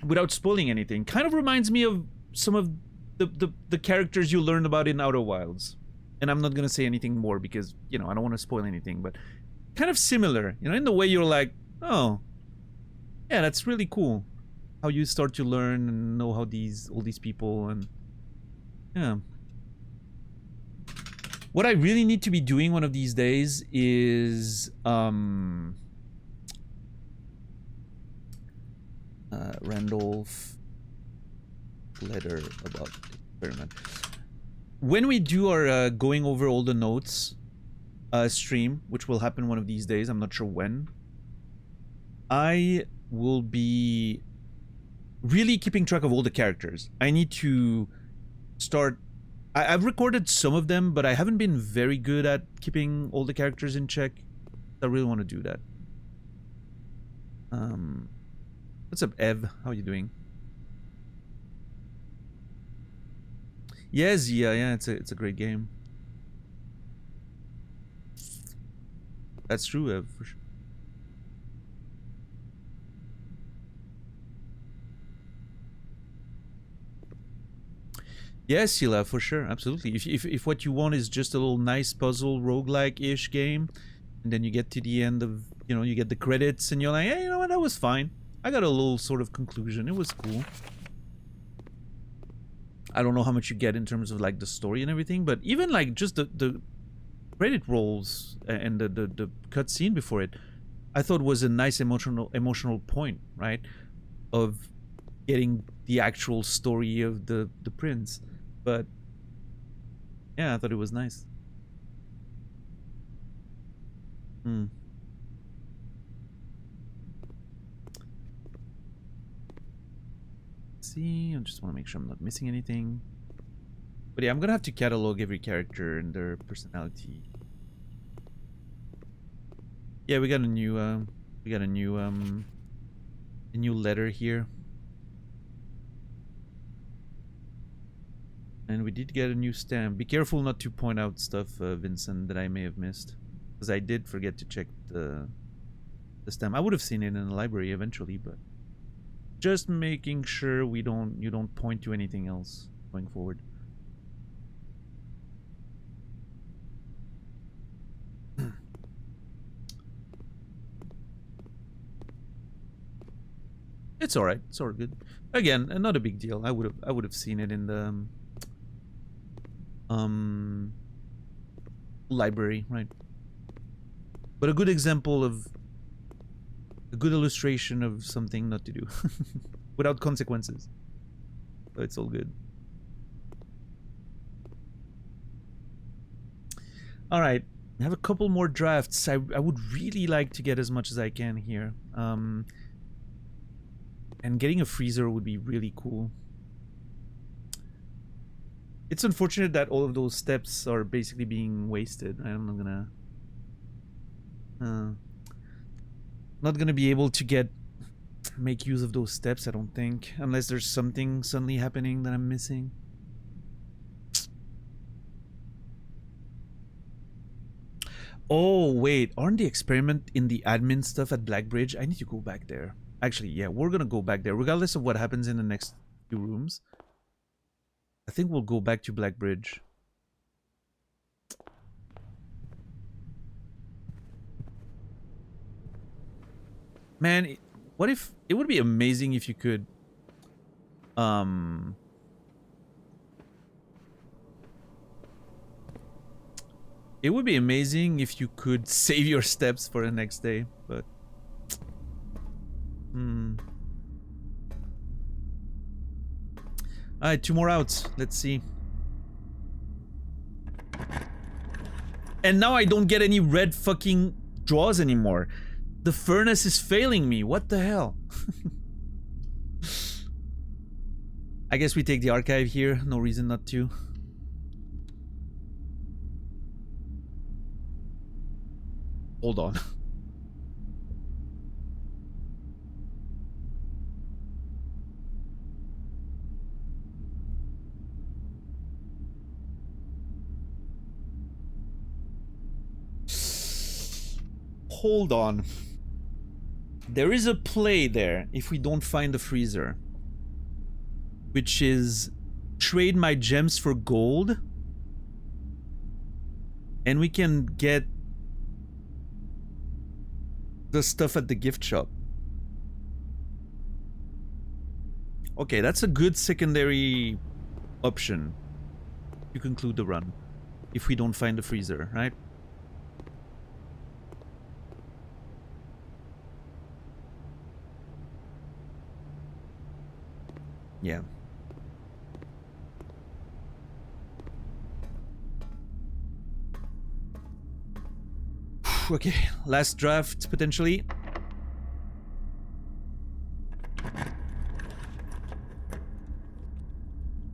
Speaker 1: without spoiling anything, kind of reminds me of some of the characters you learned about in Outer Wilds. And I'm not gonna say anything more because, you know, I don't want to spoil anything, but kind of similar, you know, in the way you're like, oh, yeah, that's really cool. How you start to learn and know how all these people, and yeah. What I really need to be doing one of these days is Randolph letter about experiment. when we do our going over all the notes stream, which will happen one of these days, I'm not sure when, I will be really keeping track of all the characters. I need to start... I've recorded some of them, but I haven't been very good at keeping all the characters in check. I really want to do that. What's up, Ev? How are you doing? Yeah, Zia, yeah, it's a great game. That's true, Ev, for sure. Yes, Sila, for sure, absolutely. If what you want is just a little nice puzzle roguelike-ish game, and then you get to the end of, you know, you get the credits, and you're like, hey, you know what, that was fine. I got a little sort of conclusion. It was cool. I don't know how much you get in terms of like the story and everything, but even like just the credit rolls and the cutscene before it, I thought was a nice emotional point, right? Of getting the actual story of the prince. But yeah, I thought it was nice. See, I just want to make sure I'm not missing anything. But yeah, I'm gonna have to catalog every character and their personality. Yeah, we got a new letter here. And we did get a new stamp. Be careful not to point out stuff, Vincent, that I may have missed. Because I did forget to check the stamp. I would have seen it in the library eventually, but just making sure you don't point to anything else going forward. It's all right. It's all good. Again, not a big deal. I would have seen it in the library, right? But a good example of a good illustration of something not to do without consequences. So it's all good. All right. I have a couple more drafts. I would really like to get as much as I can here. And getting a freezer would be really cool. It's unfortunate that all of those steps are basically being wasted. I'm not gonna be able to make use of those steps, I don't think, unless there's something suddenly happening that I'm missing. Oh wait, aren't the experiment in the admin stuff at Blackbridge? I need to go back there. Actually, yeah, we're gonna go back there regardless of what happens in the next few rooms. I think we'll go back to Blackbridge. Man, what if... It would be amazing if you could... It would be amazing if you could save your steps for the next day, but... Alright, 2 more outs. Let's see. And now I don't get any red fucking draws anymore. The furnace is failing me. What the hell? I guess we take the archive here. No reason not to. Hold on. Hold on. There is a play there if we don't find the freezer, which is trade my gems for gold, and we can get the stuff at the gift shop. Okay, that's a good secondary option to conclude the run if we don't find the freezer, right? Yeah. Okay, last draft potentially.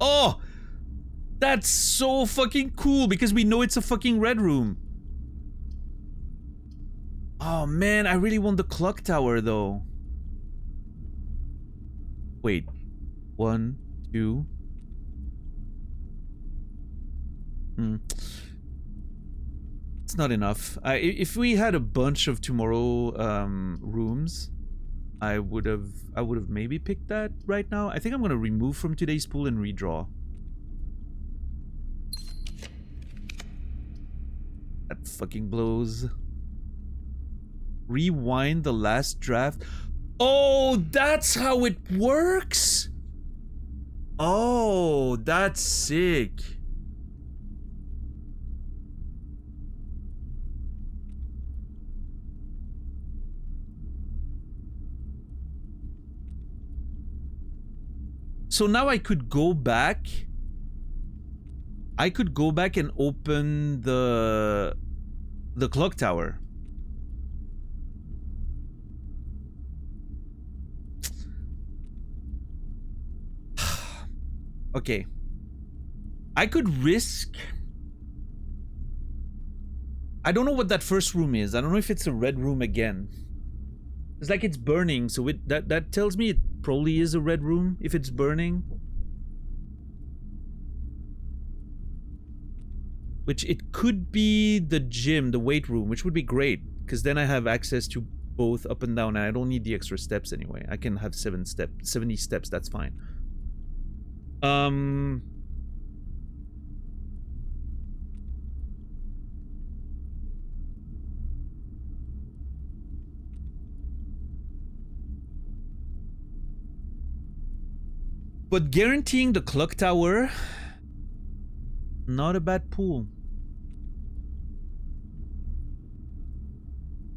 Speaker 1: Oh, that's so fucking cool because we know it's a fucking red room. Oh man, I really want the clock tower though. Wait, 1, 2. It's not enough. If we had a bunch of tomorrow rooms, I would have maybe picked that right now. I think I'm gonna remove from today's pool and redraw. That fucking blows. Rewind the last draft. Oh, that's how it works. Oh, that's sick. So now I could go back. I could go back and open the clock tower. Okay. I could risk. I don't know what that first room is. I don't know if it's a red room again. It's like it's burning, so that tells me it probably is a red room if it's burning. Which it could be the gym, the weight room, which would be great, because then I have access to both up and down, and I don't need the extra steps anyway. I can have 70 steps, that's fine. But guaranteeing the clock tower, not a bad pool.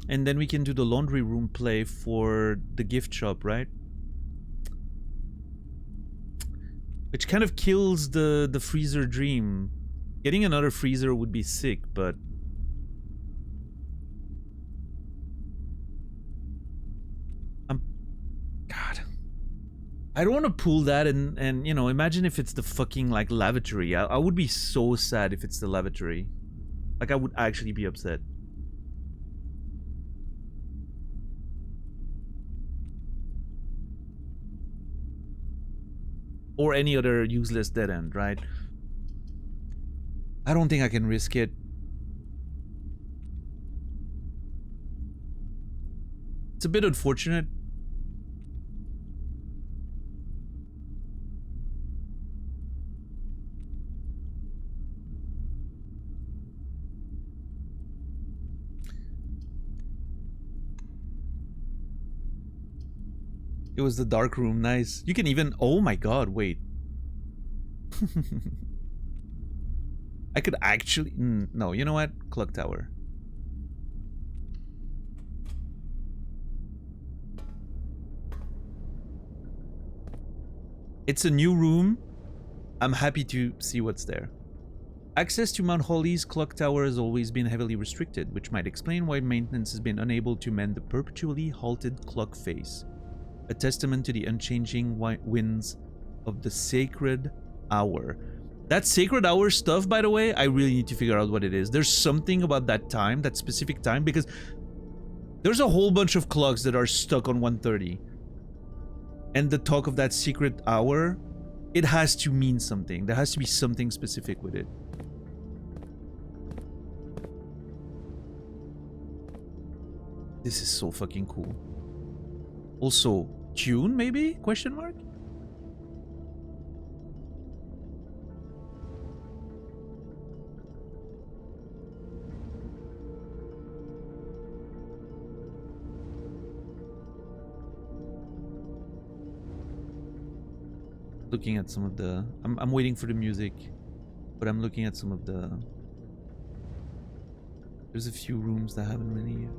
Speaker 1: And then we can do the laundry room play for the gift shop, right? Which kind of kills the freezer dream. Getting another freezer would be sick, but God, I don't want to pull that and you know, imagine if it's the fucking like lavatory. I would be so sad if it's the lavatory. Like I would actually be upset. Or any other useless dead end, right? I don't think I can risk it. It's a bit unfortunate. It was the dark room, nice. You can even, oh my god, wait. I could actually, no, you know what? Clock tower. It's a new room. I'm happy to see what's there. Access to Mount Holly's clock tower has always been heavily restricted, which might explain why maintenance has been unable to mend the perpetually halted clock face. A testament to the unchanging winds of the sacred hour. That sacred hour stuff, by the way, I really need to figure out what it is. There's something about that time, that specific time, because there's a whole bunch of clocks that are stuck on 1:30. And the talk of that secret hour, it has to mean something. There has to be something specific with it. This is so fucking cool. Also, tune maybe? Question mark? Looking at some of the... I'm waiting for the music, but I'm looking at some of the... There's a few rooms that haven't really...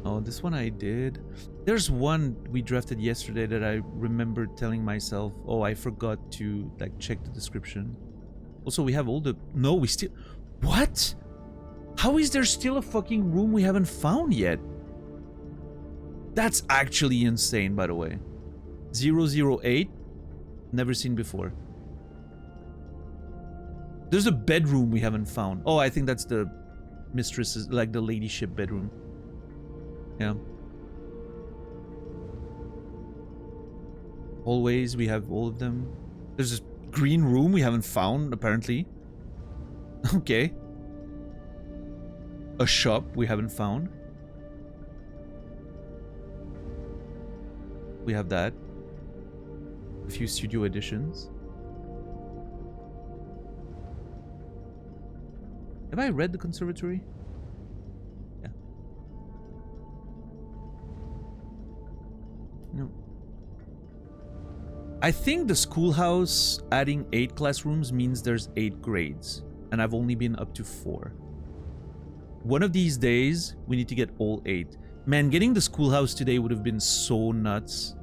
Speaker 1: Oh, this one I did. There's one we drafted yesterday that I remembered telling myself, oh, I forgot to like check the description. Also, we have all the... No, we still... What? How is there still a fucking room we haven't found yet? That's actually insane, by the way. 008? Never seen before. There's a bedroom we haven't found. Oh, I think that's the mistress's, like the ladyship bedroom. Yeah. Hallways, we have all of them. There's this green room we haven't found, apparently. Okay. A shop we haven't found. We have that. A few studio editions. Have I read The Conservatory? Yeah. No. I think the schoolhouse adding 8 classrooms means there's 8 grades. And I've only been up to 4. One of these days, we need to get all 8. Man, getting the schoolhouse today would have been so nuts.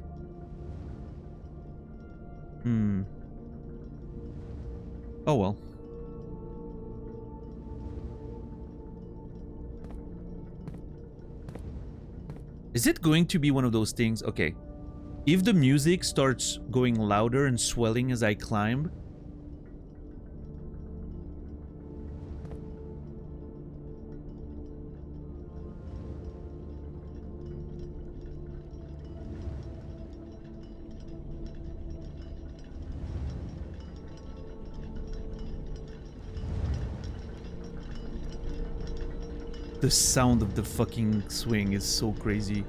Speaker 1: Oh well. Is it going to be one of those things? Okay. If the music starts going louder and swelling as I climb, the sound of the fucking swing is so crazy.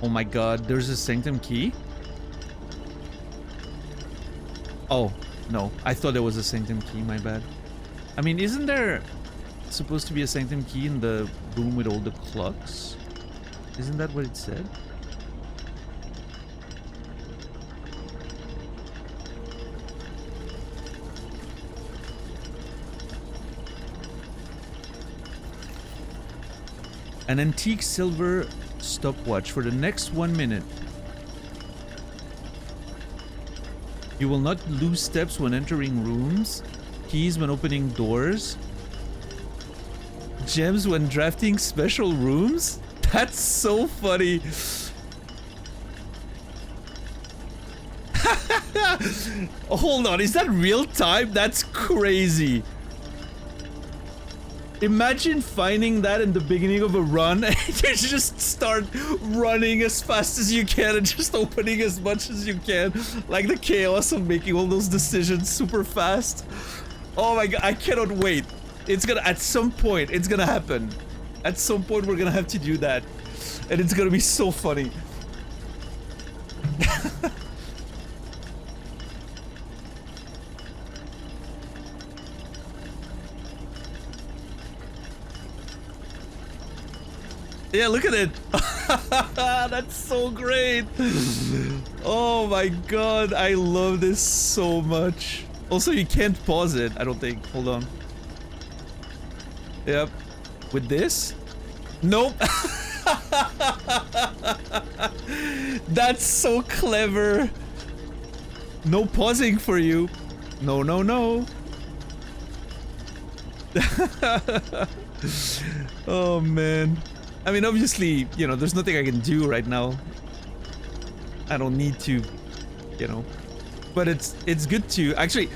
Speaker 1: Oh my god, there's a sanctum key? Oh, no. I thought there was a sanctum key, my bad. I mean, isn't there supposed to be a sanctum key in the room with all the clocks? Isn't that what it said? An antique silver stopwatch for the next 1 minute. You will not lose steps when entering rooms, keys when opening doors, gems when drafting special rooms. That's so funny. Hold on, is that real time? That's crazy. Imagine finding that in the beginning of a run and you just start running as fast as you can and just opening as much as you can. Like the chaos of making all those decisions super fast. Oh my god, I cannot wait. It's gonna, at some point, it's gonna happen. At some point we're gonna have to do that. And it's gonna be so funny. Yeah, look at it. That's so great. Oh my god, I love this so much. Also, you can't pause it, I don't think. Hold on. Yep. With this? Nope. That's so clever. No pausing for you. No, no, no. Oh man. I mean, obviously, you know, there's nothing I can do right now. I don't need to, you know. But it's good to... Actually,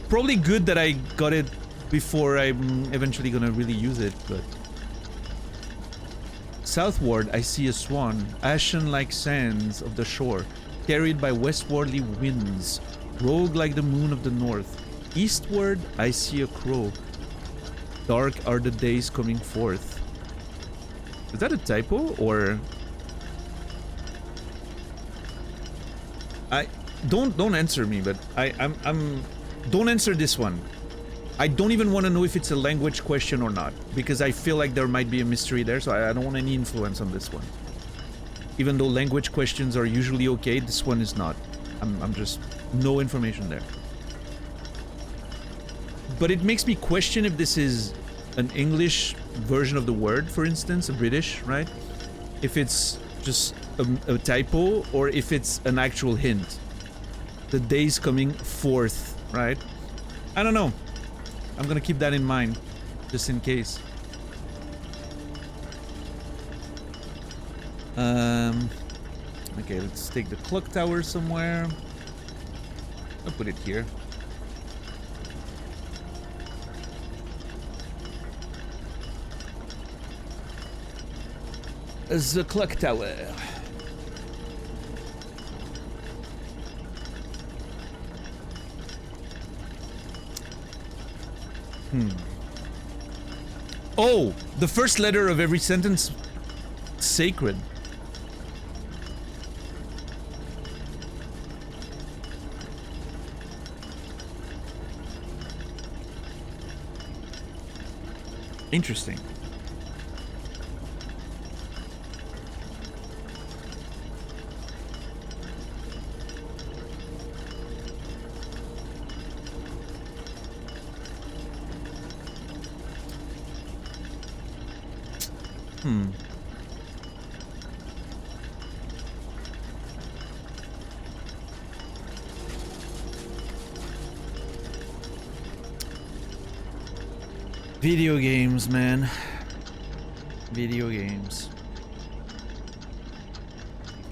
Speaker 1: probably good that I got it before I'm eventually gonna really use it, but... Southward, I see a swan, ashen like sands of the shore, carried by westwardly winds, rogue like the moon of the north. Eastward, I see a crow. Dark are the days coming forth. Is that a typo, or... Don't answer me, but I'm don't answer this one. I don't even want to know if it's a language question or not, because I feel like there might be a mystery there, so I don't want any influence on this one. Even though language questions are usually okay, this one is not. I'm just... no information there. But it makes me question if this is an English version of the word, for instance, a British, right? If it's just a typo, or if it's an actual hint. The day's coming forth, right? I don't know. I'm gonna keep that in mind, just in case. Okay, let's take the clock tower somewhere. I'll put it here. The clock tower. Oh, the first letter of every sentence, sacred. Interesting. Video games, man. Video games.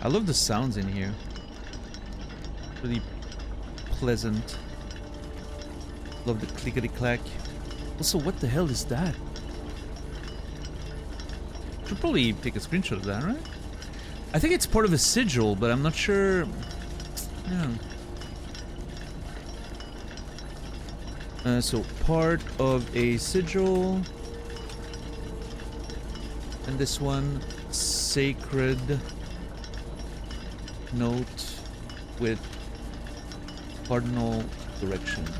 Speaker 1: I love the sounds in here. Really pleasant. Love the clickety-clack. Also, what the hell is that? Should probably take a screenshot of that, right? I think it's part of a sigil, but I'm not sure. Yeah. So part of a sigil, and this one, sacred note with cardinal directions.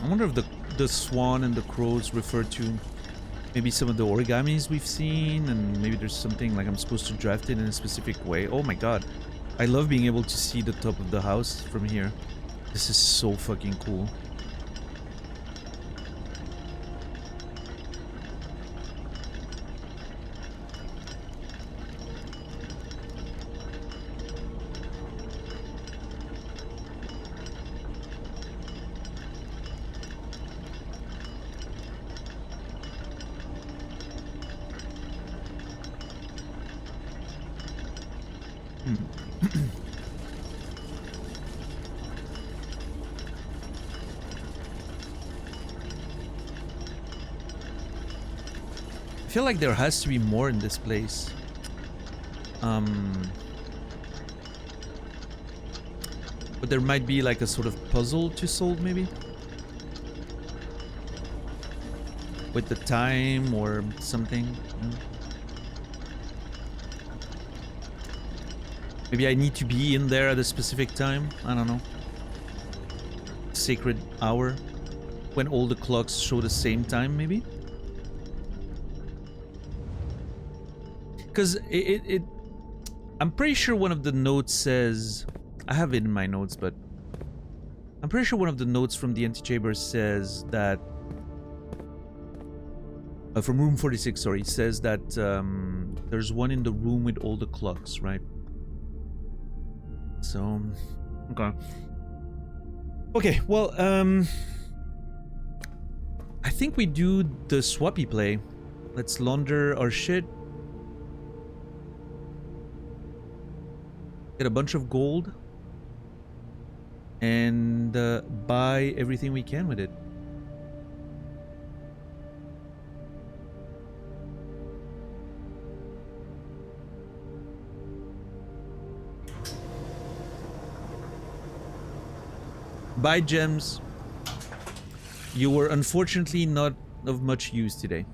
Speaker 1: I wonder if the swan and the crows refer to maybe some of the origamis we've seen, and maybe there's something like I'm supposed to draft it in a specific way. Oh my god. I love being able to see the top of the house from here. This is so fucking cool. I feel like there has to be more in this place. But there might be like a sort of puzzle to solve, maybe? With the time or something. Maybe I need to be in there at a specific time. I don't know. Sacred hour. When all the clocks show the same time, maybe? Because I'm pretty sure one of the notes says... I have it in my notes, but... I'm pretty sure one of the notes from the antechamber says that... from room 46, sorry, says that there's one in the room with all the clocks, right? So... Okay. Okay, well, I think we do the swappy play. Let's launder our shit. Get a bunch of gold. And buy everything we can with it. Buy gems. You were unfortunately not of much use today.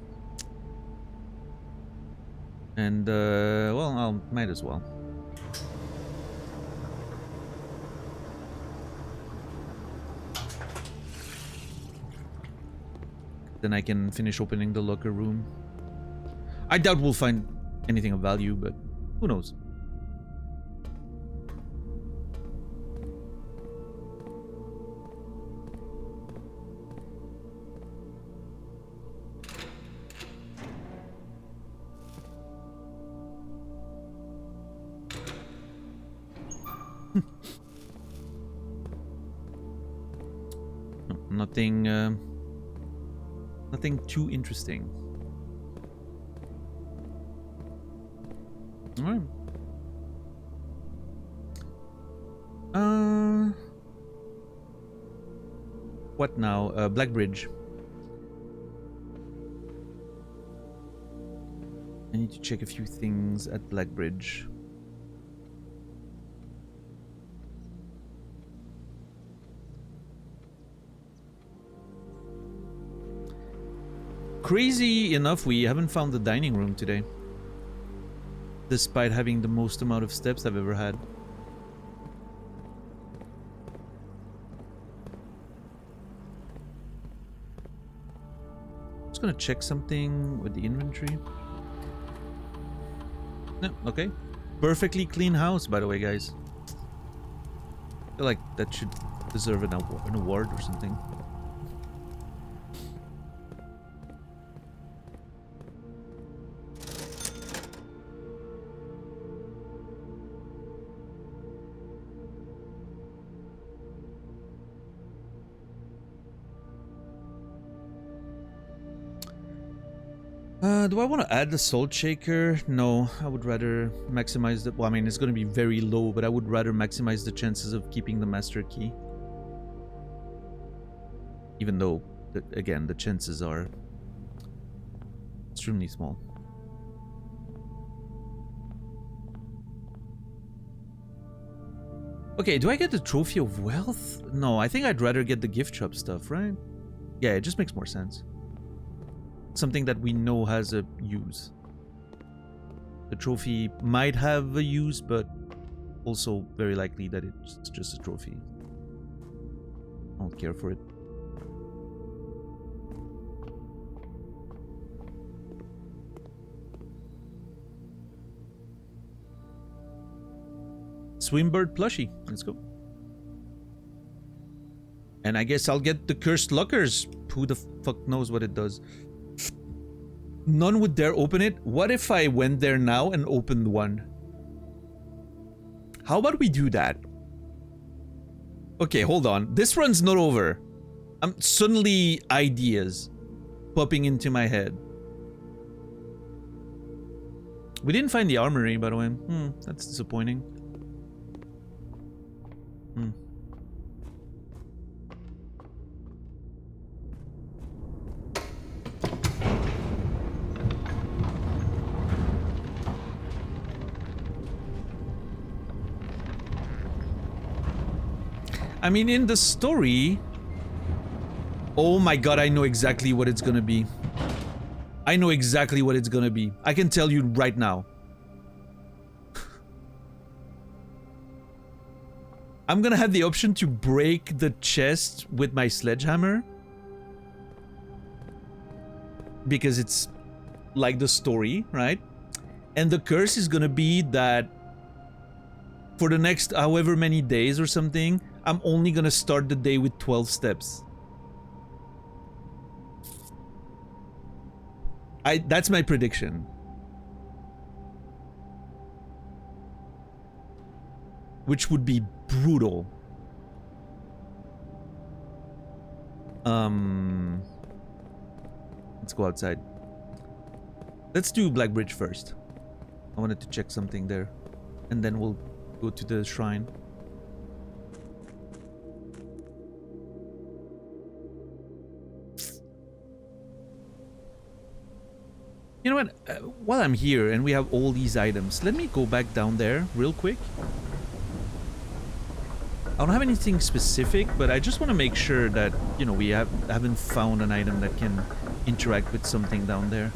Speaker 1: And, well, I might as well. Then I can finish opening the locker room. I doubt we'll find anything of value, but who knows? No, nothing too interesting. All right. What now? Blackbridge. I need to check a few things at Blackbridge. Crazy enough, we haven't found the dining room today. Despite having the most amount of steps I've ever had. Just gonna check something with the inventory. No, okay. Perfectly clean house, by the way, guys. I feel like that should deserve an award or something. Do I want to add the salt shaker? No, I would rather maximize the... Well, I mean, it's going to be very low, but I would rather maximize the chances of keeping the master key. Even though, again, the chances are extremely small. Okay, do I get the Trophy of Wealth? No, I think I'd rather get the gift shop stuff, right? Yeah, it just makes more sense. Something that we know has a use. The trophy might have a use, but also very likely that it's just a trophy. I don't care for it. Swimbird plushie. Let's go. And I guess I'll get the cursed lockers. Who the fuck knows what it does? None would dare open it. What if I went there now and opened one? How about we do that? Okay, hold on. This run's not over. I'm suddenly ideas popping into my head. We didn't find the armory, by the way. That's disappointing. I mean, in the story... Oh my god, I know exactly what it's gonna be. I know exactly what it's gonna be. I can tell you right now. I'm gonna have the option to break the chest with my sledgehammer. Because it's like the story, right? And the curse is gonna be that for the next however many days or something, I'm only gonna start the day with 12 steps. That's my prediction. Which would be brutal. Let's go outside. Let's do Blackbridge first. I wanted to check something there. And then we'll go to the shrine. You know what? While I'm here and we have all these items, let me go back down there real quick. I don't have anything specific, but I just want to make sure that, you know, we haven't found an item that can interact with something down there.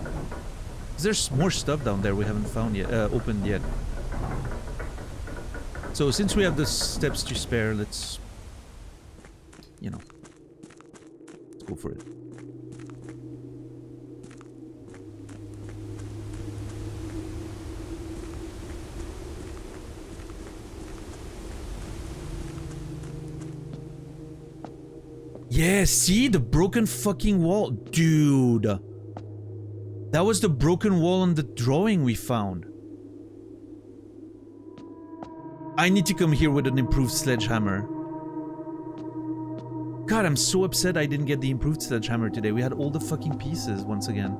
Speaker 1: 'Cause there's more stuff down there we haven't found yet, opened yet. So since we have the steps to spare, let's, you know, let's go for it. Yeah, see? The broken fucking wall. Dude. That was the broken wall on the drawing we found. I need to come here with an improved sledgehammer. God, I'm so upset I didn't get the improved sledgehammer today. We had all the fucking pieces once again.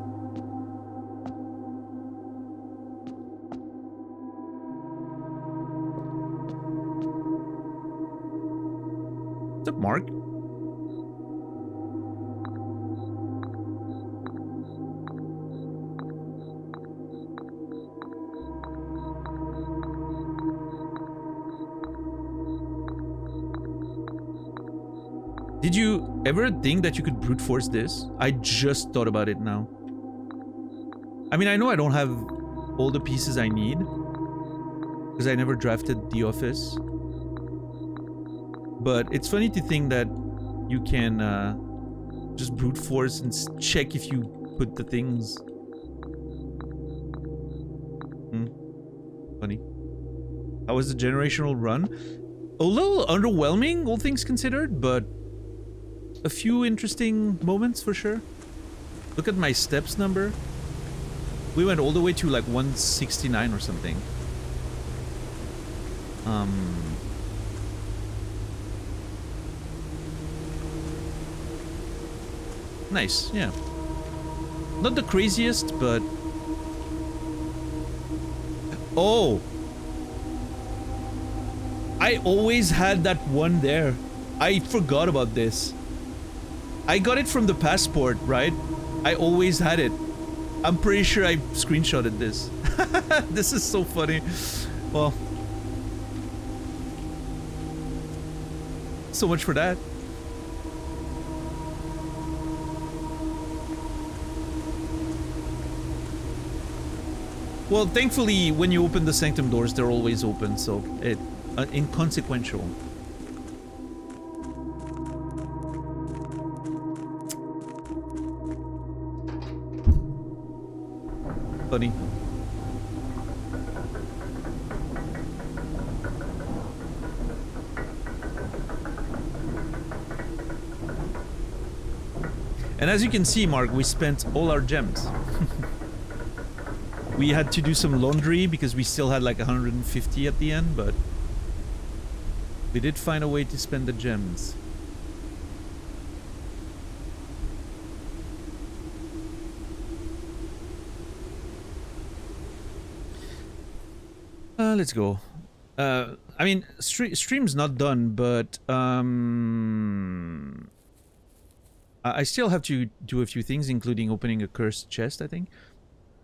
Speaker 1: What's up, Mark? Did you ever think that you could brute force this? I just thought about it now. I mean, I know I don't have all the pieces I need, because I never drafted the office. But it's funny to think that you can just brute force and check if you put the things. Funny. How was the generational run? A little underwhelming, all things considered, but a few interesting moments for sure. Look at my steps number. We went all the way to like 169 or something. Nice, yeah. Not the craziest, but... Oh! I always had that one there. I forgot about this. I got it from the passport, right? I always had it. I'm pretty sure I screenshotted this. This is so funny. Well. So much for that. Well, thankfully, when you open the sanctum doors, they're always open, so it inconsequential. Funny. And as you can see, Mark, we spent all our gems. We had to do some laundry because we still had like 150 at the end, but we did find a way to spend the gems. Let's go. I mean, stream's not done, but I still have to do a few things, including opening a cursed chest, I think.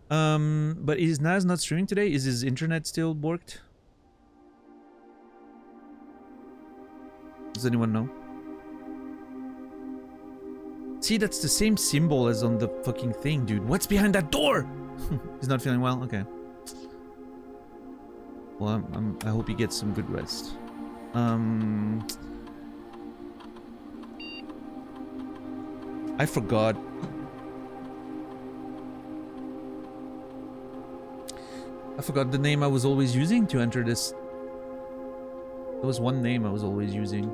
Speaker 1: But is Naz not streaming today? Is his internet still borked? Does anyone know? See, that's the same symbol as on the fucking thing, dude. What's behind that door? He's not feeling well? Okay. Well, I hope he gets some good rest. I forgot. I forgot the name I was always using to enter this. There was one name I was always using.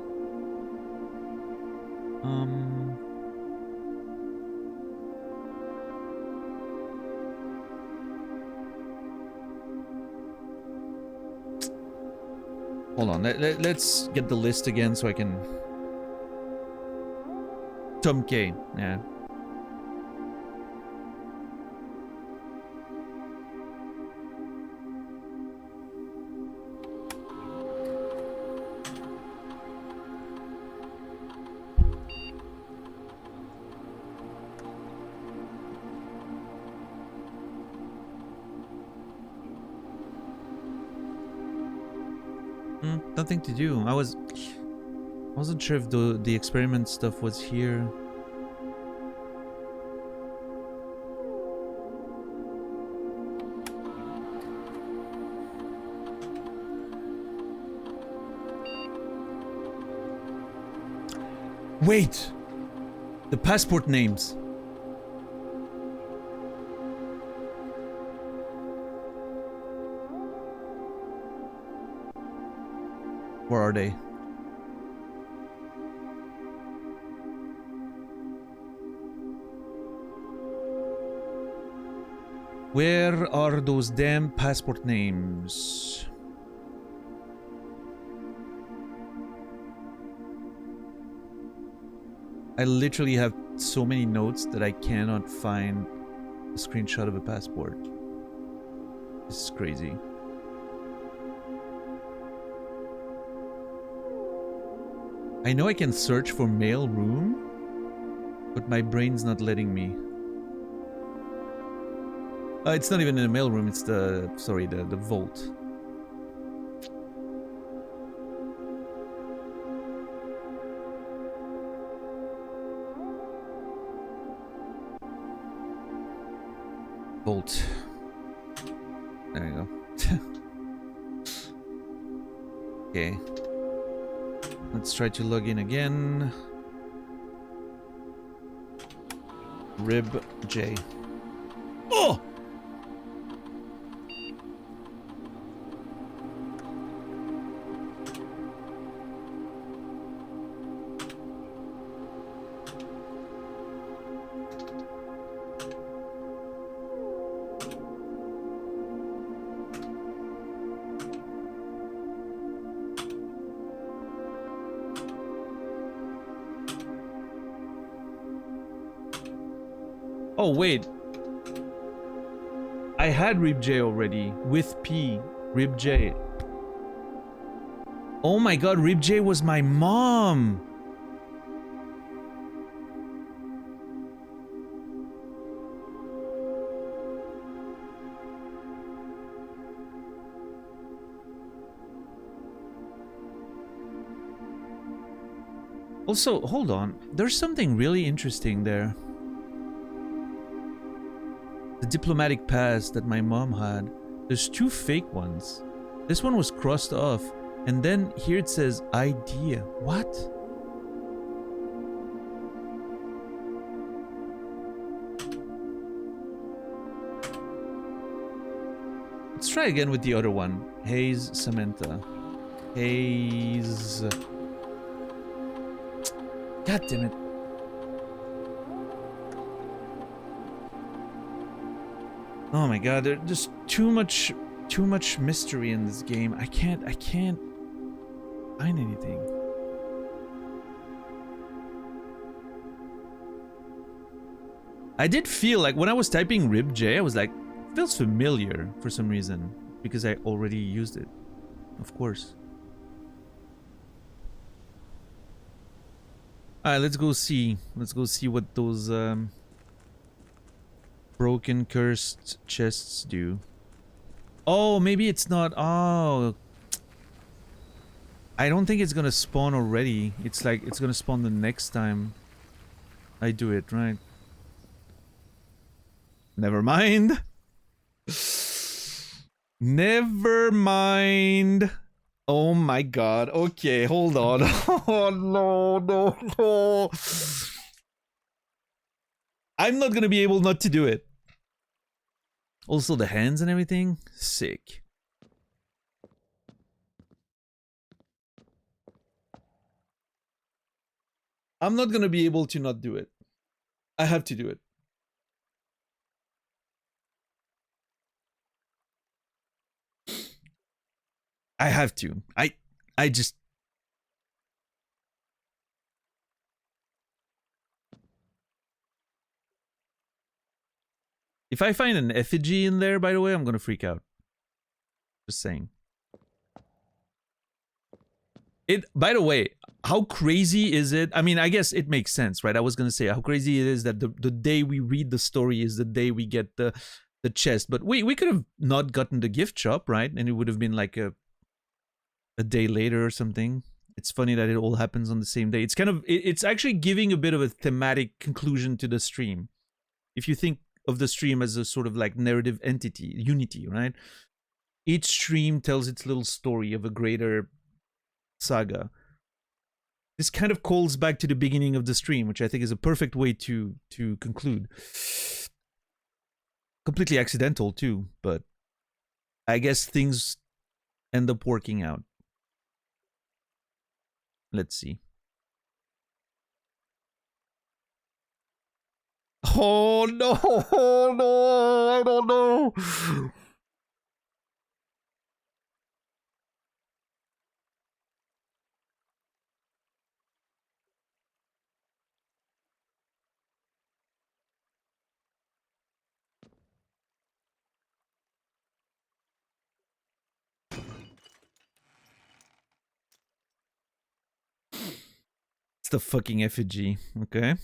Speaker 1: Hold on, let's get the list again so I can... Tom K, yeah. Nothing to do. I was I wasn't sure if the experiment stuff was here. Wait! The passport names. Where are they? Where are those damn passport names? I literally have so many notes that I cannot find a screenshot of a passport. This is crazy. I know I can search for mail room, but my brain's not letting me. It's not even in the mail room, it's the, sorry, the vault. Vault. There you go. Okay. Let's try to log in again. Rib J. Oh! Oh, wait. I had Rib J already with P. Rib J. Oh my god, Rib J was my mom. Also, hold on. There's something really interesting there. The diplomatic pass that my mom had, there's two fake ones. This one was crossed off, and then here it says idea. What? Let's try again with the other one. Hayes Samantha. Hayes. God damn it. Oh my god, there's just too much mystery in this game. I can't find anything. I did feel like when I was typing Rib J, I was like, it feels familiar for some reason because I already used it. Of course. Alright, let's go see. Let's go see what those broken cursed chests do. Oh, maybe it's not. Oh, I don't think it's gonna spawn already. It's like it's gonna spawn the next time I do it, right? Never mind. Never mind. Oh my god. Okay, hold on. Oh no. I'm not gonna be able not to do it. Also the hands and everything, sick. I'm not gonna be able to not do it. I have to do it. I have to. I just... If I find an effigy in there, by the way, I'm gonna freak out. Just saying. By the way, how crazy is it? I mean, I guess it makes sense, right? I was gonna say how crazy it is that the day we read the story is the day we get the chest. But we could have not gotten the gift shop, right? And it would have been like a day later or something. It's funny that it all happens on the same day. It's kind of it's actually giving a bit of a thematic conclusion to the stream. If you think of the stream as a sort of like narrative entity, unity, right? Each stream tells its little story of a greater saga. This kind of calls back to the beginning of the stream, which I think is a perfect way to conclude. Completely accidental too, but I guess things end up working out. Let's see. Oh no! Oh no! I don't know. It's the fucking effigy. Okay.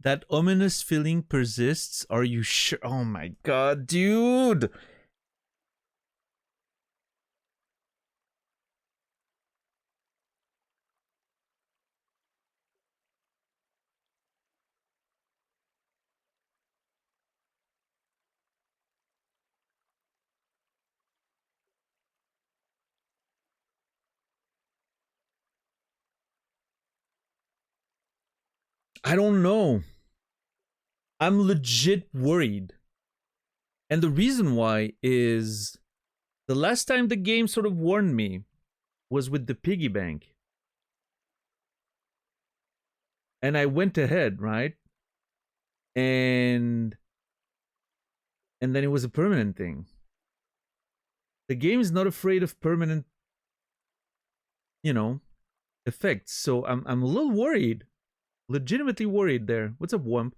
Speaker 1: That ominous feeling persists. Are you sure? Oh my god, dude! I don't know. I'm legit worried. And the reason why is the last time the game sort of warned me was with the piggy bank. And I went ahead, right? And then it was a permanent thing. The game is not afraid of permanent, you know, effects. So I'm a little worried. Legitimately worried there. What's up, Wump?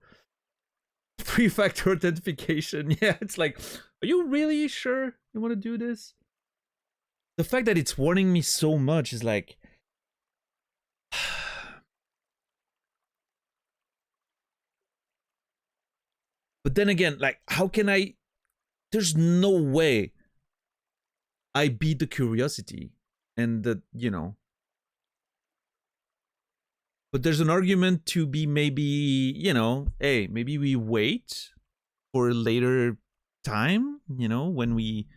Speaker 1: Three-factor authentication. Yeah, it's like, are you really sure you want to do this? The fact that it's warning me so much is like, but then again, like, how can I? There's no way I beat the curiosity and the, you know. But there's an argument to be maybe, you know, hey, maybe we wait for a later time, you know, when we.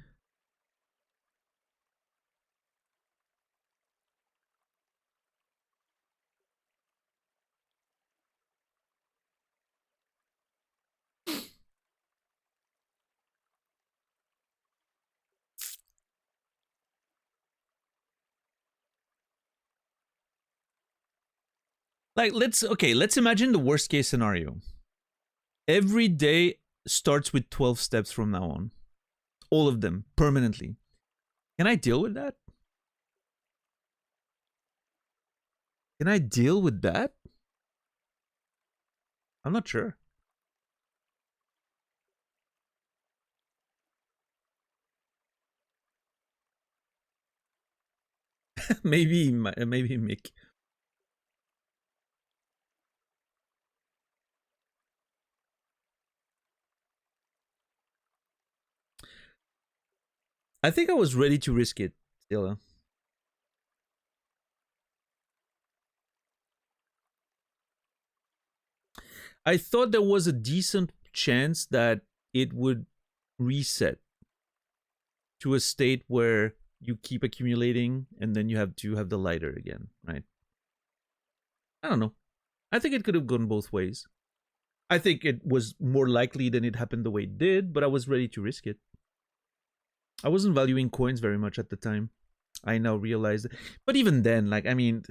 Speaker 1: Like, let's imagine the worst case scenario. Every day starts with 12 steps from now on. All of them, permanently. Can I deal with that? Can I deal with that? I'm not sure. maybe Mick. I think I was ready to risk it still. I thought there was a decent chance that it would reset to a state where you keep accumulating and then you have to have the lighter again, right? I don't know. I think it could have gone both ways. I think it was more likely than it happened the way it did, but I was ready to risk it. I wasn't valuing coins very much at the time. I now realize that. But even then, like, I mean,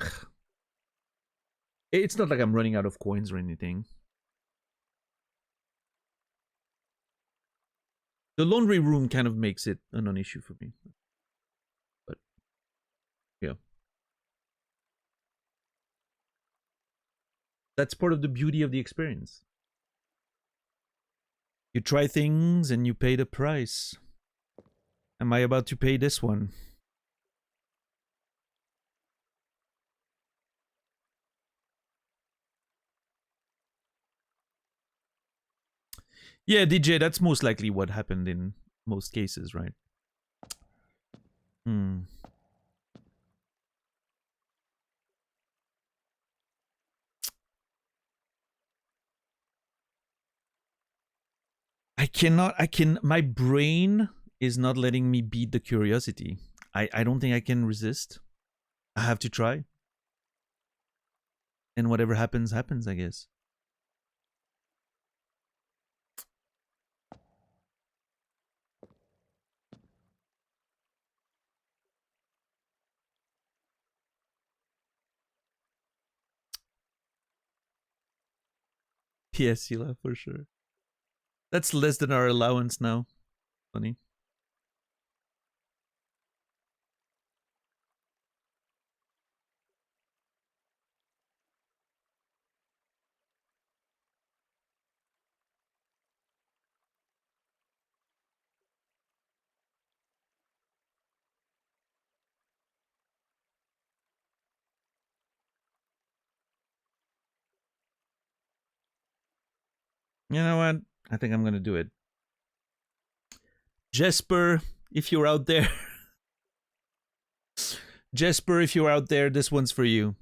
Speaker 1: it's not like I'm running out of coins or anything. The laundry room kind of makes it a non-issue for me. But Yeah. That's part of the beauty of the experience. You try things and you pay the price. Am I about to pay this one? Yeah, DJ, that's most likely what happened in most cases, right? Hmm. My brain is not letting me beat the curiosity. I don't think I can resist. I have to try. And whatever happens, happens, I guess. Yes, Hila, for sure. That's less than our allowance now. Funny. You know what? I think I'm gonna do it. Jesper, if you're out there. Jesper, if you're out there, this one's for you.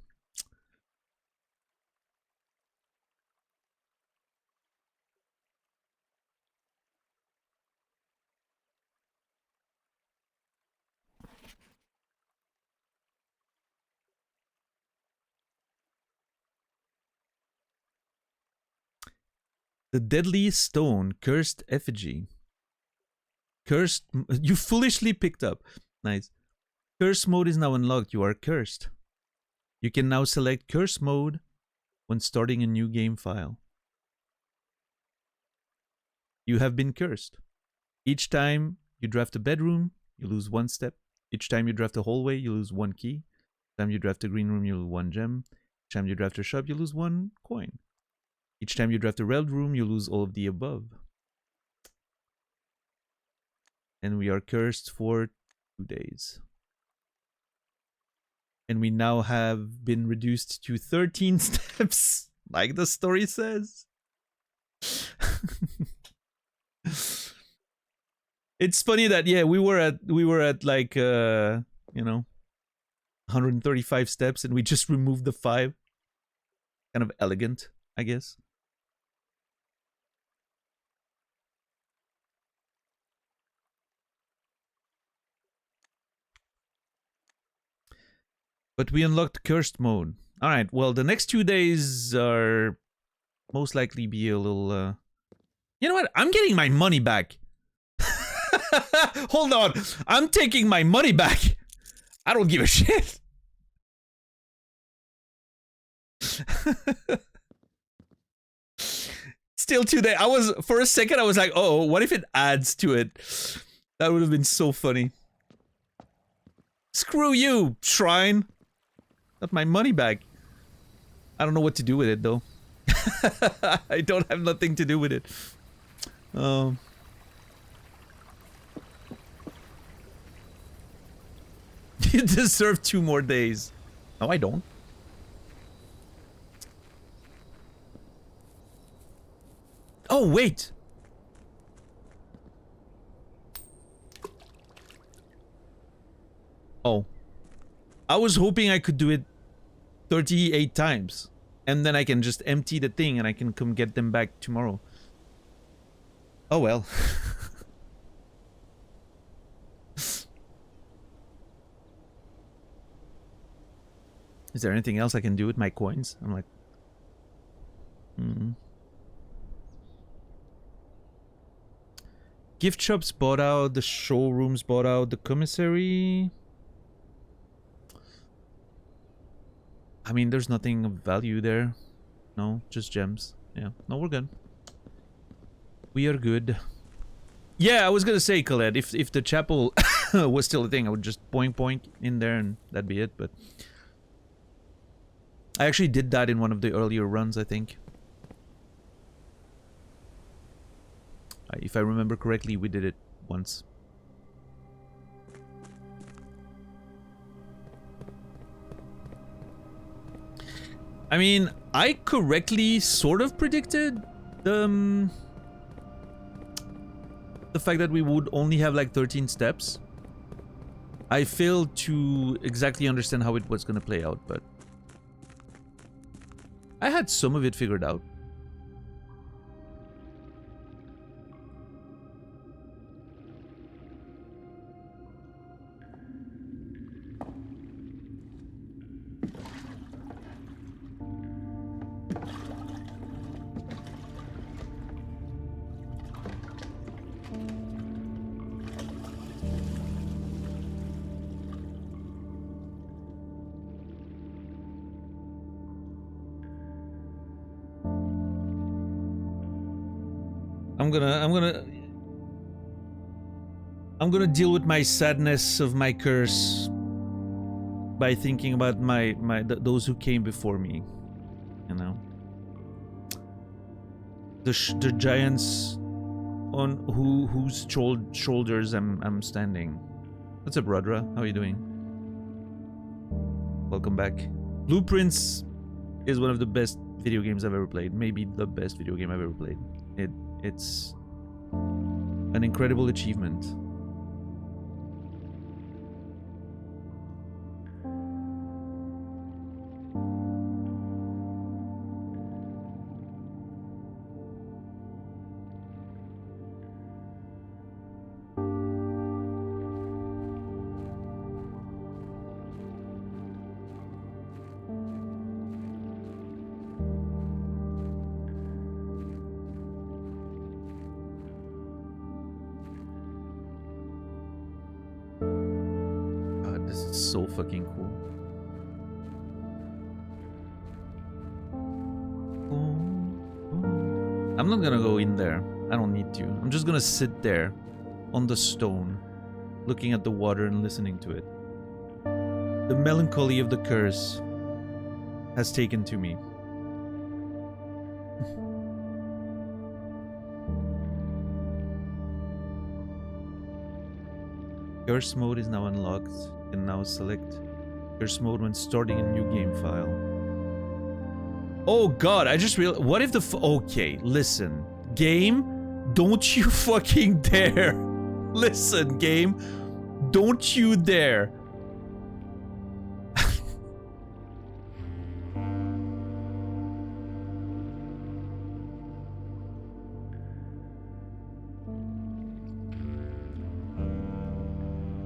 Speaker 1: The Deadly Stone, Cursed Effigy. Cursed. You foolishly picked up. Nice. Curse mode is now unlocked. You are cursed. You can now select curse mode when starting a new game file. You have been cursed. Each time you draft a bedroom, you lose 1 step. Each time you draft a hallway, you lose 1 key. Each time you draft a green room, you lose 1 gem. Each time you draft a shop, you lose 1 coin. Each time you draft a red room, you lose all of the above. And we are cursed for 2 days. And we now have been reduced to 13 steps, like the story says. It's funny that we were at like 135 steps, and we just removed the 5. Kind of elegant, I guess. But we unlocked cursed mode. All right. Well, the next 2 days are most likely be a little. You know what? I'm getting my money back. Hold on. I'm taking my money back. I don't give a shit. Still 2 days. For a second, I was like, oh, what if it adds to it? That would have been so funny. Screw you, Shrine. Got my money back. I don't know what to do with it, though. I don't have nothing to do with it. You deserve 2 more days. No, I don't. Oh, wait. Oh. I was hoping I could do it 38 times. And then I can just empty the thing and I can come get them back tomorrow. Oh well. Is there anything else I can do with my coins? I'm like... Gift shops bought out, the showrooms bought out, the commissary... I mean, there's nothing of value there. No, just gems. Yeah, no, we're good. We are good. Yeah, I was gonna say, Khaled, if the chapel was still a thing, I would just boink boink in there and that'd be it. But I actually did that in one of the earlier runs, I think. If I remember correctly, we did it once. I mean, I correctly sort of predicted the fact that we would only have like 13 steps. I failed to exactly understand how it was going to play out, but I had some of it figured out. I'm gonna deal with my sadness of my curse by thinking about those who came before me, you know, the giants on whose shoulders I'm standing. What's up, Rodra? How are you doing? Welcome back. Blueprints is one of the best video games I've ever played. Maybe the best video game I've ever played. It's an incredible achievement. Fucking cool. I'm not gonna go in there. I don't need to. I'm just gonna sit there on the stone, looking at the water and listening to it. The melancholy of the curse has taken to me. Curse mode is now unlocked. And now select curse mode when starting a new game file. Oh god, I just realized. What if the okay, listen, game, don't you fucking dare. Listen, game, don't you dare.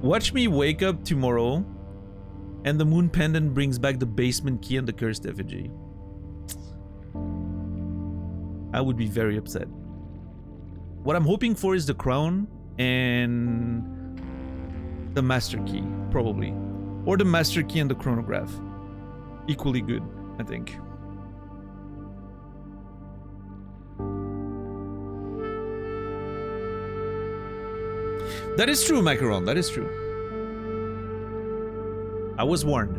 Speaker 1: Watch me wake up tomorrow and the moon pendant brings back the basement key and the cursed effigy. I would be very upset. What I'm hoping for is the crown and the master key, probably. Or the master key and the chronograph. Equally good, I think. That is true, Macaron. That is true. I was warned.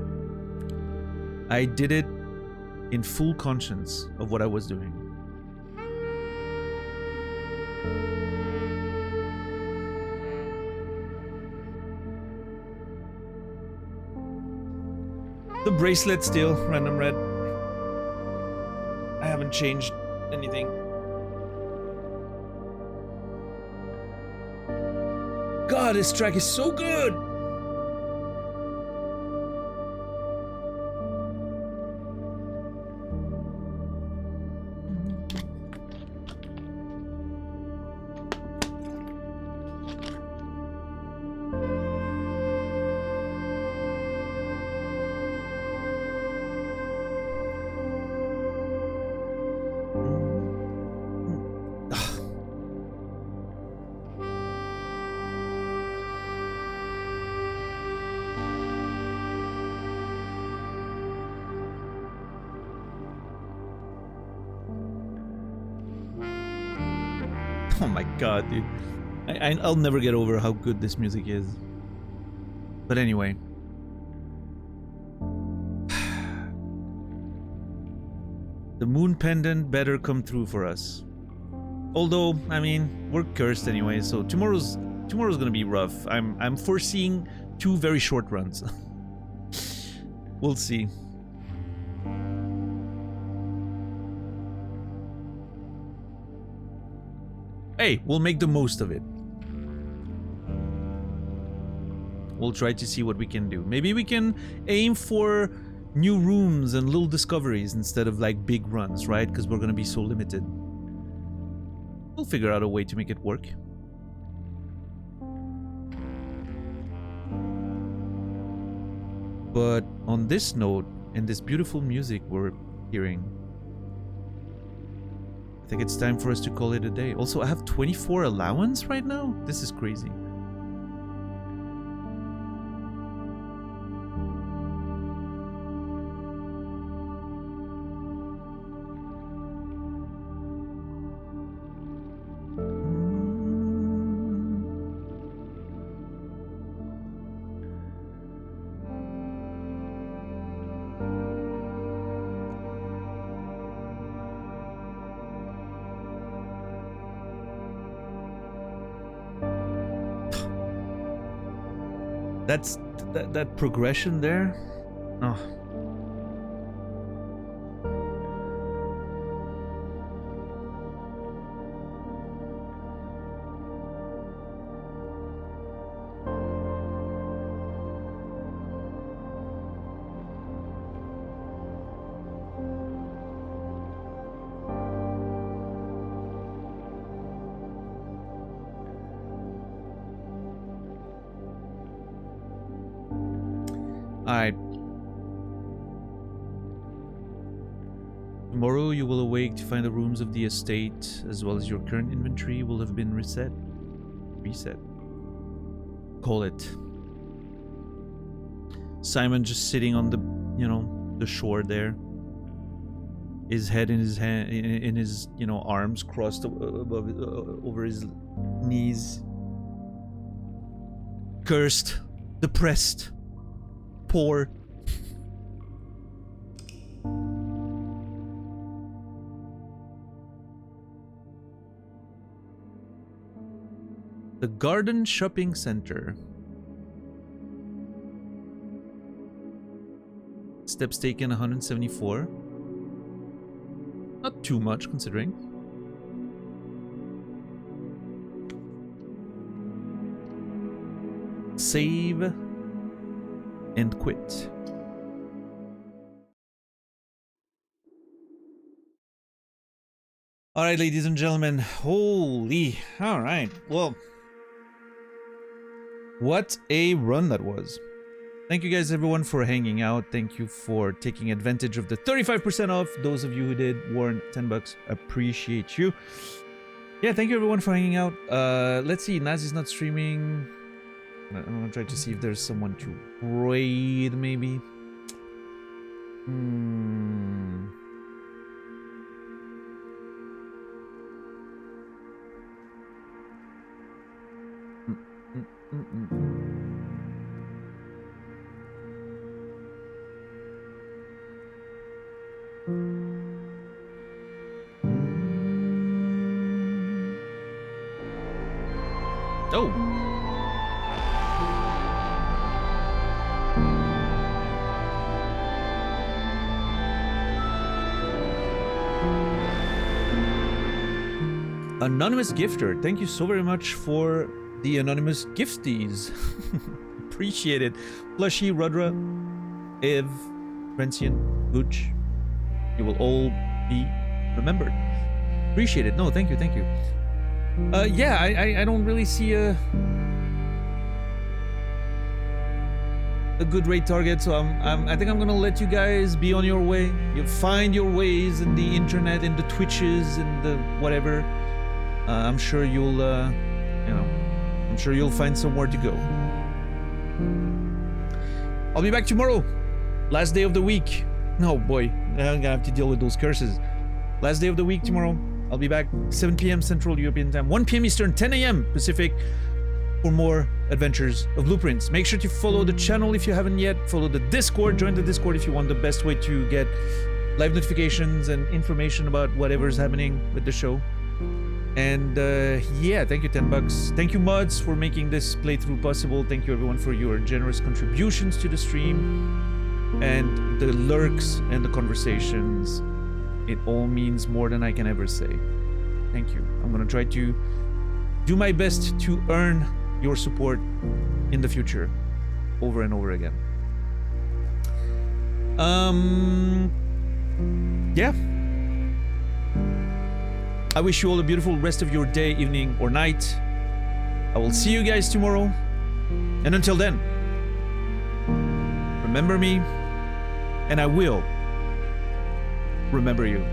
Speaker 1: I did it in full conscience of what I was doing. The bracelet still, random red. I haven't changed anything. God, this track is so good! Oh my god, dude. I'll never get over how good this music is. But anyway. The moon pendant better come through for us. Although, I mean, we're cursed anyway, so tomorrow's gonna be rough. I'm foreseeing 2 very short runs. We'll see. Hey, we'll make the most of it. We'll try to see what we can do. Maybe we can aim for new rooms and little discoveries instead of like big runs, right? Because we're gonna be so limited. We'll figure out a way to make it work. But on this note, and this beautiful music we're hearing, I think it's time for us to call it a day. Also, I have 24 allowance right now? This is crazy. That progression there. Oh. Alright. Tomorrow you will awake to find the rooms of the estate, as well as your current inventory, will have been reset. Call it. Simon just sitting on the, you know, the shore there. His head in his hand, in his, you know, arms crossed above, over his knees. Cursed, depressed. Poor. The Garden Shopping Center. Steps taken 174. Not too much considering. Save and quit. All right, ladies and gentlemen. Holy. All right. Well, what a run that was. Thank you guys, everyone, for hanging out. Thank you for taking advantage of the 35% off. Those of you who did, Warren, $10. Appreciate you. Yeah, thank you, everyone, for hanging out. Let's see. Naz is not streaming. I'm gonna try to see if there's someone to raid, maybe. Oh. Anonymous gifter, thank you so very much for the anonymous gifties. Appreciate it. Plushy, Rudra, Ev, Rencian, Gooch, you will all be remembered. Appreciate it. No, thank you, thank you. Yeah, I don't really see a good raid target, so I think I'm gonna let you guys be on your way. You find your ways in the internet, in the Twitches, in the whatever. I'm sure you'll, you know, I'm sure you'll find somewhere to go. I'll be back tomorrow. Last day of the week. Oh boy, I'm gonna have to deal with those curses. Last day of the week tomorrow. I'll be back 7 p.m. Central European Time, 1 p.m. Eastern, 10 a.m. Pacific. for more adventures of Blueprints. Make sure to follow the channel if you haven't yet. Follow the Discord. Join the Discord if you want the best way to get live notifications and information about whatever's happening with the show. And yeah, thank you, 10 bucks. Thank you, mods, for making this playthrough possible. Thank you, everyone, for your generous contributions to the stream and the lurks and the conversations. It all means more than I can ever say. Thank you. I'm gonna try to do my best to earn your support in the future, over and over again. Yeah. I wish you all a beautiful rest of your day, evening, or night. I will see you guys tomorrow. And until then, remember me, and I will remember you.